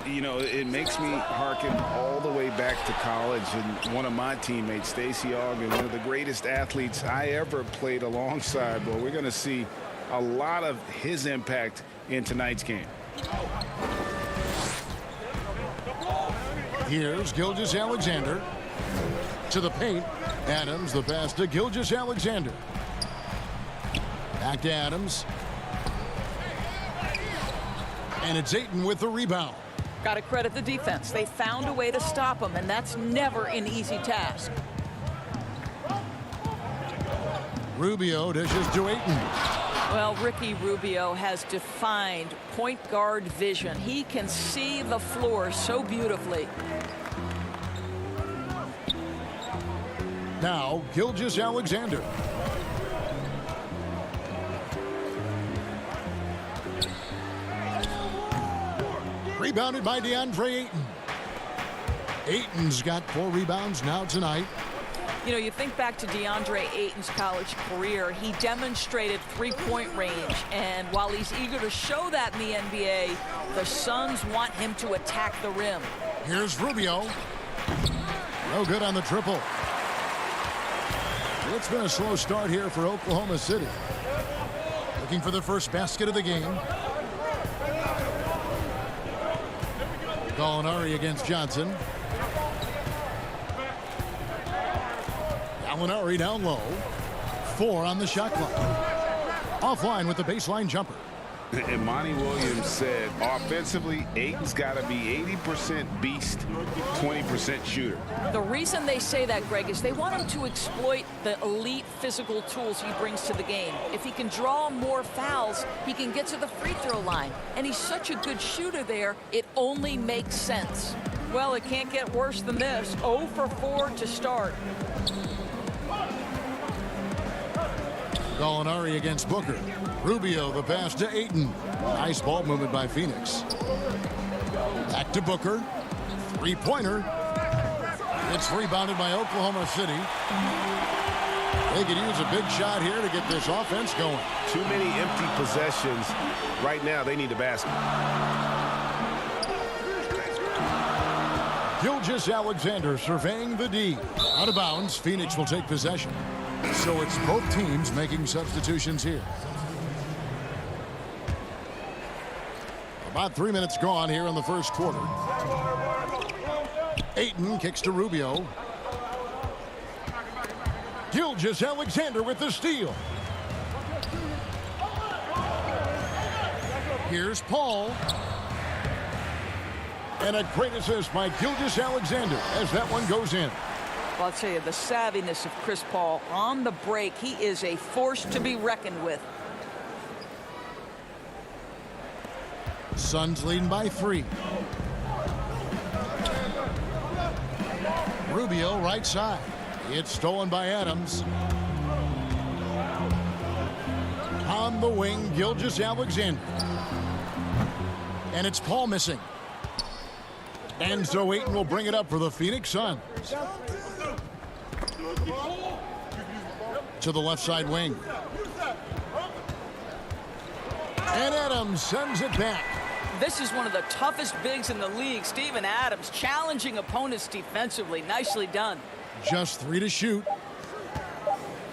You know, it makes me hearken all the way back to college, and one of my teammates, Stacey Ogden, one of the greatest athletes I ever played alongside. Well, we're going to see a lot of his impact in tonight's game. Here's Gilgeous-Alexander to the paint. Adams, the pass to Gilgeous-Alexander. Back to Adams. And it's Ayton with the rebound. Got to credit the defense. They found a way to stop him, and that's never an easy task. Rubio dishes to Ayton. Well, Ricky Rubio has defined point guard vision. He can see the floor so beautifully. Now, Gilgeous-Alexander. Rebounded by DeAndre Ayton. Ayton's got 4 rebounds now tonight. You know, you think back to DeAndre Ayton's college career, he demonstrated three-point range, and while he's eager to show that in the NBA, the Suns want him to attack the rim. Here's Rubio. No good on the triple. It's been a slow start here for Oklahoma City. Looking for the first basket of the game. Gallinari against Johnson. Gallinari down low. 4 on the shot clock. Offline with the baseline jumper. And Monty Williams said, offensively, Ayton's got to be 80% beast, 20% shooter. The reason they say that, Greg, is they want him to exploit the elite physical tools he brings to the game. If he can draw more fouls, he can get to the free throw line. And he's such a good shooter there, it only makes sense. Well, it can't get worse than this. 0 for 4 to start. Gallinari against Booker. Rubio, the pass to Ayton. Nice ball movement by Phoenix. Back to Booker. 3-pointer. It's rebounded by Oklahoma City. They could use a big shot here to get this offense going. Too many empty possessions. Right now, they need a basket. Gilgeous-Alexander surveying the D. Out of bounds, Phoenix will take possession. So it's both teams making substitutions here. About 3 minutes gone here in the first quarter. Ayton kicks to Rubio. Gilgeous-Alexander with the steal. Here's Paul. And a great assist by Gilgeous-Alexander as that one goes in. Well, I'll tell you, the savviness of Chris Paul on the break, he is a force to be reckoned with. Suns leading by 3. Rubio right side. It's stolen by Adams. On the wing, Gilgeous-Alexander. And it's Paul missing. And so Ayton will bring it up for the Phoenix Suns. To the left side wing. And Adams sends it back. This is one of the toughest bigs in the league. Steven Adams challenging opponents defensively. Nicely done. Just 3 to shoot.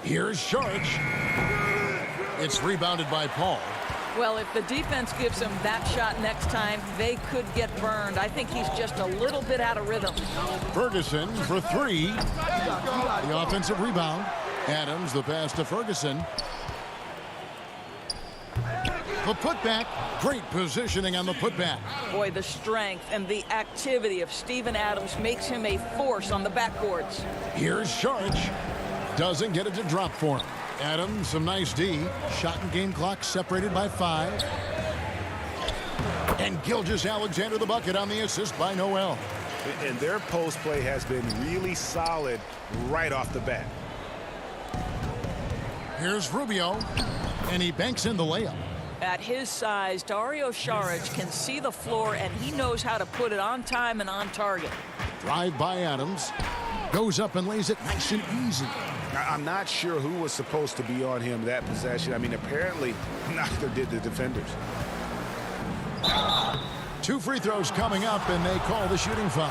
Here's Sharch. It's rebounded by Paul. Well, if the defense gives him that shot next time, they could get burned. I think he's just a little bit out of rhythm. Ferguson for 3. The offensive rebound. Adams, the pass to Ferguson. The putback. Great positioning on the putback. Boy, the strength and the activity of Steven Adams makes him a force on the backboards. Here's Sharch. Doesn't get it to drop for him. Adams, some nice D. Shot and game clock separated by 5. And Gilgeous-Alexander the bucket on the assist by Noel. And their post play has been really solid right off the bat. Here's Rubio. And he banks in the layup. At his size, Dario Saric can see the floor, and he knows how to put it on time and on target. Drive by Adams. Goes up and lays it nice and easy. I'm not sure who was supposed to be on him that possession. I mean, apparently neither did the defenders. 2 free throws coming up, and they call the shooting foul.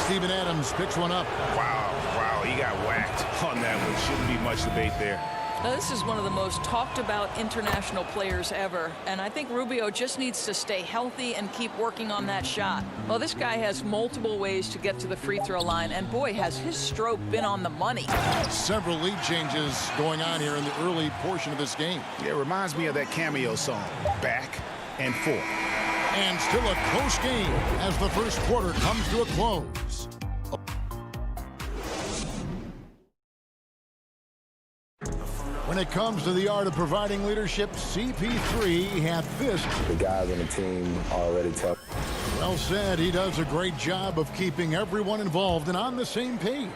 Steven Adams picks one up. Wow, he got whacked on that one. Shouldn't be much debate there. Now, this is one of the most talked about international players ever, and I think Rubio just needs to stay healthy and keep working on that shot. Well, this guy has multiple ways to get to the free throw line, and boy, has his stroke been on the money. Several lead changes going on here in the early portion of this game. Yeah, it reminds me of that Cameo song, Back and Forth. And still a close game as the first quarter comes to a close. When it comes to the art of providing leadership, CP3 had this. The guys on the team already tell. Well said. He does a great job of keeping everyone involved and on the same page.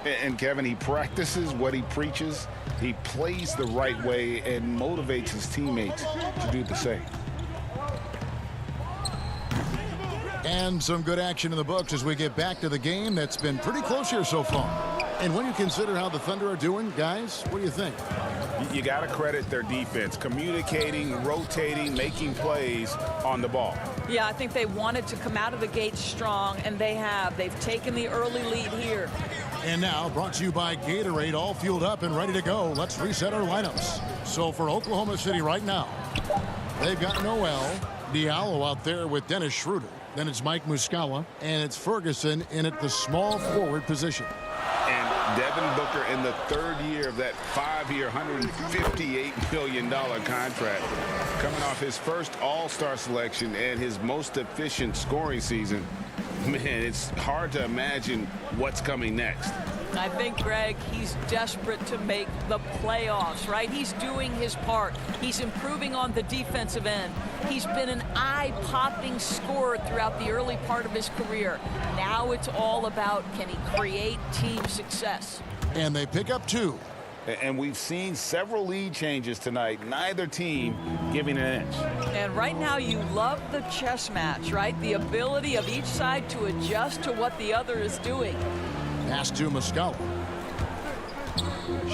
And Kevin, he practices what he preaches. He plays the right way and motivates his teammates to do the same. And some good action in the books as we get back to the game that's been pretty close here so far. And when you consider how the Thunder are doing, guys, what do you think? You got to credit their defense, communicating, rotating, making plays on the ball. Yeah, I think they wanted to come out of the gate strong, and they have. They've taken the early lead here. And now, brought to you by Gatorade, all fueled up and ready to go. Let's reset our lineups. So for Oklahoma City right now, they've got Noel Diallo out there with Dennis Schroeder. Then it's Mike Muscala, and it's Ferguson in at the small forward position. And Devin Booker in the 3rd year of that 5-year, $158 million contract, coming off his first All-Star selection and his most efficient scoring season. Man, it's hard to imagine what's coming next. I think, Greg, he's desperate to make the playoffs, right? He's doing his part. He's improving on the defensive end. He's been an eye-popping scorer throughout the early part of his career. Now it's all about, can he create team success? And they pick up 2. And we've seen several lead changes tonight, neither team giving an inch. And right now you love the chess match, right? The ability of each side to adjust to what the other is doing. Pass to Muscala.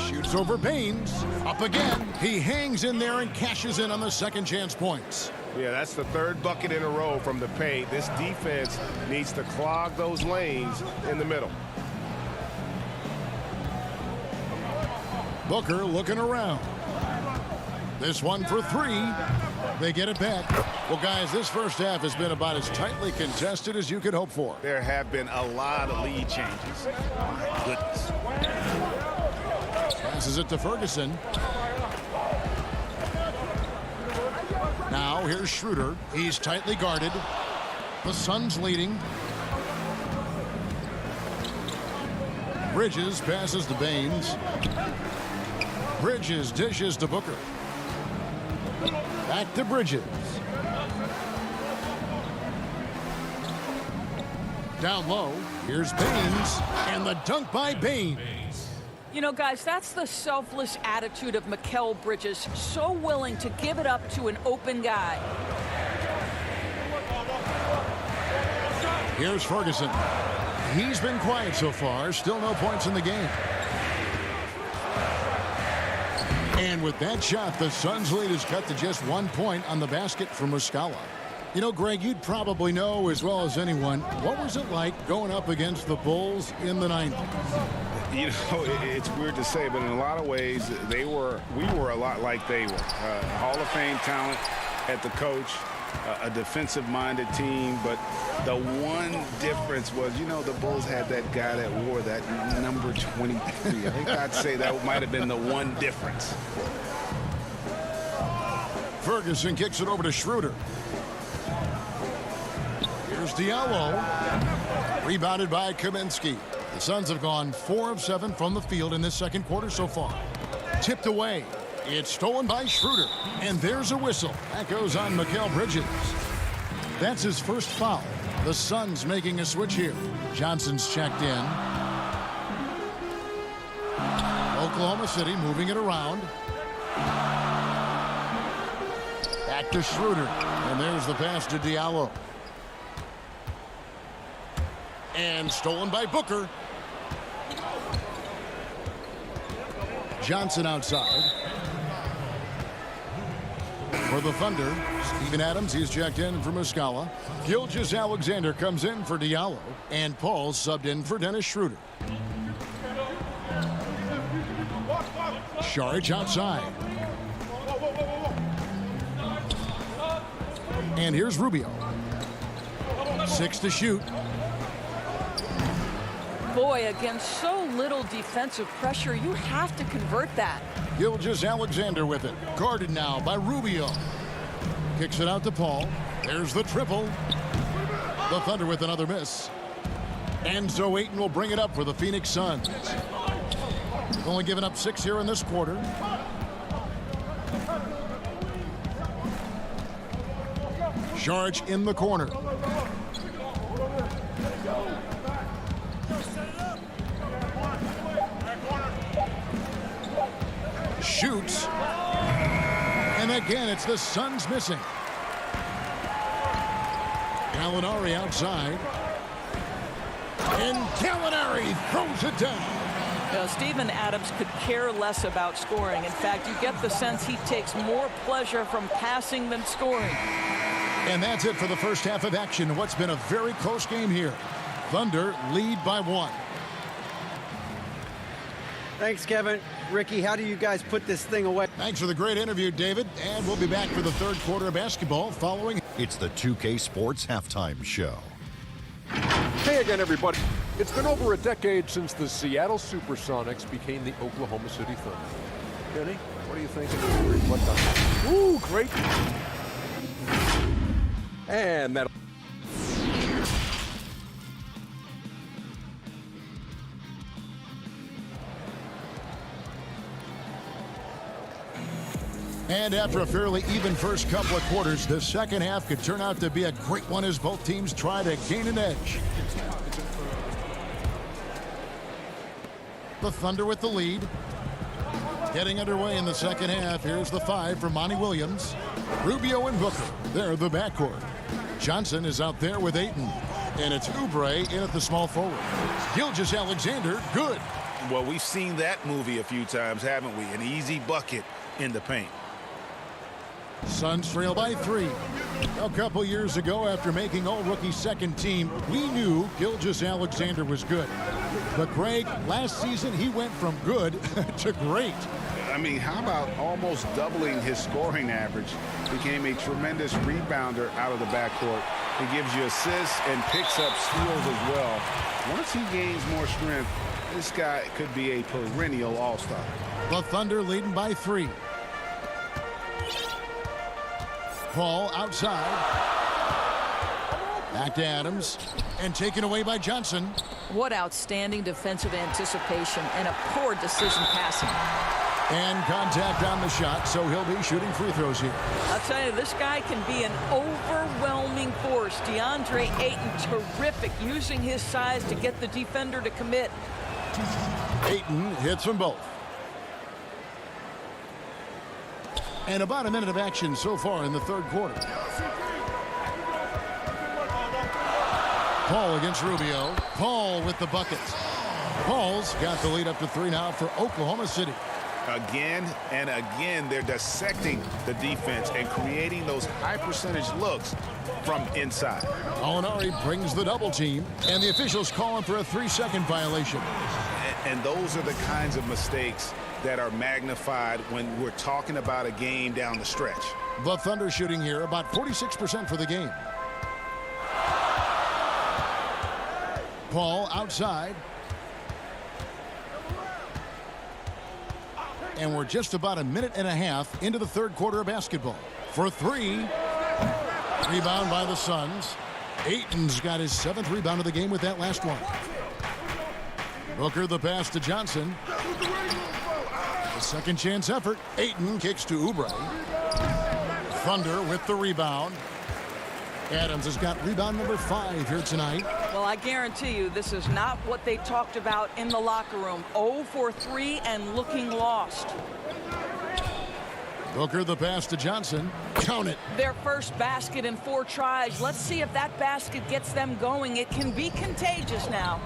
Shoots over Baines. Up again. He hangs in there and cashes in on the second chance points. Yeah, that's the 3rd bucket in a row from the paint. This defense needs to clog those lanes in the middle. Booker looking around. This one for 3. They get it back. Well, guys, this first half has been about as tightly contested as you could hope for. There have been a lot of lead changes. My goodness. Passes it to Ferguson. Now here's Schroeder. He's tightly guarded. The Suns leading. Bridges passes to Baines. Bridges dishes to Booker. Back to Bridges. Down low, here's Baines, and the dunk by Baines. You know, guys, that's the selfless attitude of Mikal Bridges, so willing to give it up to an open guy. Here's Ferguson. He's been quiet so far, still no points in the game. And with that shot, the Suns' lead is cut to just 1 point on the basket from Muscala. You know, Greg, you'd probably know as well as anyone, what was it like going up against the Bulls in the 90s? You know, it's weird to say, but in a lot of ways, we were a lot like they were. Hall of Fame talent at the coach, a defensive-minded team, but the one difference was, you know, the Bulls had that guy that wore that number 23. I think I'd say that might have been the one difference. Ferguson kicks it over to Schroeder. Here's Diallo. Rebounded by Kaminsky. The Suns have gone 4 of 7 from the field in this second quarter so far. Tipped away. It's stolen by Schroeder. And there's a whistle. That goes on Mikal Bridges. That's his first foul. The Suns making a switch here. Johnson's checked in. Oklahoma City moving it around. Back to Schroeder. And there's the pass to Diallo. And stolen by Booker. Johnson outside. For the Thunder, Steven Adams, he's checked in for Muscala. Gilgeous-Alexander comes in for Diallo. And Paul subbed in for Dennis Schroeder. Saric outside. And here's Rubio. 6 to shoot. Boy, against so little defensive pressure, you have to convert that. Gilgeous-Alexander with it. Guarded now by Rubio. Kicks it out to Paul. There's the triple. The Thunder with another miss. Enzo Ayton will bring it up for the Phoenix Suns. Only given up 6 here in this quarter. Saric in the corner. Shoots. And again, it's the Suns missing. Gallinari outside. And Gallinari throws it down. Steven Adams could care less about scoring. In fact, you get the sense he takes more pleasure from passing than scoring. And that's it for the first half of action. What's been a very close game here. Thunder lead by 1. Thanks, Kevin. Ricky, how do you guys put this thing away? Thanks for the great interview, David. And we'll be back for the third quarter of basketball following. It's the 2K Sports Halftime Show. Hey again, everybody. It's been over a decade since the Seattle Supersonics became the Oklahoma City Thunder. Kenny, what do you think? Reflect on that. Ooh, great. And that. And after a fairly even first couple of quarters, the second half could turn out to be a great one as both teams try to gain an edge. The Thunder with the lead. Getting underway in the second half. Here's the 5 for Monty Williams. Rubio and Booker. They're the backcourt. Johnson is out there with Ayton. And it's Oubre in at the small forward. Gilgeous-Alexander, good. Well, we've seen that movie a few times, haven't we? An easy bucket in the paint. Suns trail by 3. A couple years ago, after making all-rookie second team, we knew Gilgeous-Alexander was good. But Greg, last season he went from good to great. I mean, how about almost doubling his scoring average? Became a tremendous rebounder out of the backcourt. He gives you assists and picks up steals as well. Once he gains more strength, this guy could be a perennial all-star. The Thunder leading by 3. Paul outside. Back to Adams. And taken away by Johnson. What outstanding defensive anticipation and a poor decision passing. And contact on the shot, so he'll be shooting free throws here. I'll tell you, this guy can be an overwhelming force. DeAndre Ayton, terrific, using his size to get the defender to commit. Ayton hits them both. And about a minute of action so far in the third quarter. Paul against Rubio. Paul with the buckets. Paul's got the lead up to 3 now for Oklahoma City. Again and again, they're dissecting the defense and creating those high percentage looks from inside. Molinari brings the double team, and the officials call him for a 3-second violation. And those are the kinds of mistakes that are magnified when we're talking about a game down the stretch. The Thunder shooting here about 46% for the game. Paul outside. And we're just about a minute and a half into the third quarter of basketball. For three. Rebound by the Suns. Ayton's got his 7th rebound of the game with that last one. Booker the pass to Johnson. A second chance effort. Ayton kicks to Oubre. Thunder with the rebound. Adams has got rebound number 5 here tonight. Well, I guarantee you this is not what they talked about in the locker room. 0 for 3 and looking lost. Booker the pass to Johnson. Count it. Their first basket in 4 tries. Let's see if that basket gets them going. It can be contagious now.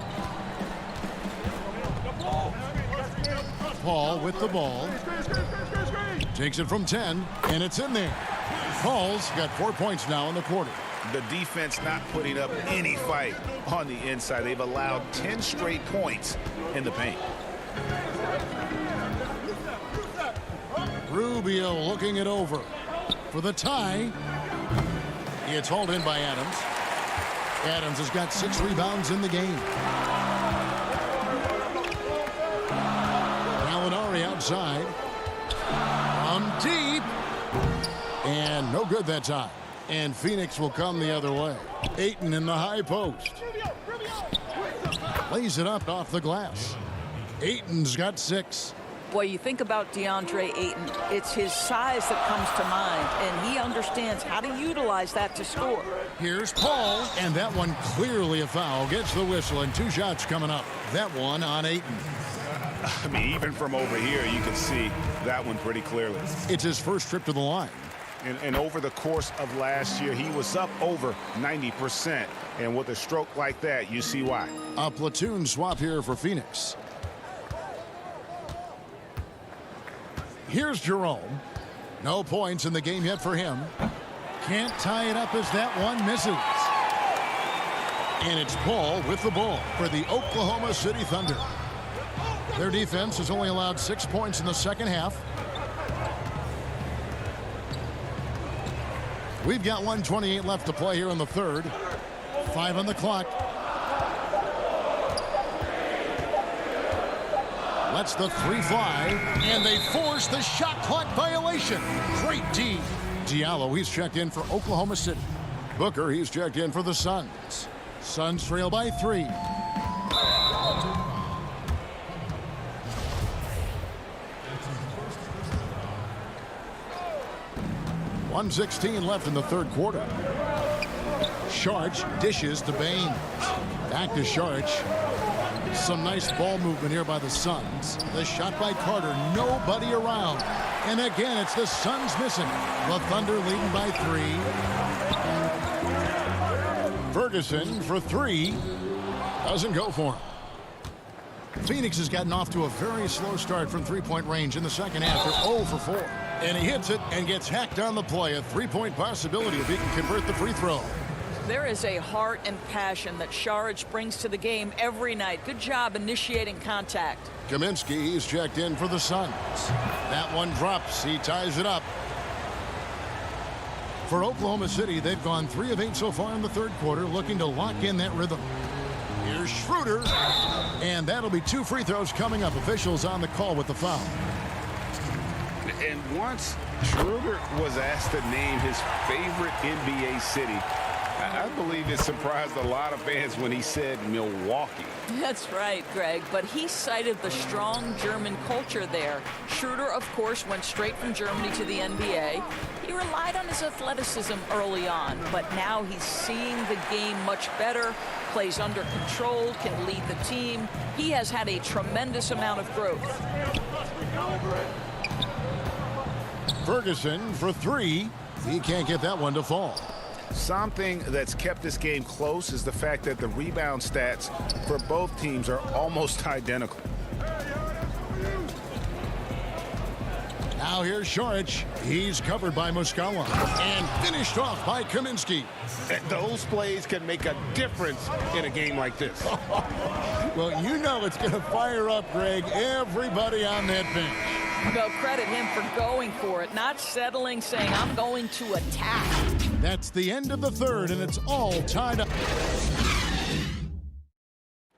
Paul with the ball. Takes it from 10, and it's in there. Paul's got 4 points now in the quarter. The defense not putting up any fight on the inside. They've allowed 10 straight points in the paint. Rubio looking it over for the tie. It's hauled in by Adams. Adams has got 6 rebounds in the game. Molinari outside. From deep. And no good that time. And Phoenix will come the other way. Ayton in the high post. Lays it up off the glass. Ayton's got 6. Boy, you think about DeAndre Ayton. It's his size that comes to mind, and he understands how to utilize that to score. Here's Paul, and that one clearly a foul. Gets the whistle, and 2 shots coming up. That one on Ayton. I mean, even from over here, you can see that one pretty clearly. It's his first trip to the line. And over the course of last year, he was up over 90%. And with a stroke like that, you see why. A platoon swap here for Phoenix. Here's Jerome. No points in the game yet for him. Can't tie it up as that one misses. And it's Paul with the ball for the Oklahoma City Thunder. Their defense has only allowed 6 points in the second half. We've got 1:28 left to play here in the third. 5 on the clock. Lets the 3 fly, and they force the shot clock violation. Great D. Diallo, he's checked in for Oklahoma City. Booker, he's checked in for the Suns. Suns trail by 3. .116 left in the third quarter. Sharch dishes to Baines. Back to Sharch. Some nice ball movement here by the Suns. The shot by Carter. Nobody around. And again, it's the Suns missing. The Thunder leading by 3. Ferguson for 3. Doesn't go for him. Phoenix has gotten off to a very slow start from 3-point range in the second half. They're 0 for 4. And he hits it and gets hacked on the play. A 3-point possibility if he can convert the free throw. There is a heart and passion that Saric brings to the game every night. Good job initiating contact. Kaminsky, he's checked in for the Suns. That one drops. He ties it up. For Oklahoma City, they've gone 3 of 8 so far in the third quarter, looking to lock in that rhythm. Here's Schroeder. And that'll be 2 free throws coming up. Officials on the call with the foul. And once Schroeder was asked to name his favorite NBA city, I believe it surprised a lot of fans when he said Milwaukee. That's right, Greg, but he cited the strong German culture there. Schroeder, of course, went straight from Germany to the NBA. He relied on his athleticism early on, but now he's seeing the game much better, plays under control, can lead the team. He has had a tremendous amount of growth. Ferguson for 3. He can't get that one to fall. Something that's kept this game close is the fact that the rebound stats for both teams are almost identical. Now here's Saric. He's covered by Muscala and finished off by Kaminsky. Those plays can make a difference in a game like this. Well, you know it's going to fire up, Greg, everybody on that bench. No, credit him for going for it, not settling, saying, I'm going to attack. That's the end of the third, and it's all tied up.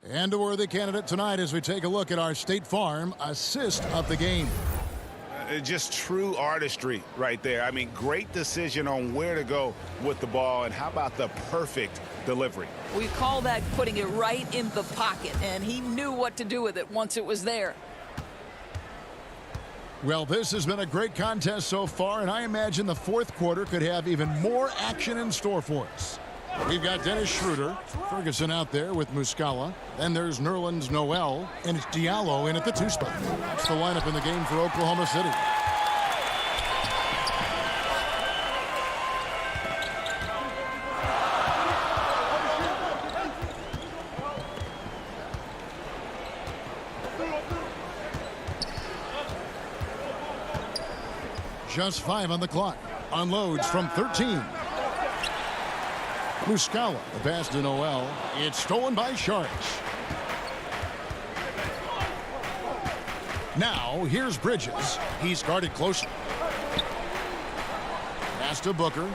And a worthy candidate tonight as we take a look at our State Farm assist of the game. Just true artistry right there. I mean, great decision on where to go with the ball, and how about the perfect delivery? We call that putting it right in the pocket, and he knew what to do with it once it was there. Well, this has been a great contest so far, and I imagine the fourth quarter could have even more action in store for us. We've got Dennis Schroeder, Ferguson out there with Muscala. Then there's Nerlens Noel, and it's Diallo in at the 2 spot. That's the lineup in the game for Oklahoma City. Just 5 on the clock. Unloads from 13. Muscala, the pass to Noel. It's stolen by Saric. Now, here's Bridges. He's guarded closely. Pass to Booker.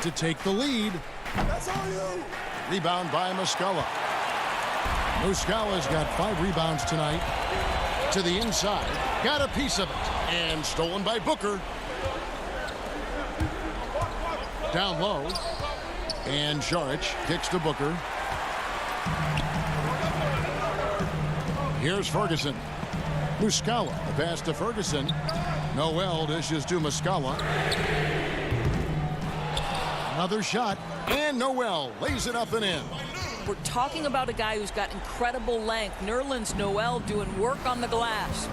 To take the lead. Rebound by Muscala. Muscala's got 5 rebounds tonight. To the inside. Got a piece of it. And stolen by Booker. Down low. And Saric kicks to Booker. Here's Ferguson. Muscala. The pass to Ferguson. Noel dishes to Muscala. Another shot. And Noel lays it up and in. We're talking about a guy who's got incredible length. Nerlens Noel doing work on the glass.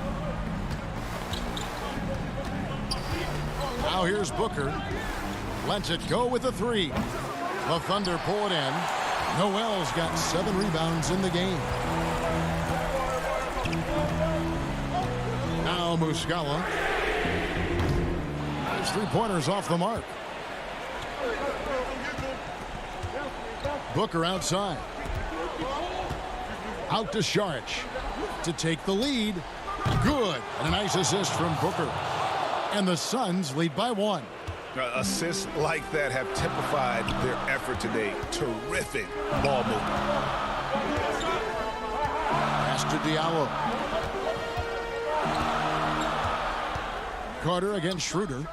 Now here's Booker. Lets it go with a 3. The Thunder pull it in. Noel's got 7 rebounds in the game. Now Muscala. His 3-pointers off the mark. Booker outside. Out to Saric to take the lead. Good. And a nice assist from Booker. And the Suns lead by 1. Assists like that have typified their effort today. Terrific ball movement. Pass to Diallo. Carter against Schroeder.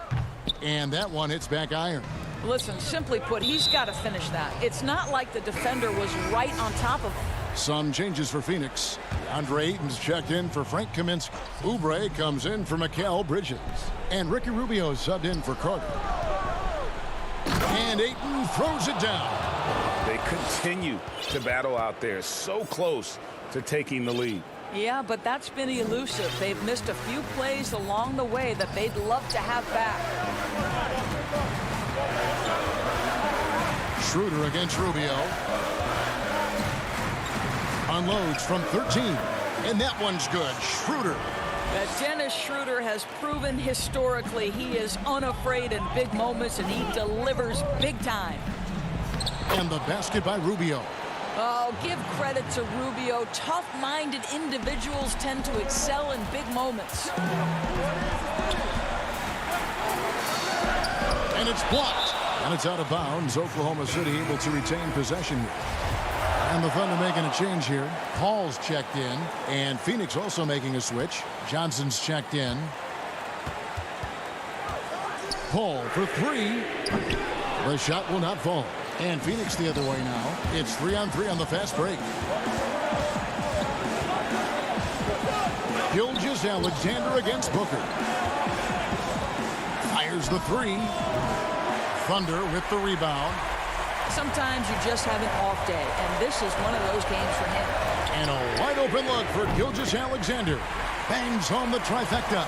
And that one hits back iron. Listen, simply put, he's got to finish that. It's not like the defender was right on top of him. Some changes for Phoenix. Andre Ayton's checked in for Frank Kaminsky. Oubre comes in for Mikal Bridges. And Ricky Rubio subbed in for Carter. And Ayton throws it down. They continue to battle out there. So close to taking the lead. Yeah, but that's been elusive. They've missed a few plays along the way that they'd love to have back. Schroeder against Rubio. Unloads from 13. And that one's good. Schroeder. Dennis Schroeder has proven historically he is unafraid in big moments, and he delivers big time. And the basket by Rubio. Oh, give credit to Rubio. Tough-minded individuals tend to excel in big moments. And it's blocked. And it's out of bounds. Oklahoma City able to retain possession. And the Thunder making a change here. Paul's checked in. And Phoenix also making a switch. Johnson's checked in. Paul for 3. The shot will not fall. And Phoenix the other way now. It's 3-on-3 on the fast break. Gilgeous-Alexander against Booker. Fires the 3. Thunder with the rebound. Sometimes you just have an off day, and this is one of those games for him. And a wide open look for Gilgeous-Alexander. Bangs home the trifecta.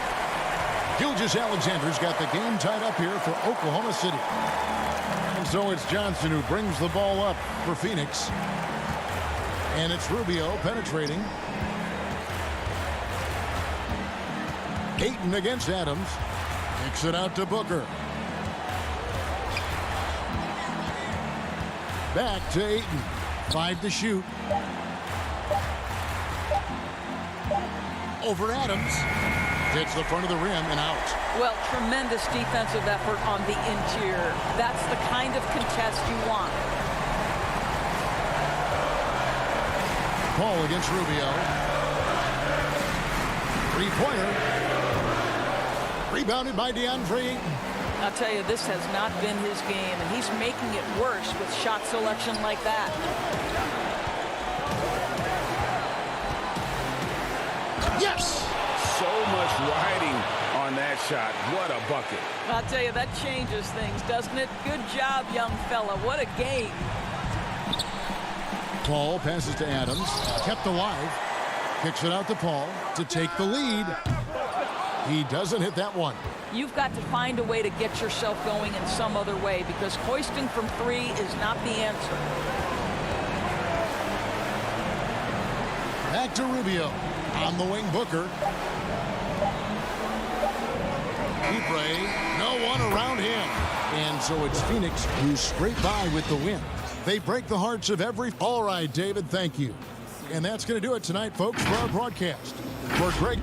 Gilgeous-Alexander's got the game tied up here for Oklahoma City. And so it's Johnson who brings the ball up for Phoenix. And it's Rubio penetrating. Ayton against Adams. Kicks it out to Booker. Back to Ayton. 5 to shoot. Over Adams. Hits the front of the rim and out. Well, tremendous defensive effort on the interior. That's the kind of contest you want. Paul against Rubio. Three-pointer. Rebounded by DeAndre Ayton. I'll tell you, this has not been his game, and he's making it worse with shot selection like that. Yes! So much riding on that shot. What a bucket. I'll tell you, that changes things, doesn't it? Good job, young fella. What a game. Paul passes to Adams. Kept alive. Kicks it out to Paul to take the lead. He doesn't hit that one. You've got to find a way to get yourself going in some other way, because hoisting from 3 is not the answer. Back to Rubio. On the wing, Booker. Oubre, no one around him. And so it's Phoenix who scrape by with the win. They break the hearts of every... All right, David, thank you. And that's going to do it tonight, folks, for our broadcast. For Greg...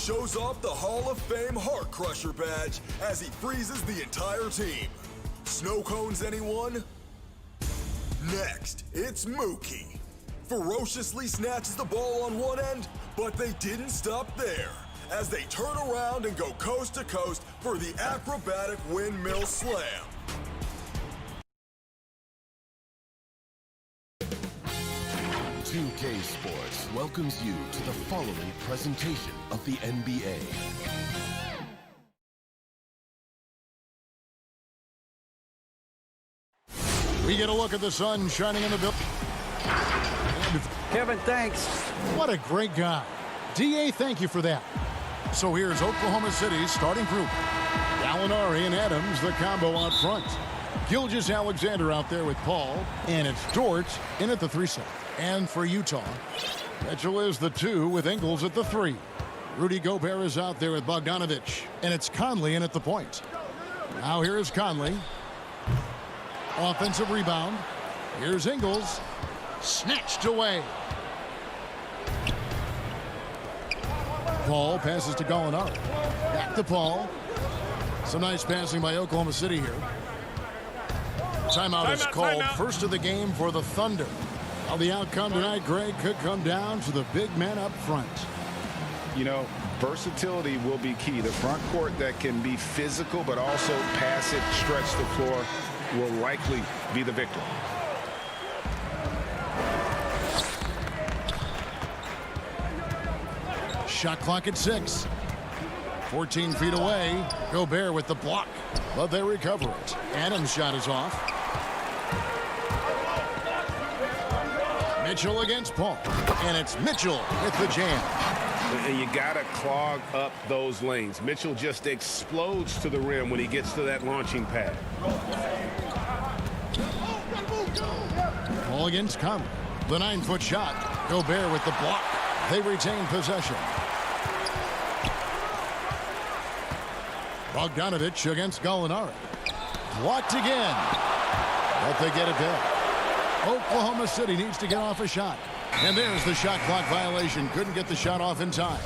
shows off the Hall of Fame Heart Crusher badge as he freezes the entire team. Snow cones, anyone? Next, it's Mookie. Ferociously snatches the ball on one end, but they didn't stop there as they turn around and go coast to coast for the acrobatic windmill slam. $2K Sports welcomes you to the following presentation of the NBA. We get a look at the sun shining in the building. Kevin, thanks. What a great guy. D.A., thank you for that. So here's Oklahoma City's starting group. Gallinari and Adams, the combo out front. Gilgeous-Alexander out there with Paul. And it's George in at the 3-set. And for Utah, Mitchell is the 2 with Ingles at the 3. Rudy Gobert is out there with Bogdanovich. And it's Conley in at the point. Now here is Conley. Offensive rebound. Here's Ingles. Snatched away. Paul passes to Gallinari. Back to Paul. Some nice passing by Oklahoma City here. Timeout is called. First of the game for the Thunder. Well, the outcome tonight, Greg, could come down to the big man up front. You know, versatility will be key. The front court that can be physical but also pass it, stretch the floor will likely be the victor. Shot clock at 6. 14 feet away. Gobert with the block, but they recover it. Adams' shot is off. Mitchell against Paul, and it's Mitchell with the jam. You got to clog up those lanes. Mitchell just explodes to the rim when he gets to that launching pad. Paul against Conley. The 9-foot shot. Gobert with the block. They retain possession. Bogdanovich against Gallinari. Blocked again. But they get it back. Oklahoma City needs to get off a shot. And there's the shot clock violation. Couldn't get the shot off in time.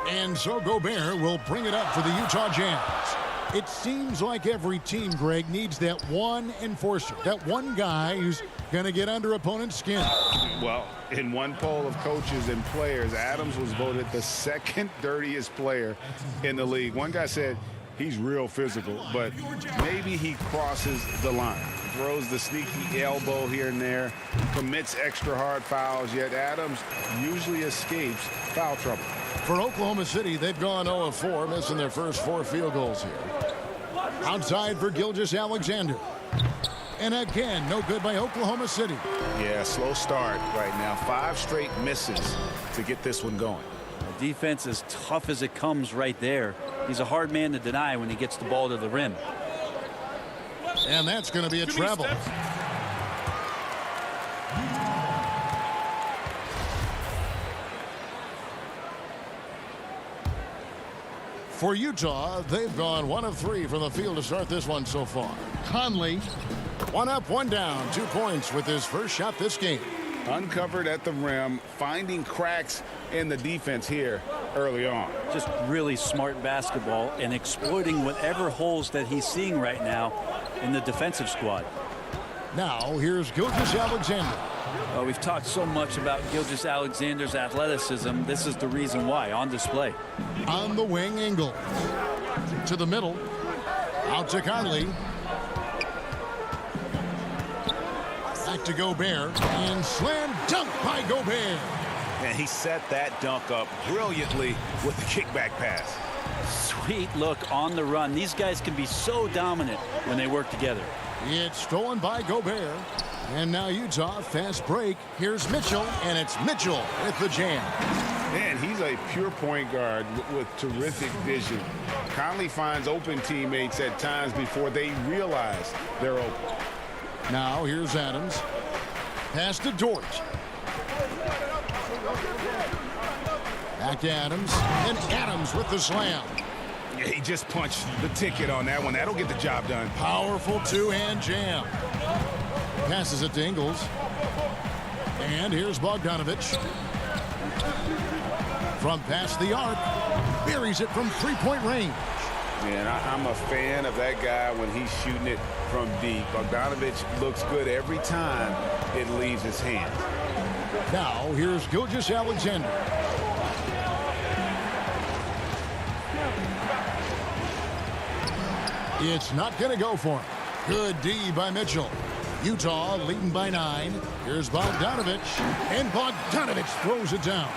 And so Gobert will bring it up for the Utah Jazz. It seems like every team, Greg, needs that one enforcer, that one guy who's going to get under opponent's skin. Well, in one poll of coaches and players, Adams was voted the second dirtiest player in the league. One guy said he's real physical, but maybe he crosses the line. Throws the sneaky elbow here and there, commits extra hard fouls, yet Adams usually escapes foul trouble. For Oklahoma City, they've gone 0 of 4, missing their first 4 field goals here. Outside for Gilgeous-Alexander. And again, no good by Oklahoma City. Yeah, slow start right now. 5 straight misses to get this one going. The defense as tough as it comes right there. He's a hard man to deny when he gets the ball to the rim. And that's going to be a travel. For Utah, they've gone 1 of 3 from the field to start this one so far. Conley, 1 up, 1 down, 2 points with his first shot this game. Uncovered at the rim, finding cracks in the defense here early on. Just really smart basketball and exploiting whatever holes that he's seeing right now in the defensive squad. Now, here's Gilgeous-Alexander. We've talked so much about Gilgeous-Alexander's athleticism. This is the reason why, on display. On the wing, Ingles. To the middle. Out to Conley. Back to Gobert. And slam dunk by Gobert. And he set that dunk up brilliantly with the kickback pass. Sweet look on the run. These guys can be so dominant when they work together. It's stolen by Gobert. And now Utah, fast break. Here's Mitchell, and it's Mitchell with the jam. Man, he's a pure point guard with terrific vision. Conley finds open teammates at times before they realize they're open. Now here's Adams. Pass to George. Back to Adams. And Adams with the slam. Yeah, he just punched the ticket on that one. That'll get the job done. Powerful two-hand jam. Passes it to Ingles. And here's Bogdanovich. From past the arc, buries it from three-point range. Man, I'm a fan of that guy when he's shooting it from deep. Bogdanovich looks good every time it leaves his hands. Now, here's Gilgeous-Alexander. It's not going to go for him. Good D by Mitchell. Utah leading by 9. Here's Bogdanovich, and Bogdanovich throws it down.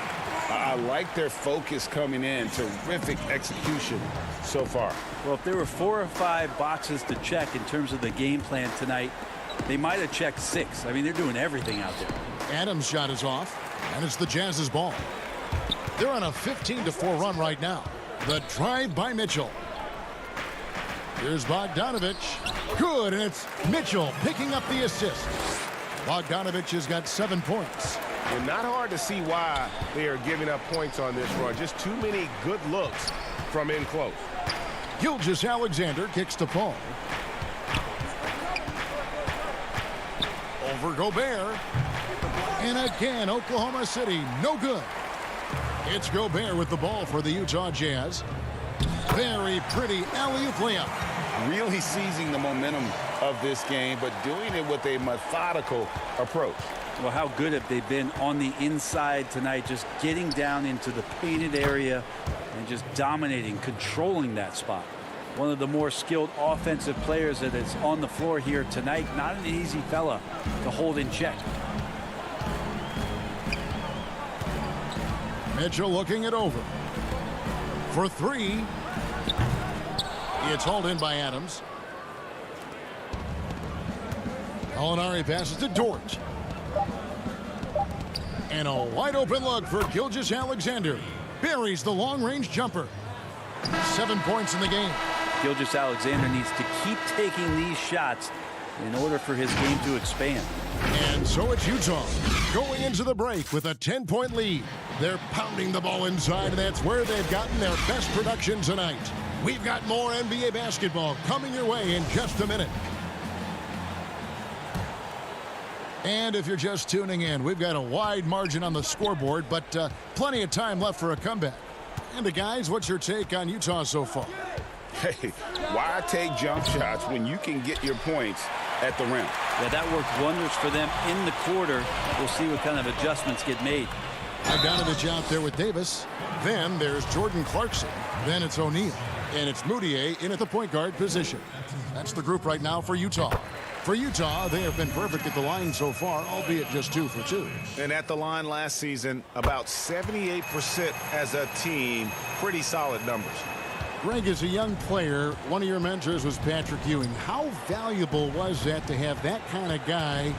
I like their focus coming in. Terrific execution so far. Well, if there were 4 or 5 boxes to check in terms of the game plan tonight, they might have checked 6. I mean, they're doing everything out there. Adams' shot is off, and it's the Jazz's ball. They're on a 15-4 run right now. The drive by Mitchell. Here's Bogdanovich. Good, and it's Mitchell picking up the assist. Bogdanovich has got 7 points. And not hard to see why they are giving up points on this run. Just too many good looks from in close. Gilgeous-Alexander kicks to Paul. Over Gobert. And again, Oklahoma City, no good. It's Gobert with the ball for the Utah Jazz. Very pretty alley-oop layup. Really seizing the momentum of this game, but doing it with a methodical approach. Well, how good have they been on the inside tonight, just getting down into the painted area and just dominating, controlling that spot. One of the more skilled offensive players that is on the floor here tonight. Not an easy fella to hold in check. Mitchell looking it over. For 3. It's hauled in by Adams. Alinari passes to Dort. And a wide open look for Gilgeous-Alexander. Buries the long-range jumper. 7 points in the game. Gilgeous-Alexander needs to keep taking these shots in order for his game to expand. And so it's Utah going into the break with a 10-point lead. They're pounding the ball inside, and that's where they've gotten their best production tonight. We've got more NBA basketball coming your way in just a minute. And if you're just tuning in, we've got a wide margin on the scoreboard, but plenty of time left for a comeback. And guys, what's your take on Utah so far? Hey, why take jump shots when you can get your points at the rim? Yeah, that worked wonders for them in the quarter. We'll see what kind of adjustments get made. Bogdanovich out there with Davis. Then there's Jordan Clarkson. Then it's O'Neal. And it's Moutier in at the point guard position. That's the group right now for Utah. For Utah, they have been perfect at the line so far, albeit just 2 for 2. And at the line last season, about 78% as a team. Pretty solid numbers. Greg, as a young player, one of your mentors was Patrick Ewing. How valuable was that to have that kind of guy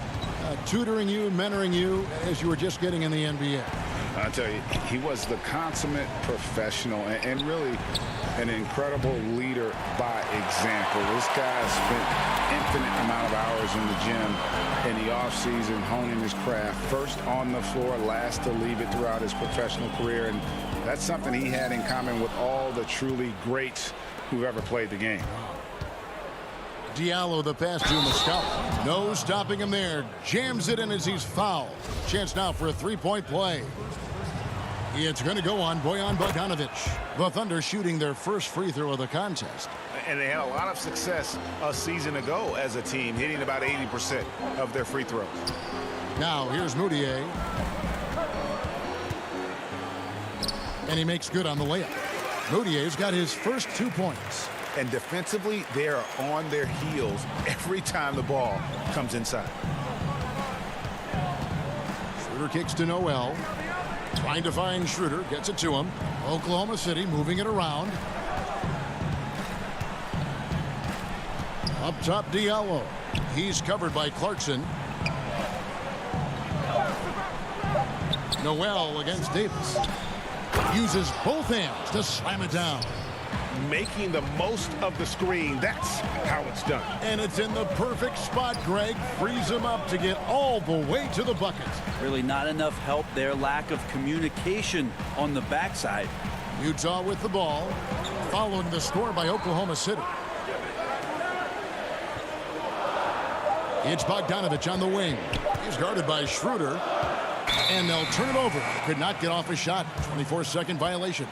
tutoring you, mentoring you as you were just getting in the NBA? I tell you, he was the consummate professional and really an incredible leader by example. This guy spent infinite amount of hours in the gym in the offseason honing his craft. First on the floor, last to leave it throughout his professional career. And that's something he had in common with all the truly greats who've ever played the game. Diallo the pass to Muscala. No stopping him there. Jams it in as he's fouled. Chance now for a 3-point play. It's going to go on Bojan Bogdanovich. The Thunder shooting their first free throw of the contest. And they had a lot of success a season ago as a team, hitting about 80% of their free throws. Now here's Moutier. And he makes good on the layup. Moutier's got his first 2 points. And defensively, they are on their heels every time the ball comes inside. Schroeder kicks to Noel. Trying to find Schroeder. Gets it to him. Oklahoma City moving it around. Up top, Diallo. He's covered by Clarkson. Noel against Davis. Uses both hands to slam it down. Making the most of the screen. That's how it's done. And it's in the perfect spot, Greg. Frees him up to get all the way to the bucket. Really not enough help there. Lack of communication on the backside. Utah with the ball. Following the score by Oklahoma City. It's Bogdanovich on the wing. He's guarded by Schroeder. And they'll turn it over. Could not get off a shot. 24-second violation.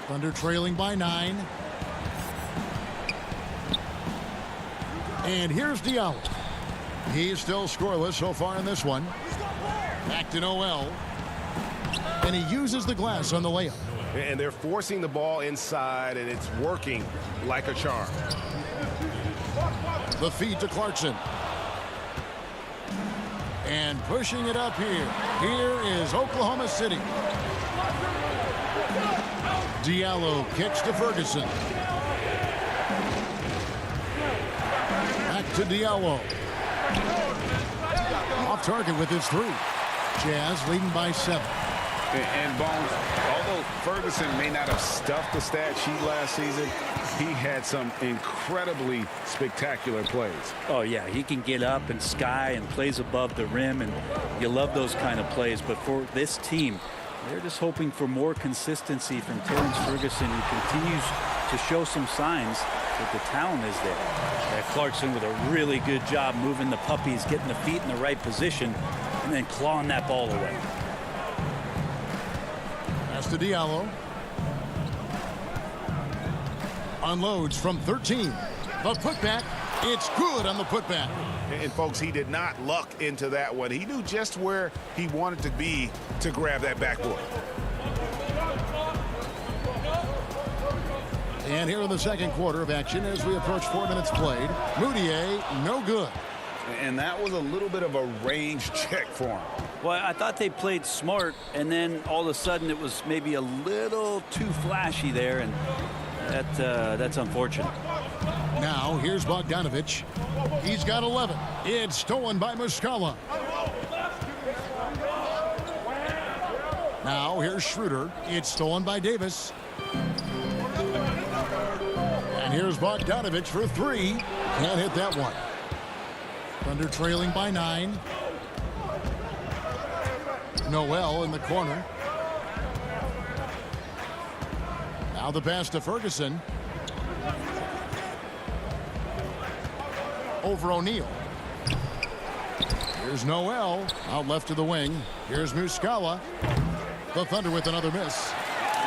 Thunder trailing by 9. And here's Diallo. He's still scoreless so far in this one. Back to Noel. And he uses the glass on the layup. And they're forcing the ball inside, and it's working like a charm. The feed to Clarkson. And pushing it up here. Here is Oklahoma City. Diallo kicks to Ferguson. Back to Diallo. Off target with his 3. Jazz leading by 7. And Bones, although Ferguson may not have stuffed the stat sheet last season, he had some incredibly spectacular plays. Oh, yeah, he can get up and sky and plays above the rim, and you love those kind of plays. But for this team, they're just hoping for more consistency from Terrence Ferguson, who continues to show some signs that the talent is there. Clarkson with a really good job moving the puppies, getting the feet in the right position, and then clawing that ball away. Pass to Diallo. Unloads from 13. The putback. It's good on the putback. And folks, he did not luck into that one. He knew just where he wanted to be to grab that backboard. And here in the second quarter of action as we approach 4 minutes played. Moutier, no good. And that was a little bit of a range check for him. Well, I thought they played smart, and then all of a sudden it was maybe a little too flashy there, and that's unfortunate. Now here's Bogdanovich. He's got 11. It's stolen by Muscala. Now here's Schroeder. It's stolen by Davis. And here's Bogdanovich for 3. Can't hit that one. Thunder trailing by 9. Noel in the corner. Now the pass to Ferguson. Over O'Neal. Here's Noel out left to the wing. Here's Muscala. The Thunder with another miss.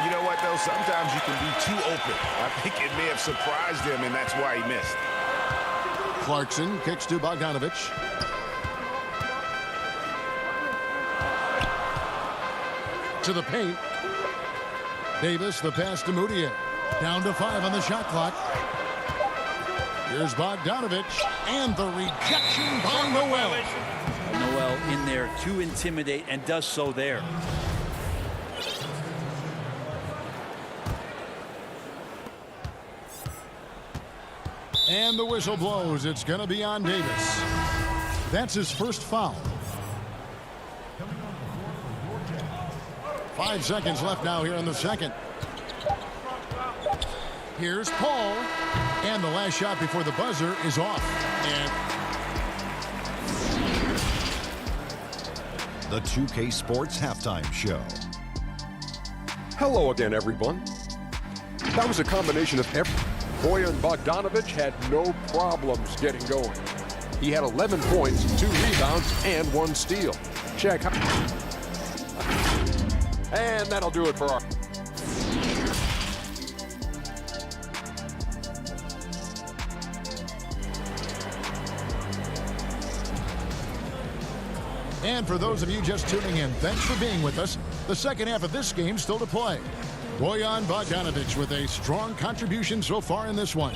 You know what, though? Sometimes you can be too open. I think it may have surprised him, and that's why he missed. Clarkson kicks to Bogdanovich. To the paint. Davis, the pass to Moutier. Down to 5 on the shot clock. Here's Bogdanovich, and the rejection by Noel. Noel in there to intimidate, and does so there. And the whistle blows. It's going to be on Davis. That's his first foul. 5 seconds left now here in the second. Here's Paul. And the last shot before the buzzer is off. And the 2K Sports Halftime Show. Hello again, everyone. That was a combination of Bojan Bogdanovich had no problems getting going. He had 11 points, 2 rebounds, and 1 steal. Check. And that'll do it for our... And for those of you just tuning in, thanks for being with us. The second half of this game still to play. Bojan Bogdanovich with a strong contribution so far in this one.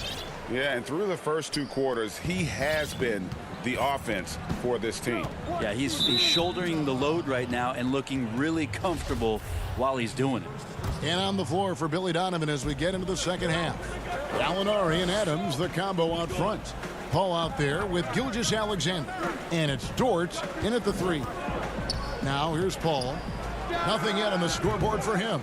Yeah, and through the first 2 quarters, he has been the offense for this team. Yeah, he's shouldering the load right now and looking really comfortable while he's doing it. And on the floor for Billy Donovan as we get into the second half. Gallinari and Adams, the combo out front. Paul out there with Gilgeous-Alexander. And it's Dort in at the 3. Now here's Paul. Nothing yet on the scoreboard for him.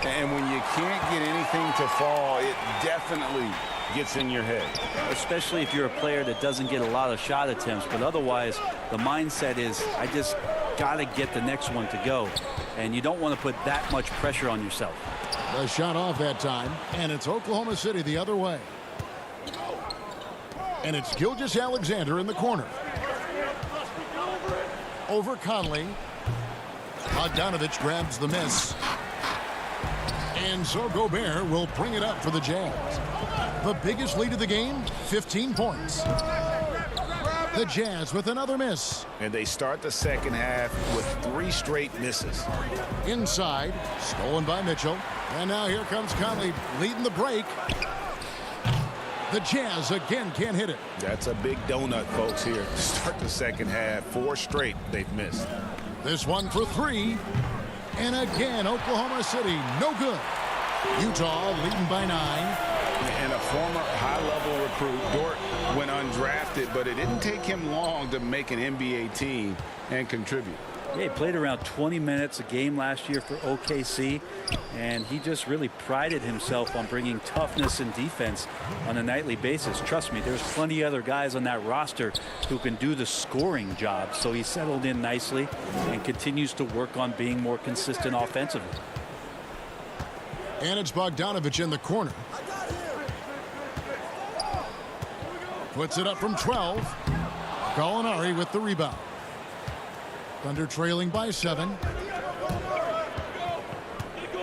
And when you can't get anything to fall, it definitely gets in your head. Especially if you're a player that doesn't get a lot of shot attempts. But otherwise, the mindset is, I just got to get the next one to go. And you don't want to put that much pressure on yourself. The shot off that time. And it's Oklahoma City the other way. And it's Gilgeous-Alexander in the corner. Over Conley. Bogdanovich grabs the miss. And so Gobert will bring it up for the Jazz. The biggest lead of the game, 15 points. The Jazz with another miss. And they start the second half with 3 straight misses. Inside, stolen by Mitchell. And now here comes Conley leading the break. The Jazz again can't hit it. That's a big donut, folks, here to start the second half. 4 straight they've missed. This one for 3. And again, Oklahoma City, no good. Utah leading by 9. And a former high-level recruit, Dort, went undrafted, but it didn't take him long to make an NBA team and contribute. Yeah, he played around 20 minutes a game last year for OKC, and he just really prided himself on bringing toughness and defense on a nightly basis. Trust me, there's plenty of other guys on that roster who can do the scoring job, so he settled in nicely and continues to work on being more consistent offensively. And it's Bogdanovich in the corner. Puts it up from 12. Gallinari with the rebound. Thunder trailing by 7.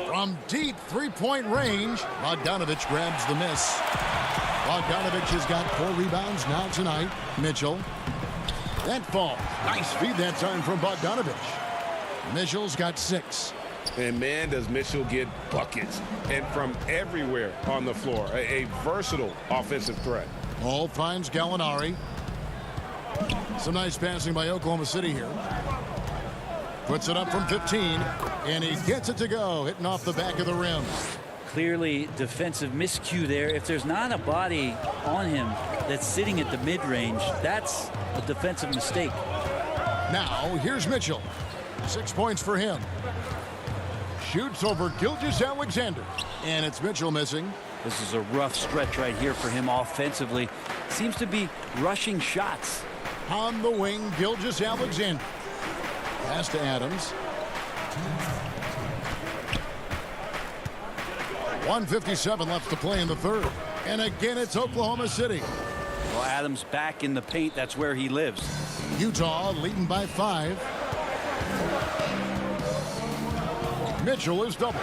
From deep three-point range, Bogdanovich grabs the miss. Bogdanovich has got 4 rebounds now tonight. Mitchell. That fall. Nice feed that time from Bogdanovich. Mitchell's got 6. And man, does Mitchell get buckets and from everywhere on the floor. A versatile offensive threat. Ball finds Gallinari. Some nice passing by Oklahoma City here. Puts it up from 15, and he gets it to go, hitting off the back of the rim. Clearly defensive miscue there. If there's not a body on him that's sitting at the mid-range, that's a defensive mistake. Now, here's Mitchell. 6 points for him. Shoots over Gilgeous-Alexander, and it's Mitchell missing. This is a rough stretch right here for him offensively. Seems to be rushing shots. On the wing, Gilgeous-Alexander. Pass to Adams. 1:57 left to play in the third. And again, it's Oklahoma City. Well, Adams back in the paint. That's where he lives. Utah leading by 5. Mitchell is double.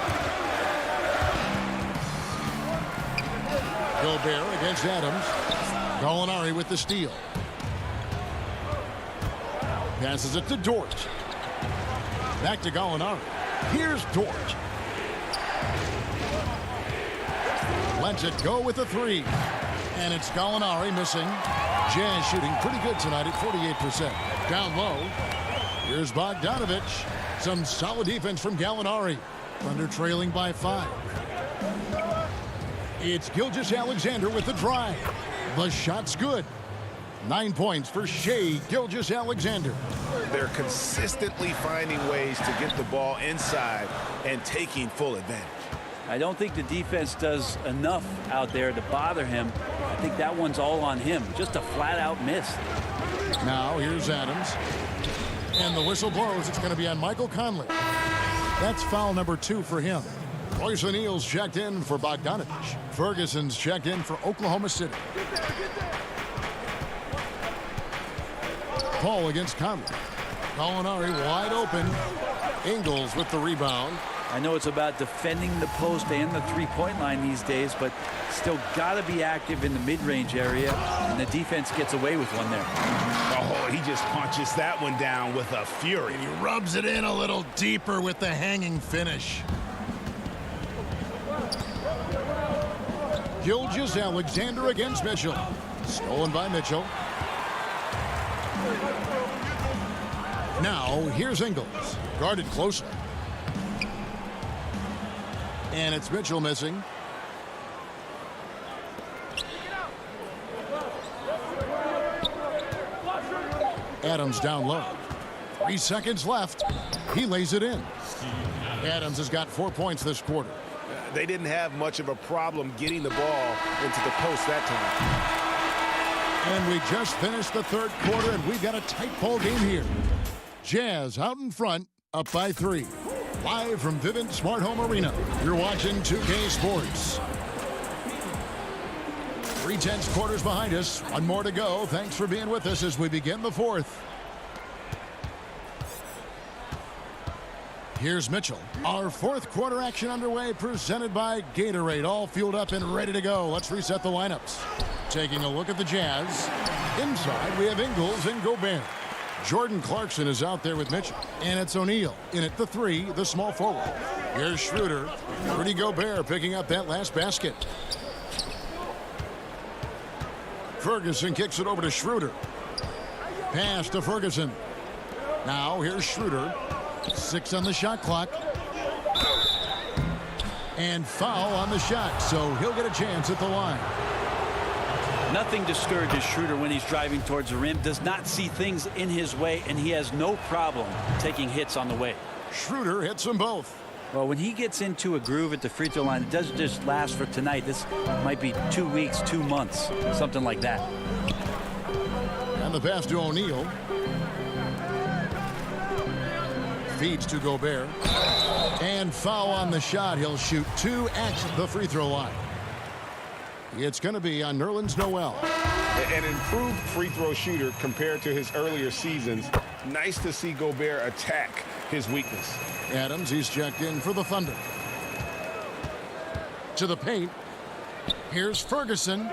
Gobert against Adams. Gallinari with the steal. Passes it to Dort. Back to Gallinari. Here's Dort. Lets it go with the 3. And it's Gallinari missing. Jazz shooting pretty good tonight at 48%. Down low. Here's Bogdanovich. Some solid defense from Gallinari. Thunder trailing by 5. It's Gilgeous-Alexander with the drive. The shot's good. 9 points for Shai Gilgeous-Alexander. They're consistently finding ways to get the ball inside and taking full advantage. I don't think the defense does enough out there to bother him. I think that one's all on him. Just a flat-out miss. Now here's Adams. And the whistle blows. It's going to be on Michael Conley. That's foul number 2 for him. Royce O'Neal's checked in for Bogdanovich. Ferguson's checked in for Oklahoma City. Paul against Conley. Gallinari wide open. Ingles with the rebound. I know it's about defending the post and the three-point line these days, but still got to be active in the mid-range area, and the defense gets away with one there. Oh, he just punches that one down with a fury. He rubs it in a little deeper with the hanging finish. Gilgeous-Alexander against Mitchell. Stolen by Mitchell. Now, here's Ingles. Guarded closely. And it's Mitchell missing. Adams down low. 3 seconds left. He lays it in. Adams has got 4 points this quarter. They didn't have much of a problem getting the ball into the post that time. And we just finished the third quarter, and we've got a tight ball game here. Jazz out in front, up by 3. Live from Vivint Smart Home Arena, you're watching 2K Sports. 3/10 quarters behind us. One more to go. Thanks for being with us as we begin the fourth. Here's Mitchell. Our fourth quarter action underway, presented by Gatorade. All fueled up and ready to go. Let's reset the lineups. Taking a look at the Jazz. Inside, we have Ingles and Gobert. Jordan Clarkson is out there with Mitchell. And it's O'Neal in at the 3, the small forward. Here's Schroeder. Rudy Gobert picking up that last basket. Ferguson kicks it over to Schroeder. Pass to Ferguson. Now here's Schroeder. 6 on the shot clock. And foul on the shot, so he'll get a chance at the line. Nothing discourages Schroeder when he's driving towards the rim. Does not see things in his way, and he has no problem taking hits on the way. Schroeder hits them both. Well, when he gets into a groove at the free throw line, it doesn't just last for tonight. This might be 2 weeks, 2 months, something like that. And the pass to O'Neal. Feeds to Gobert. And foul on the shot. He'll shoot 2 at the free throw line. It's going to be on Nerlens Noel. An improved free throw shooter compared to his earlier seasons. Nice to see Gobert attack his weakness. Adams, he's checked in for the Thunder. To the paint. Here's Ferguson.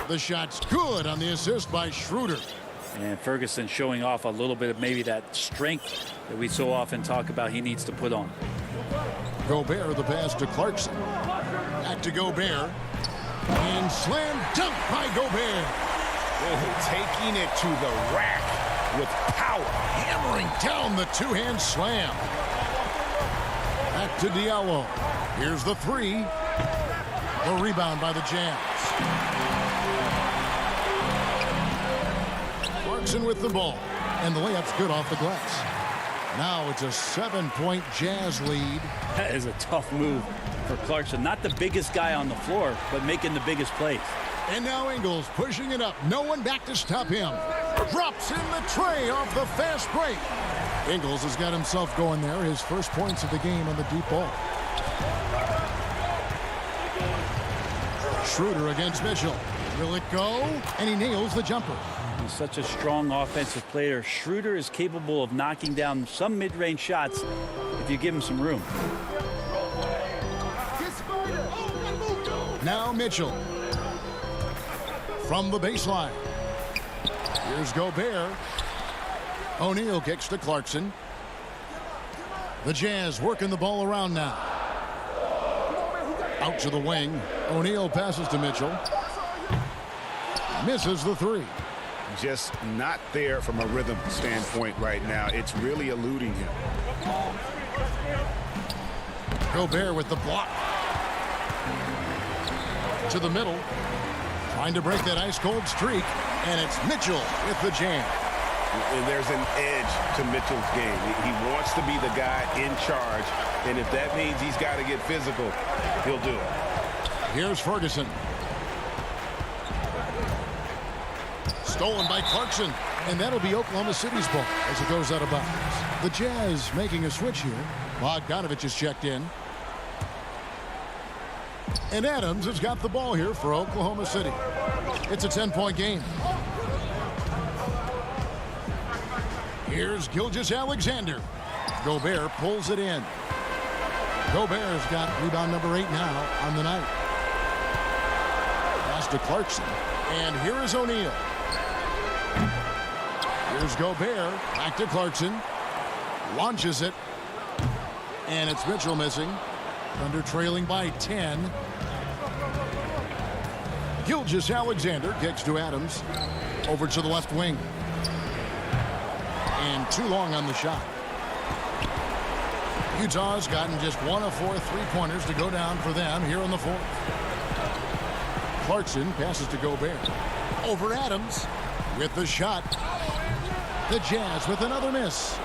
The shot's good on the assist by Schroeder. And Ferguson showing off a little bit of maybe that strength that we so often talk about he needs to put on. Gobert, the pass to Clarkson. Back to Gobert. And slam dunk by Gobert. Taking it to the rack with power. Hammering down the two-hand slam. Back to Diallo. Here's the 3. The rebound by the Jazz. Clarkson with the ball. And the layup's good off the glass. Now it's a 7-point Jazz lead. That is a tough move for Clarkson. Not the biggest guy on the floor, but making the biggest plays. And now Ingles pushing it up. No one back to stop him. Drops in the tray off the fast break. Ingles has got himself going there. His first points of the game on the deep ball. Schroeder against Mitchell. Will it go? And he nails the jumper. He's such a strong offensive player. Schroeder is capable of knocking down some mid-range shots if you give him some room. Now Mitchell. From the baseline. Here's Gobert. O'Neal kicks to Clarkson. The Jazz working the ball around now. Out to the wing. O'Neal passes to Mitchell. Misses the 3. Just not there from a rhythm standpoint right now. It's really eluding him. Gobert with the block. To the middle. Trying to break that ice-cold streak. And it's Mitchell with the jam. And there's an edge to Mitchell's game. He wants to be the guy in charge. And if that means he's got to get physical, he'll do it. Here's Ferguson. Stolen by Clarkson. And that'll be Oklahoma City's ball as it goes out of bounds. The Jazz making a switch here. Bogdanovich is checked in. And Adams has got the ball here for Oklahoma City. It's a 10-point game. Here's Gilgeous-Alexander. Gobert pulls it in. Gobert's got rebound number 8 now on the night. Pass to Clarkson. And here is O'Neal. Here's Gobert. Back to Clarkson. Launches it. And it's Mitchell missing. Thunder trailing by 10. Gilgeous-Alexander kicks to Adams. Over to the left wing. And too long on the shot. Utah's gotten just 1 of 4 3-pointers to go down for them here in the fourth. Clarkson passes to Gobert. Over Adams with the shot. The Jazz with another miss.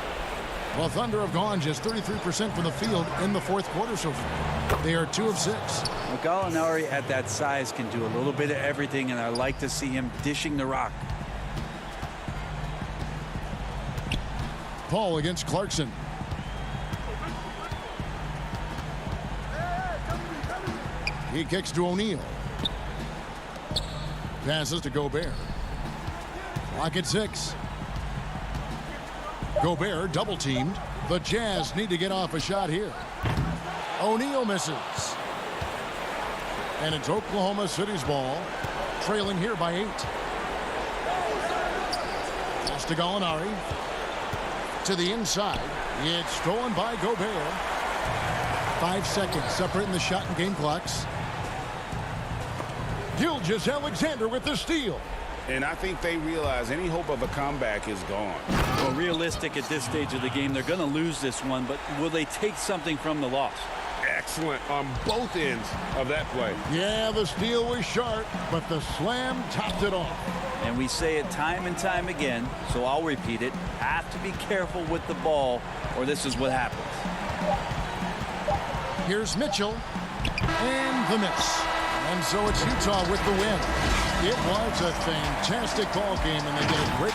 Well, Thunder have gone just 33% from the field in the fourth quarter so far. They are 2 of 6. Well, Gallinari at that size can do a little bit of everything, and I like to see him dishing the rock. Paul against Clarkson. He kicks to O'Neal. passes to Gobert. Clock at 6. Gobert double teamed. The Jazz need to get off a shot here. O'Neal misses. And it's Oklahoma City's ball, trailing here by 8. Pass to Gallinari. To the inside. It's stolen by Gobert. 5 seconds separating the shot and game clocks. Gilgeous-Alexander with the steal. And I think they realize any hope of a comeback is gone. Well, realistic at this stage of the game, they're going to lose this one, but will they take something from the loss? Excellent on both ends of that play. Yeah, the steal was sharp, but the slam topped it off. And we say it time and time again, so I'll repeat it. Have to be careful with the ball, or this is what happens. Here's Mitchell. And the miss. And so it's Utah with the win. It was a fantastic ball game, and they did a great